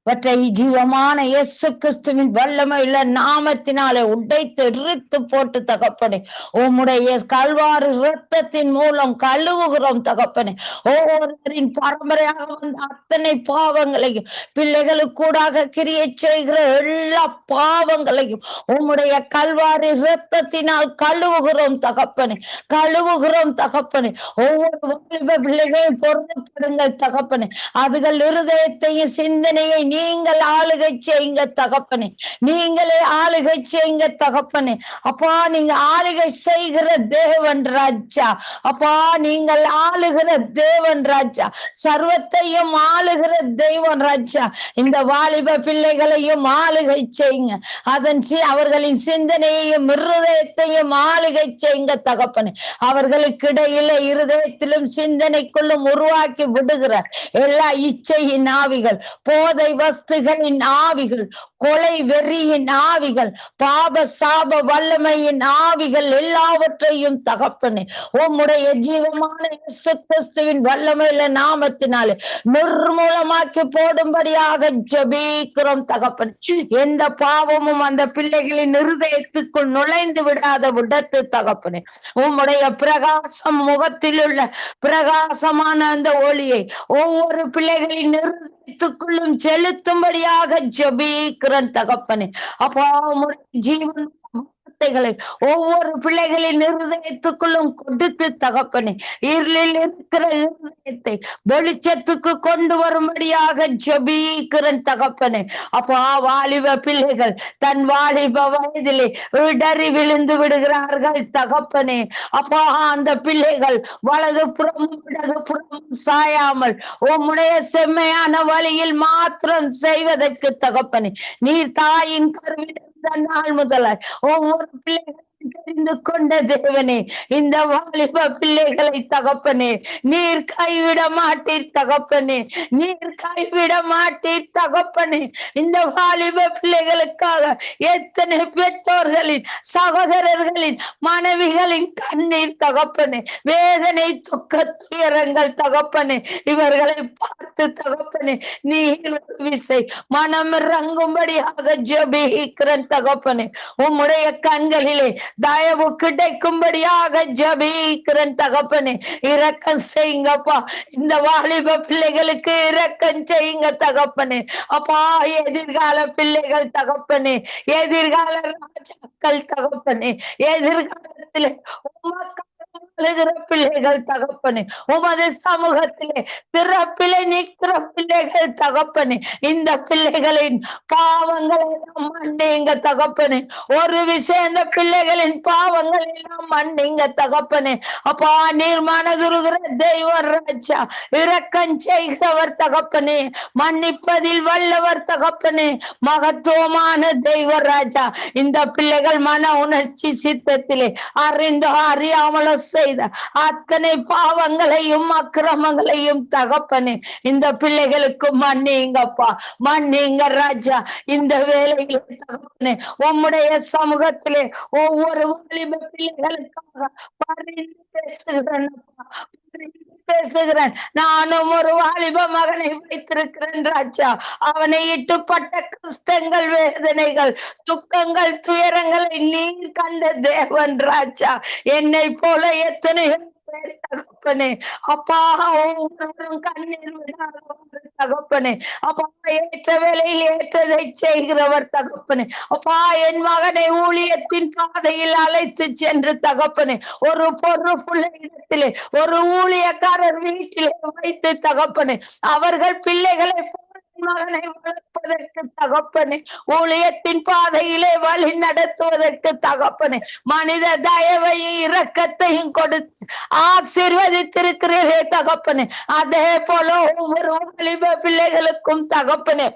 Speaker 12: அவற்றை ஜீவமான இயேசு கிறிஸ்துவின் வல்லமையுள்ள நாமத்தினாலே உடைத்து எரித்து போட்டு தகப்பனே உம்முடைய கல்வாரி இரத்தத்தின் மூலம் கழுவுகிறோம் தகப்பனே. ஒவ்வொருவரின் பரம்பரையாக வந்த அத்தனை பாவங்களையும், பிள்ளைகளுக்கூடாக கிரியை செய்கிற எல்லா பாவங்களையும் உம்முடைய கல்வாரி இரத்தத்தினால் கழுவுகிறோம் தகப்பனே, கழுவுகிறோம் தகப்பனே. ஒவ்வொரு பிள்ளைகளையும் பொருத்தப்படுங்கள் தகப்பனே. அதுகள் இருதயத்தையும் சிந்தனையை நீங்கள் ஆளுகை செய்யுங்க தகப்பனே, நீங்களே ஆளுகை செய்யுங்க தகப்பனே. அப்பா, நீங்க ஆளுகை செய்கிற தேவன் ராஜா. அப்பா, நீங்கள் ஆளுகிற தேவன் ராஜா, சர்வத்தையும் ஆளுகிற தெய்வன் ராஜா. இந்த வாலிப பிள்ளைகளையும் ஆளுகை செய்யுங்க, அவர்களின் சிந்தனையையும் இருதயத்தையும் ஆளுகை செய்யுங்க தகப்பனே. அவர்களுக்கு இடையில இருதயத்திலும் சிந்தனைக்குள்ளும் உருவாக்கி விடுகிற எல்லா இச்சையின் ஆவிகள், போதை வஸ்துகளின் ஆவிகள், கொலை வெறியின் ஆவிகள், பாப சாப வல்லமையின் ஆவிகள் எல்லாவற்றையும் தகப்பனே உம்முடைய ஜீவமான இயேசு கிறிஸ்துவின் வல்லமையில நாமத்தினாலே நிர்மூலமாக்கி போடும்படியாக ஜெபிக்கிறோம் தகப்பனே. எந்த பாவமும் அந்த பிள்ளைகளின் இருதயத்துக்குள் நுழைந்து விடாத விடத்து தகப்பனே. உம்முடைய பிரகாசம், முகத்தில் உள்ள பிரகாசமான அந்த ஒளியை ஒவ்வொரு பிள்ளைகளின் இருதயத்துக்குள்ளும் செலுத்தும்படியாக ஜெபிக்கிறேன் தகப்பனே. அப்பா, ஜீவன் வார்த்தைகளை ஒவ்வொரு பிள்ளைகளின் இருதயத்துக்குள்ளும் கொடுத்து தகப்பனே இருளில் இருக்கிற இருதயத்தை வெளிச்சத்துக்கு கொண்டு வரும்படியாக ஜெபிக்கிறேன் தகப்பனே. அப்பா, வாலிப பிள்ளைகள் தன் வாலிப வயதிலே இடறி விழுந்து விடுகிறார்கள் தகப்பனே. அப்பா, அந்த பிள்ளைகள் வலது புறமும் இடது புறமும் சாயாமல் உம்முடைய செம்மையான வழியில் மாத்திரம் செய்வதற்கு தகப்பனே நீர் தாயின் கருவில் நாள் முதலாய் ஒவ்வொரு பிள்ளைகளும் தெரிந்து கொண்ட தேவனே, இந்த வாலிப பிள்ளைகளை தகப்பனே நீர் கைவிட மாட்டீர் தகப்பனே, நீர் கைவிட மாட்டீர் தகப்பனே. இந்த வாலிப பிள்ளைகளுக்காக எத்தனை பெற்றோர்களின், சகோதரர்களின், மனைவிகளின் கண்ணீர் தகப்பனே, வேதனை, துக்க துயரங்கள் தகப்பனே, இவர்களை பார்த்து தகப்பனே நீர் விசை மனம் இறங்கும்படியாக ஜெபிக்கிறேன் தகப்பனே. உம்முடைய கண்களிலே தயவு கிடைக்கும்படியாக ஜெபிக்கிறேன் தகப்பனே. இரக்கம் செய்யுங்கப்பா, இந்த வாலிப பிள்ளைகளுக்கு இரக்கம் செய்யுங்க தகப்பனே. அப்பா, எதிர்கால பிள்ளைகள் தகப்பனே, எதிர்கால ராஜாக்கள் தகப்பனே, எதிர்காலத்திலே அழுகிற பிள்ளைகள் தகப்பனே, உமது சமூகத்திலே பிறப்பிலே நிற்கிற பிள்ளைகள் தகப்பனே, இந்த பிள்ளைகளின் பாவங்களை எல்லாம் மன்னிங்க தகப்பனே. ஒரு விஷயம், இந்த பிள்ளைகளின் பாவங்களை எல்லாம் மன்னிங்க தகப்பனே. அப்பா, நீர் மனதுருகிற தெய்வ ராஜா, இரக்கம் செய்கிறவர் தகப்பனே, மன்னிப்பதில் வல்லவர் தகப்பனே, மகத்துவமான தெய்வ ராஜா. இந்த பிள்ளைகள் மன உணர்ச்சி சித்தத்திலே அறிந்தோ அறியாமலோ செய்த அத்தனை பாவங்களையும் அக்கிரமங்களையும் தகப்பனே, இந்த பிள்ளைகளுக்கு மன்னிங்கப்பா, மன்னிங்க ராஜா. இந்த வேளையிலே தகப்பனே, உம்முடைய சமூகத்திலே ஒவ்வொரு வாலிப பிள்ளைகளுக்காக பரிந்து பேசுகிறேன். நானும் ஒரு வாலிப மகனை வைத்திருக்கிறேன் ராஜா. அவனை இட்டுப்பட்ட கஷ்டங்கள், வேதனைகள், துக்கங்கள், துயரங்களை நீர் கண்ட தேவன் ராஜா. என்னை போல எத்தனையோ பேர் தகப்பனே, அப்பா, ஒவ்வொருவரும் கண்ணீர் விடாதவர் தகப்பனே. அப்பா, ஏற்ற வேளையில் ஏற்றதை செய்கிறவர் தகப்பனே. அப்பா, என் மகனை ஊழியத்தின் பாதையில் அழைத்து சென்று தகப்பனே, ஒரு பொறுப்புள்ள இடத்திலே ஒரு ஊழியக்காரர் வீட்டிலே வைத்து தகப்பனே, அவர்கள் பிள்ளைகளை மகனை வளர்ப்பதற்கு தகப்பனே, ஊழியத்தின் பாதையிலே வழி நடத்துவதற்கு தகப்பனே, மனித தயவையும் இரக்கத்தையும் கொடுத்து ஆசீர்வதித்திருக்கிறீரே தகப்பனே. அதே போல ஒவ்வொரு வாலிப பிள்ளைகளுக்கும் தகப்பனே,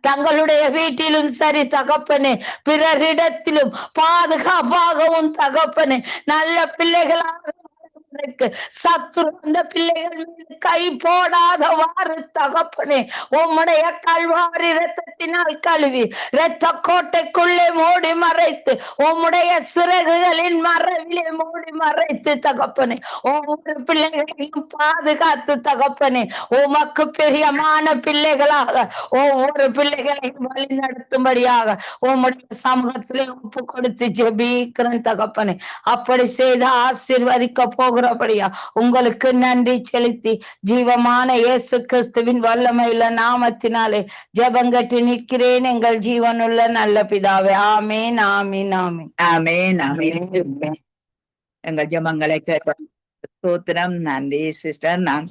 Speaker 12: தங்களுடைய வீட்டிலும் சரி தகப்பனே, பிறரிடத்திலும் பாதுகாப்பாகவும் தகப்பனே, நல்ல பிள்ளைகளாக சத்துரு அந்த பிள்ளைகள் மீது கை போடாதவாறு தகப்பனே, உம்முடைய கல்வாரி இரத்தத்தினால் கழுவி இரத்த கோட்டைக்குள்ளே மூடி மறைத்து, உம்முடைய சிறகுகளின் மறைவிலே மூடி மறைத்து தகப்பனே, ஒவ்வொரு பிள்ளைகளையும் பாதுகாத்து தகப்பனே, உமக்கு பிரியமான பிள்ளைகளாக ஒவ்வொரு பிள்ளைகளையும் வழி நடத்தும்படியாக உம்முடைய சமூகத்திலே ஒப்பு கொடுத்து ஜெபிக்கிறேன் தகப்பனே. அப்படி செய்து ஆசீர்வதிக்க போகிறபடியா உங்களுக்கு நன்றி செலுத்தி, ஜீவமான இயேசு கிறிஸ்துவின் வல்லமையுள்ள நாமத்தினாலே ஜெபங்கட்டி நிற்கிறேன் எங்கள் ஜீவனுள்ள நல்ல பிதாவே. ஆமேன், ஆமீன், ஆமீன்,
Speaker 3: ஆமேன், ஆமேன். எங்கள் ஜெபங்களை கேட்ட ஸ்தோத்திரம். நன்றி சிஸ்டர். நான்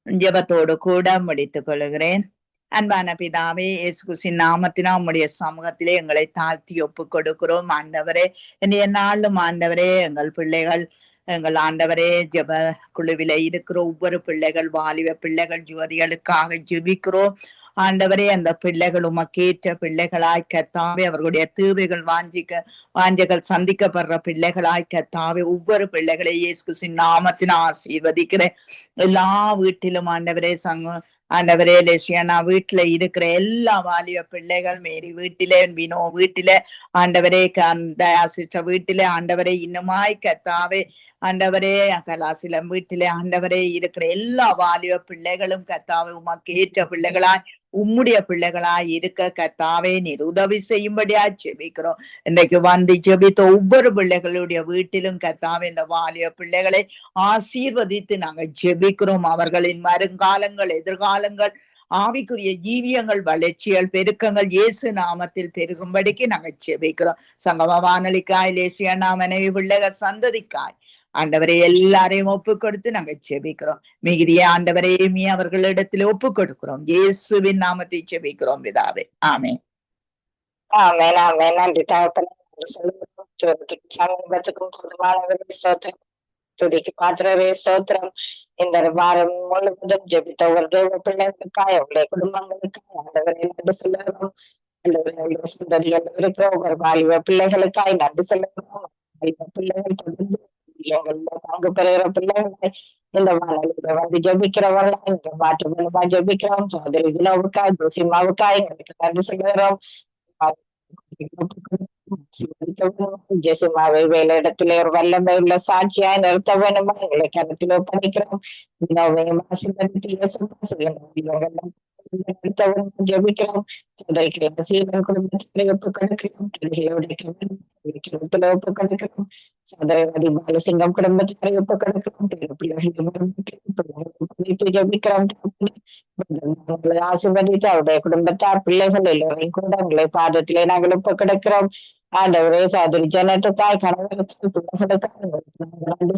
Speaker 3: ஜெபத்தோடு கூட முடித்துக் கொள்கிறேன். அன்பான பிதாவே, இயேசு கிறிஸ்துவின் நாமத்தினால் உம்முடைய சமூகத்திலே எங்களை தாழ்த்தி ஒப்பு கொடுக்கிறோம் ஆண்டவரே. இன்றைய நாளும் ஆண்டவரே, எங்கள் பிள்ளைகள், எங்கள் ஆண்டவரே, ஜெப குழுவில இருக்கிற ஒவ்வொரு பிள்ளைகள், வாலிப பிள்ளைகள், ஜோதிகளுக்காக ஜெபிக்கிறோம் ஆண்டவரே. அந்த பிள்ளைகள் உமக்கேற்ற பிள்ளைகளாய் கர்த்தாவே, அவர்களுடைய தேவைகள் வாஞ்சைகள் சந்திக்கப்படுற பிள்ளைகளாய் கர்த்தாவே, ஒவ்வொரு பிள்ளைகளை இயேசு கிறிஸ்துவின் நாமத்தினால் ஆசீர்வதிக்கிறேன். எல்லா வீட்டிலும் ஆண்டவரே, ஆண்டவரே, லெசியானா வீட்டுல இருக்கிற எல்லா வாலிப பிள்ளைகள், மேரி வீட்டிலே, வினோ வீட்டிலே ஆண்டவரே, தயாசிட்ட வீட்டிலே ஆண்டவரே, இன்னுமாய் கர்த்தாவே ஆண்டவரே, கலாசிலம் வீட்டிலே ஆண்டவரே இருக்கிற எல்லா வாலிப பிள்ளைகளும் கர்த்தாவே உமக்கு ஏற்ற பிள்ளைகளாய், உம்முடைய பிள்ளைகளாய் இருக்க கர்த்தாவே நீர் உதவி செய்யும்படியா ஜெபிக்கிறோம். இன்றைக்கு வந்து ஜெபித்த ஒவ்வொரு பிள்ளைகளுடைய வீட்டிலும் கர்த்தாவே இந்த வாலிப பிள்ளைகளை ஆசீர்வதித்து நாங்கள் ஜெபிக்கிறோம். அவர்களின் வருங்காலங்கள், எதிர்காலங்கள், ஆவிக்குரிய ஜீவியங்கள், வளர்ச்சிகள், பெருக்கங்கள் இயேசு நாமத்தில் பெருகும்படிக்கு நாங்கள் ஜெபிக்கிறோம். சங்கம வானொலிக்காய், லேசியா மனைவி பிள்ளைகள் சந்ததிக்காய் ஆண்டவரை எல்லாரையும் ஒப்பு கொடுத்து நாங்க ஜெபிக்கிறோம். மிகுதிய ஆண்டவரே அவர்களிடத்துல ஒப்பு கொடுக்கிறோம். இயேசுவின் நாமத்தை ஜெபிக்கிறோம் பிதாவே. ஆமென்.
Speaker 13: ஆமென், ஆமென். நன்றி தகப்பனே. சமீபத்துக்கும் பொதுவானவரே ஸ்தோத்திரம், துதிக்கு பாத்திரவே ஸ்தோத்திரம். இந்த வாரம் முழுவதும் ஜெபித்த ஒரு தேவ பிள்ளைகளுக்காய், அவருடைய குடும்பங்களுக்காய் ஆண்டவரை நன்றி சொல்லுகிறோம். இருக்கிற ஒவ்வொரு வாலிப பிள்ளைகளுக்காய் நன்றி சொல்லுகிறோம். பிள்ளைகள் தொடர்ந்து பங்கு பெறுகிற பிள்ளைகளை இந்த வானொலியில வந்து ஜெபிக்கிறவர்களா, இந்த மாற்று மூலமா ஜெபிக்கிறோம். சோதரி வினோவுக்காய், ஜோசிமாவுக்காய் எங்களுக்கு நன்றி சொல்லுகிறோம். ஜெசிமாவை வேலை இடத்துல ஒரு வல்லமை உள்ள சாட்சியாய் நிறுத்த வேணுமா எங்களை கருத்தில் ஒப்படைக்கிறோம். வினோவையும் ஆசீர்வதித்து ஜபிக்கிறோம். சீரன் குடும்பத்திலே ஒப்பு கொடுக்கிறோம். ஒப்பு கொடுக்கிறோம். சந்திரவதி பாலசிங்கம் குடும்பத்திலே ஒப்பு கொடுக்கிறோம். ஜபிக்கிறோம். ஆசீர்வதித்து அவருடைய குடும்பத்தார் பிள்ளைகள் எல்லோரையும் கூட உங்களை பாதத்திலே நாங்கள் ஒப்பு கொடுக்கிறோம். ஆண்டவரே சாதுரி ஜனத்துக்காய் கணவருக்காய் பிள்ளைகளுக்காய்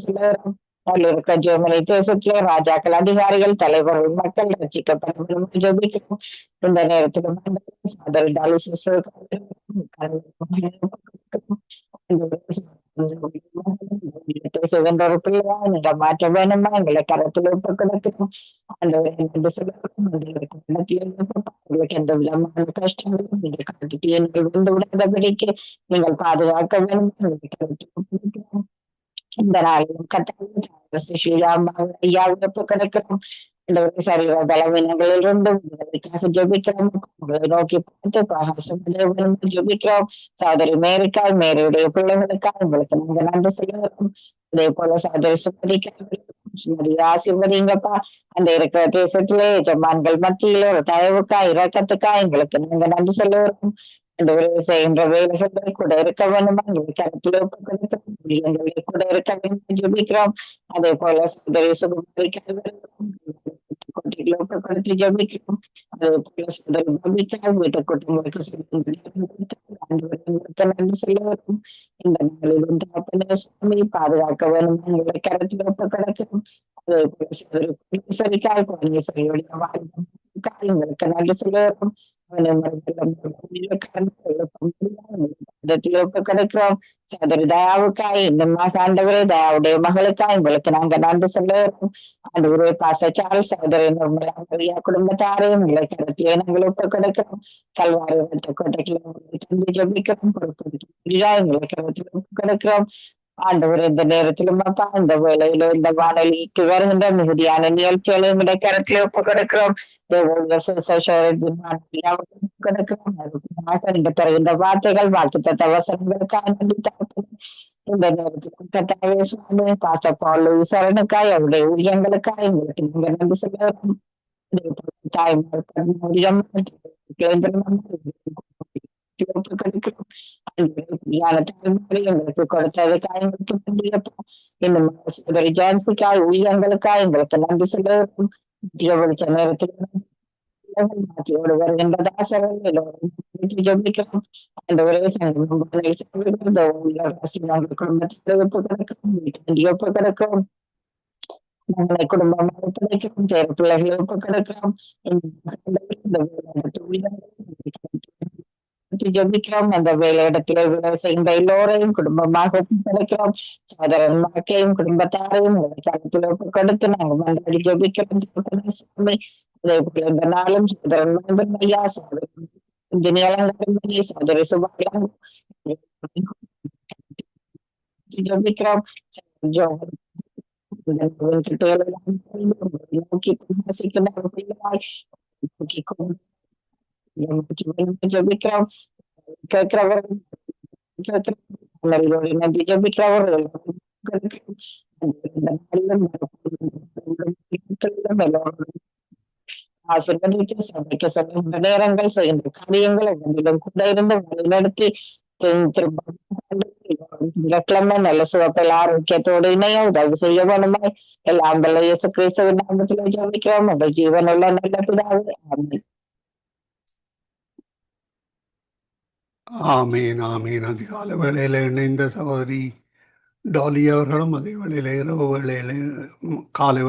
Speaker 13: சொல்லுகிறோம். இருக்கிற ஜெர்மனி தேசத்திலே ராஜாக்கள் அதிகாரிகள் தலைவர்கள் மக்கள் ரசிக்கப்படும் ஜபிக்கிறோம். இந்த நேரத்தில் ஒரு பிள்ளையா நீங்க மாற்ற வேணுமா எங்களை கரத்தில் ஒப்பு கொடுக்கிறோம். உங்களுக்கு எந்த விதமான கஷ்டங்களும் நீங்கள் வந்து விடாதபடிக்கு நீங்கள் பாதுகாக்க வேண்டும். இந்த நாளிலும் ஐயாவிடப்பு கிடைக்கிறோம். சரீர பலவீனங்களில் இருந்தும் ஜபிக்கிறோம். உங்களை நோக்கி பார்த்து ஜபிக்கிறோம். சகோதரி மேரிக்காய் மேரியுடைய பிள்ளைகளுக்காக உங்களுக்கு நாங்க நன்றி சொல்லுகிறோம். அதே போல சகோதரி சுமதி ஆசீர்வதிங்கப்பா. அந்த இருக்கிற தேசத்திலே ஜமான்கள் மத்தியில ஒரு தயவுக்கா இரக்கத்துக்கா எங்களுக்கு நாங்க நன்றி சொல்லுகிறோம். செய்கின்ற வேலைகளை கூட இருக்க வேண்டுமா எங்களுக்கு கருத்தில் ஒப்புக்கொடுக்கிறோம். கூட இருக்க வேண்டும் ஜபிக்கிறோம். அதே போல சகோதரி சுகுமாரிக்காக ஒப்புக்கொடுத்து ஜபிக்கிறோம். அதே போல சகோதரி பபிக்காக வீட்டு குடும்பங்களுக்கு நன்றி சொல்லுவோம். இந்த நாளில் சுவாமி பாதுகாக்க வேண்டும் எங்களை கருத்தில் ஒப்புக்கொடுக்கிறோம். அதே போல சகோதரி சரிக்காய் குழந்தையோடைய எங்களுக்கு நன்றி சொல்லுவோம். கிடைக்கிறோம். சகோதரி தயாவுக்காய் இன்னும் ஆண்டவரே தயாவுடைய மகளுக்காய் உங்களுக்கு நாங்க நன்றி சொல்லுவோம். ஆண்டவரே பாசச்சால் சகோதரி நிர்மலா குடும்பத்தாரையும் உங்களை கருத்தியே நாங்கள் ஒப்பு கொடுக்கிறோம். கல்வாரி கோட்டைக்கு ஜபிக்கிறோம். எங்களை கருத்தில் ஒப்பு கொடுக்கிறோம். ஆண்டவர் இந்த நேரத்திலும் அப்பா இந்த வேளையில இந்த வானொலிக்கு வருகின்ற மிகுதியான நிகழ்ச்சிகளையும் கருத்தில் ஒப்பு கொடுக்கிறோம். தருகின்ற வார்த்தைகள் வாக்குத்த வசனங்களுக்காக இந்த நேரத்தில் பாசப்பால் சரணுக்காய் அவருடைய ஊழியங்களுக்காய் உங்களுக்கு நீங்க நன்றி சொல்லுகிறோம். தாய்மார் எங்களுக்கு கொடுத்ததுக்காக இன்னும் சகோதரி ஜான்சிக்காய் ஊழியங்களுக்காய் எங்களுக்கு நன்றி சொல்லுகிறோம். நேரத்தில் மாற்றியோடு வருகின்ற தாசர்கள் எல்லோரும் ஜபிக்கிறோம். அந்த ஒரே குடும்பத்தில் ஒப்பு கிடக்கிறோம். நம்மளை குடும்பம் ஒப்படைக்கிறோம். பேர பிள்ளைகளை ஒப்பு கிடக்கிறோம். ஜபிக்கிறோம். அந்த வேலையிடத்திலே வேலை செய்கின்ற எல்லோரையும் குடும்பமாக கிடைக்கிறோம். சகோதரன் மக்கையும் குடும்பத்தாரையும் கருத்தில் ஒப்பு கொடுத்து நாங்கள் மன்றாடி ஜபிக்கிறோம். அதே போல இந்த நாளும் சகோதரன் ஐயா சகோதரி சகோதரி சுபாலம் ஜபிக்கிறோம். ஜபிக்கிறோம். கேட்கிறவர்கள் ஜபிக்கிறவர்கள் ஆசீர்வதித்து சபைக்கு செல்கின்ற நேரங்கள் செய்கின்ற காரியங்கள் ஒன்றிலும் கூட இருந்து வழிநடத்தி திங்கட்கிழமை நல்ல சுகப்பில் ஆரோக்கியத்தோடு இணைய உதவி செய்ய வேணுமாய் எல்லாம் வல்ல இயேசு கிறிஸ்துவின் நாமத்திலே ஜெபிக்கிறோம். உங்கள் ஜீவனுள்ள நல்ல பிதாவே. ஆமென்.
Speaker 2: ஆமீன் ஆமீன். அதிகால வேளையில் இணைந்த சகோதரி டாலி அவர்களும் அதே வேளையில் இரவு வேளையில் காலை